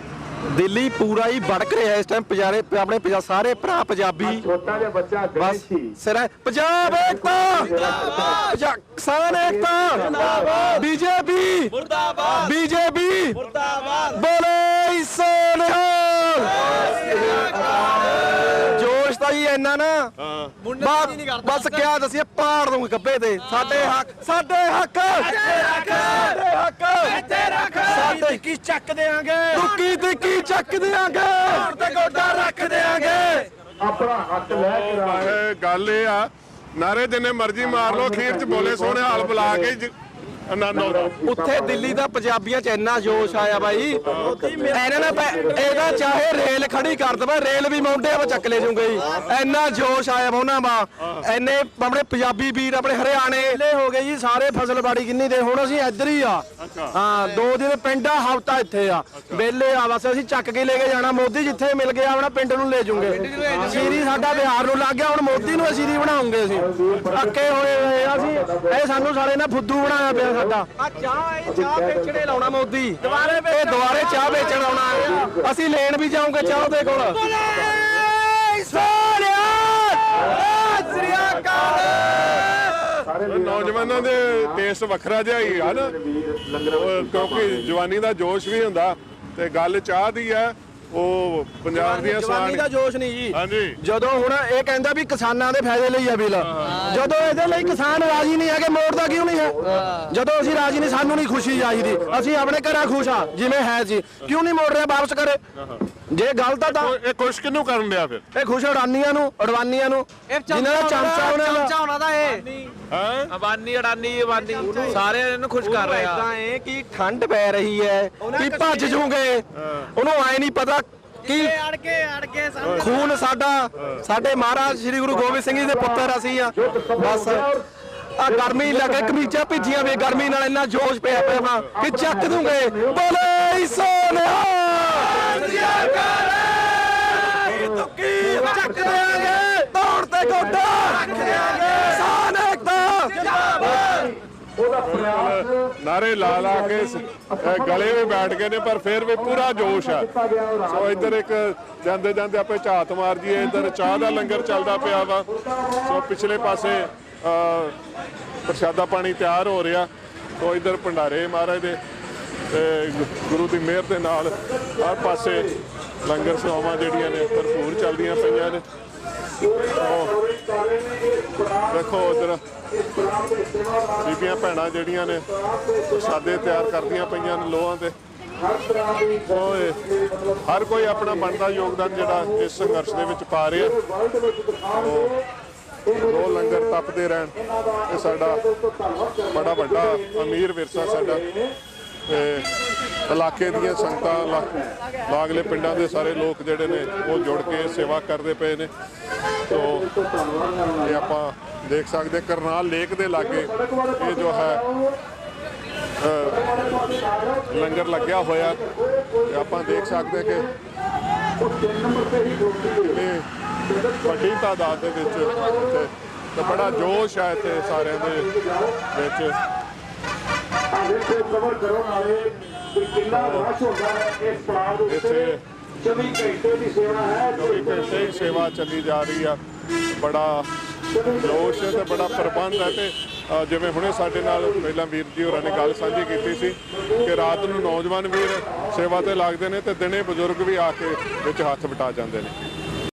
ਦਿੱਲੀ ਪੂਰਾ ਹੀ ਵੜਕ ਰਿਹਾ ਇਸ ਟਾਈਮ। ਆਪਣੇ ਸਾਰੇ ਭਰਾ ਪੰਜਾਬੀ ਛੋਟਾ ਜਿਹਾ ਬੱਚਾ ਸਿਰ ਪੰਜਾਬ ਏਕਤਾ, ਕਿਸਾਨ ਏਕਤਾ, ਬੀਜੇਪੀ ਬੀਜੇਪੀ ਬੋਲੇ ਸੋ ਨਿਹਾਲ। ਜੋਸ਼ ਤਾਂ ਜੀ ਇੰਨਾ ਨਾ ਬਸ ਕਿਆ ਦੱਸੀਏ, ਪਾੜ ਦੂੰਗੇ ਗੱਬੇ ਤੇ। ਸਾਡੇ ਹੱਕ ਕੀ ਚੱਕ ਦੇਾਂਗੇ, ਦੁੱਕੀ ਤਿੱਕੀ ਚੱਕ ਦੇਾਂਗੇ, ਤੇ ਗੋਡਾ ਰੱਖ ਦੇਾਂਗੇ। ਆਪਣਾ ਹੱਕ ਲੈ ਕੇ ਗੱਲ ਇਹ ਆ, ਨਾਰੇ ਜਿੰਨੇ ਮਰਜ਼ੀ ਮਾਰ ਲਓ, ਅਖੀਰ 'ਚ ਬੋਲੇ ਸੋਹਣੇ ਹਾਲ ਬੁਲਾ ਕੇ ਉੱਥੇ ਦਿੱਲੀ ਦਾ ਪੰਜਾਬੀਆਂ 'ਚ ਇੰਨਾ ਜੋਸ਼ ਆਇਆ ਬਾਈ, ਇਹਨਾਂ ਨੇ ਇਹਦਾ ਚਾਹੇ ਰੇਲ ਖੜੀ ਕਰ ਦਵਾ, ਰੇਲ ਵੀ ਮੌਂਡੇ ਵਾ ਚੱਕ ਲੈ ਜੂਗੇ ਜੀ। ਇੰਨਾ ਜੋਸ਼ ਆਇਆ ਉਹਨਾਂ ਵਾ। ਇੰਨੇ ਆਪਣੇ ਪੰਜਾਬੀ ਵੀਰ ਆਪਣੇ ਹਰਿਆਣੇ ਹੋ ਗਏ ਜੀ ਸਾਰੇ, ਫਸਲਬਾੜੀ ਕਿੰਨੀ ਦੇ। ਹੁਣ ਅਸੀਂ ਇੱਧਰ ਹੀ ਆ, ਹਾਂ 2 ਦਿਨ ਪਿੰਡ ਆ, ਹਫ਼ਤਾ ਇੱਥੇ ਆ, ਵਿਹਲੇ ਆ ਬਸ। ਅਸੀਂ ਚੱਕ ਕੇ ਲੈ ਕੇ ਜਾਣਾ, ਮੋਦੀ ਜਿੱਥੇ ਮਿਲ ਗਿਆ ਆਪਣਾ ਪਿੰਡ ਨੂੰ ਲੈ ਜੂਗੇ। ਸੀਰੀ ਸਾਡਾ ਬਿਹਾਰ ਨੂੰ ਲੱਗ ਗਿਆ, ਹੁਣ ਮੋਦੀ ਨੂੰ ਸੀਰੀ ਬਣਾਉਂਗੇ ਅਸੀਂ। ਅੱਕੇ ਹੋਏ ਅਸੀਂ, ਇਹ ਸਾਨੂੰ ਸਾਲੇ ਨੇ ਫੁੱਦੂ ਬਣਾਇਆ ਪਿਆ। ਸਾਡਾ ਆ ਚਾਹ ਵੇਚਣੇ ਲਾਉਣਾ ਮੋਦੀ ਦੁਬਾਰੇ ਚਾਹ ਵੇਚਣ ਆਉਣਾ ਅਸੀਂ ਲੈਣ ਵੀ ਜਾਵਾਂਗੇ ਚਾਹ ਦੇ ਕੋਲ ਨੌਜਵਾਨਾਂ ਦੇ ਟੇਸਟ ਵੱਖਰਾ ਜਿਹਾ ਹੀ ਆ ਨਾ, ਕਿਉਂਕਿ ਜਵਾਨੀ ਦਾ ਜੋਸ਼ ਵੀ ਹੁੰਦਾ ਤੇ ਗੱਲ ਚਾਹ ਦੀ ਆ। ਉਹ ਪੰਜਾਬ ਦੀਆਂ ਜਵਾਨੀ ਦਾ ਜੋਸ਼ ਨਹੀਂ ਜੀ। ਹਾਂਜੀ, ਜਦੋਂ ਹੁਣ ਇਹ ਕਹਿੰਦਾ ਵੀ ਕਿਸਾਨਾਂ ਦੇ ਫਾਇਦੇ ਲਈ ਆ ਬਿੱਲ, ਜਦੋਂ ਇਹਦੇ ਲਈ ਕਿਸਾਨ ਰਾਜੀ ਨਹੀਂ ਹੈਗੇ ਮੋੜਦਾ ਕਿਉਂ ਨਹੀਂ ਹੈ? ਜਦੋਂ ਅਸੀਂ ਰਾਜੀ ਨਹੀਂ, ਸਾਨੂੰ ਨਹੀਂ ਖੁਸ਼ੀ ਚਾਹੀਦੀ, ਅਸੀਂ ਆਪਣੇ ਘਰਾਂ ਖੁਸ਼ ਆ ਜਿਵੇਂ ਹੈ ਜੀ, ਕਿਉਂ ਨਹੀਂ ਮੋੜ ਰਿਹਾ? ਵਾਪਸ ਕਰੇ ਜੇ ਗਲਤ ਆ ਤਾਂ ਇਹ ਖੁਸ਼ ਕਿਹਨੂੰ ਕਰਨ ਲਿਆ ਫਿਰ? ਇਹ ਖੁਸ਼ ਅਡਾਨੀਆਂ ਨੂੰ ਜਿਨ੍ਹਾਂ ਦਾ ਚਮਚਾ ਉਹਨਾਂ ਦਾ ਇਹ ਅਬਾਨੀ ਅਡਾਨੀ ਸਾਰੇ ਇਹਨੂੰ ਖੁਸ਼ ਕਰ ਰਹੇ ਆ। ਇਦਾਂ ਇਹ ਕਿ ਠੰਡ ਪੈ ਰਹੀ ਹੈ ਕਿ ਭੱਜ ਜੂਗੇ, ਉਹਨੂੰ ਆਏ ਨਹੀਂ ਪਤਾ ਕਿ ਖੂਨ ਸਾਡੇ ਮਹਾਰਾਜ ਸ੍ਰੀ ਗੁਰੂ ਗੋਬਿੰਦ ਸਿੰਘ ਜੀ ਦੇ ਪੁੱਤਰ ਅਸੀਂ ਆ। ਬਸ ਆ ਗਰਮੀ ਲੱਗੇ ਕਮੀਜ਼ਾਂ ਭਿੱਜੀਆਂ ਵੇ, ਗਰਮੀ ਨਾਲ ਇੰਨਾ ਜੋਸ਼ ਪਿਆ ਕਿ ਚੱਕ ਦੂੰਗੇ ਬੋਲੇ ਸੋਨਿਆ ਚੱਕ ਦੇਾਂਗੇ ਤੋੜ ਤੇ ਗੋਡਾ ਕਿਸਾਨ ਏਕਤਾ ਨਾਰੇ ਲਾ ਲਾ ਕੇ ਗਲੇ ਵੀ ਬੈਠ ਗਏ ਨੇ, ਪਰ ਫਿਰ ਵੀ ਪੂਰਾ ਜੋਸ਼ ਆ। ਸੋ ਇੱਧਰ ਇੱਕ ਜਾਂਦੇ ਜਾਂਦੇ ਆਪੇ ਝਾਤ ਮਾਰ ਜੀਏ, ਇੱਧਰ ਚਾਹ ਦਾ ਲੰਗਰ ਚੱਲਦਾ ਪਿਆ ਵਾ। ਸੋ ਪਿਛਲੇ ਪਾਸੇ ਪ੍ਰਸ਼ਾਦਾ ਪਾਣੀ ਤਿਆਰ ਹੋ ਰਿਹਾ। ਸੋ ਇੱਧਰ ਭੰਡਾਰੇ ਮਹਾਰਾਜ ਦੇ ਗੁਰੂ ਦੀ ਮਿਹਰ ਦੇ ਨਾਲ ਹਰ ਪਾਸੇ ਲੰਗਰ ਸੇਵਾਵਾਂ ਜਿਹੜੀਆਂ ਨੇ ਭਰਪੂਰ ਚੱਲਦੀਆਂ ਪਈਆਂ ਨੇ। ਦੇਖੋ ਉਧਰ ਬੀਬੀਆਂ ਭੈਣਾਂ ਜਿਹੜੀਆਂ ਨੇ ਪ੍ਰਸ਼ਾਦੇ ਤਿਆਰ ਕਰਦੀਆਂ ਪਈਆਂ ਨੇ ਲੋਹਾਂ ਤੇ। ਹਰ ਕੋਈ ਆਪਣਾ ਬਣਦਾ ਯੋਗਦਾਨ ਜਿਹੜਾ ਇਸ ਸੰਘਰਸ਼ ਦੇ ਵਿੱਚ ਪਾ ਰਿਹਾ। ਦੋ ਲੰਗਰ ਤਪਦੇ ਰਹਿਣ, ਇਹ ਸਾਡਾ ਬੜਾ ਵੱਡਾ ਅਮੀਰ ਵਿਰਸਾ ਸਾਡਾ। ਇਲਾਕੇ ਦੀਆਂ ਸੰਗਤਾਂ, ਲਾਗਲੇ ਪਿੰਡਾਂ ਦੇ ਸਾਰੇ ਲੋਕ ਜਿਹੜੇ ਨੇ ਉਹ ਜੁੜ ਕੇ ਸੇਵਾ ਕਰਦੇ ਪਏ ਨੇ। ਤੋ ਇਹ ਆਪਾਂ ਦੇਖ ਸਕਦੇ ਕਰਨਾਲ ਲੇਕ ਦੇ ਲਾਗੇ ਇਹ ਜੋ ਹੈ ਲੰਗਰ ਲੱਗਿਆ ਹੋਇਆ। ਆਪਾਂ ਦੇਖ ਸਕਦੇ ਕਿ ਵੱਡੀ ਤਾਦਾਦ ਦੇ ਵਿੱਚ ਤੇ ਬੜਾ ਜੋਸ਼ ਹੈ ਇੱਥੇ ਸਾਰਿਆਂ ਦੇ ਵਿੱਚ। ਇੱਥੇ 24 ਘੰਟੇ ਹੀ ਸੇਵਾ ਚੱਲੀ ਜਾ ਰਹੀ ਆ। ਬੜਾ ਜੋਸ਼ ਤੇ ਬੜਾ ਪ੍ਰਬੰਧ ਹੈ। ਤੇ ਜਿਵੇਂ ਹੁਣੇ ਸਾਡੇ ਨਾਲ ਪਹਿਲਾਂ ਵੀਰ ਜੀ ਹੋਰਾਂ ਨੇ ਗੱਲ ਸਾਂਝੀ ਕੀਤੀ ਸੀ ਕਿ ਰਾਤ ਨੂੰ ਨੌਜਵਾਨ ਵੀਰ ਸੇਵਾ ਤੇ ਲੱਗਦੇ ਨੇ ਤੇ ਦਿਨੇ ਬਜ਼ੁਰਗ ਵੀ ਆ ਕੇ ਵਿੱਚ ਹੱਥ ਵਟਾ ਜਾਂਦੇ ਨੇ।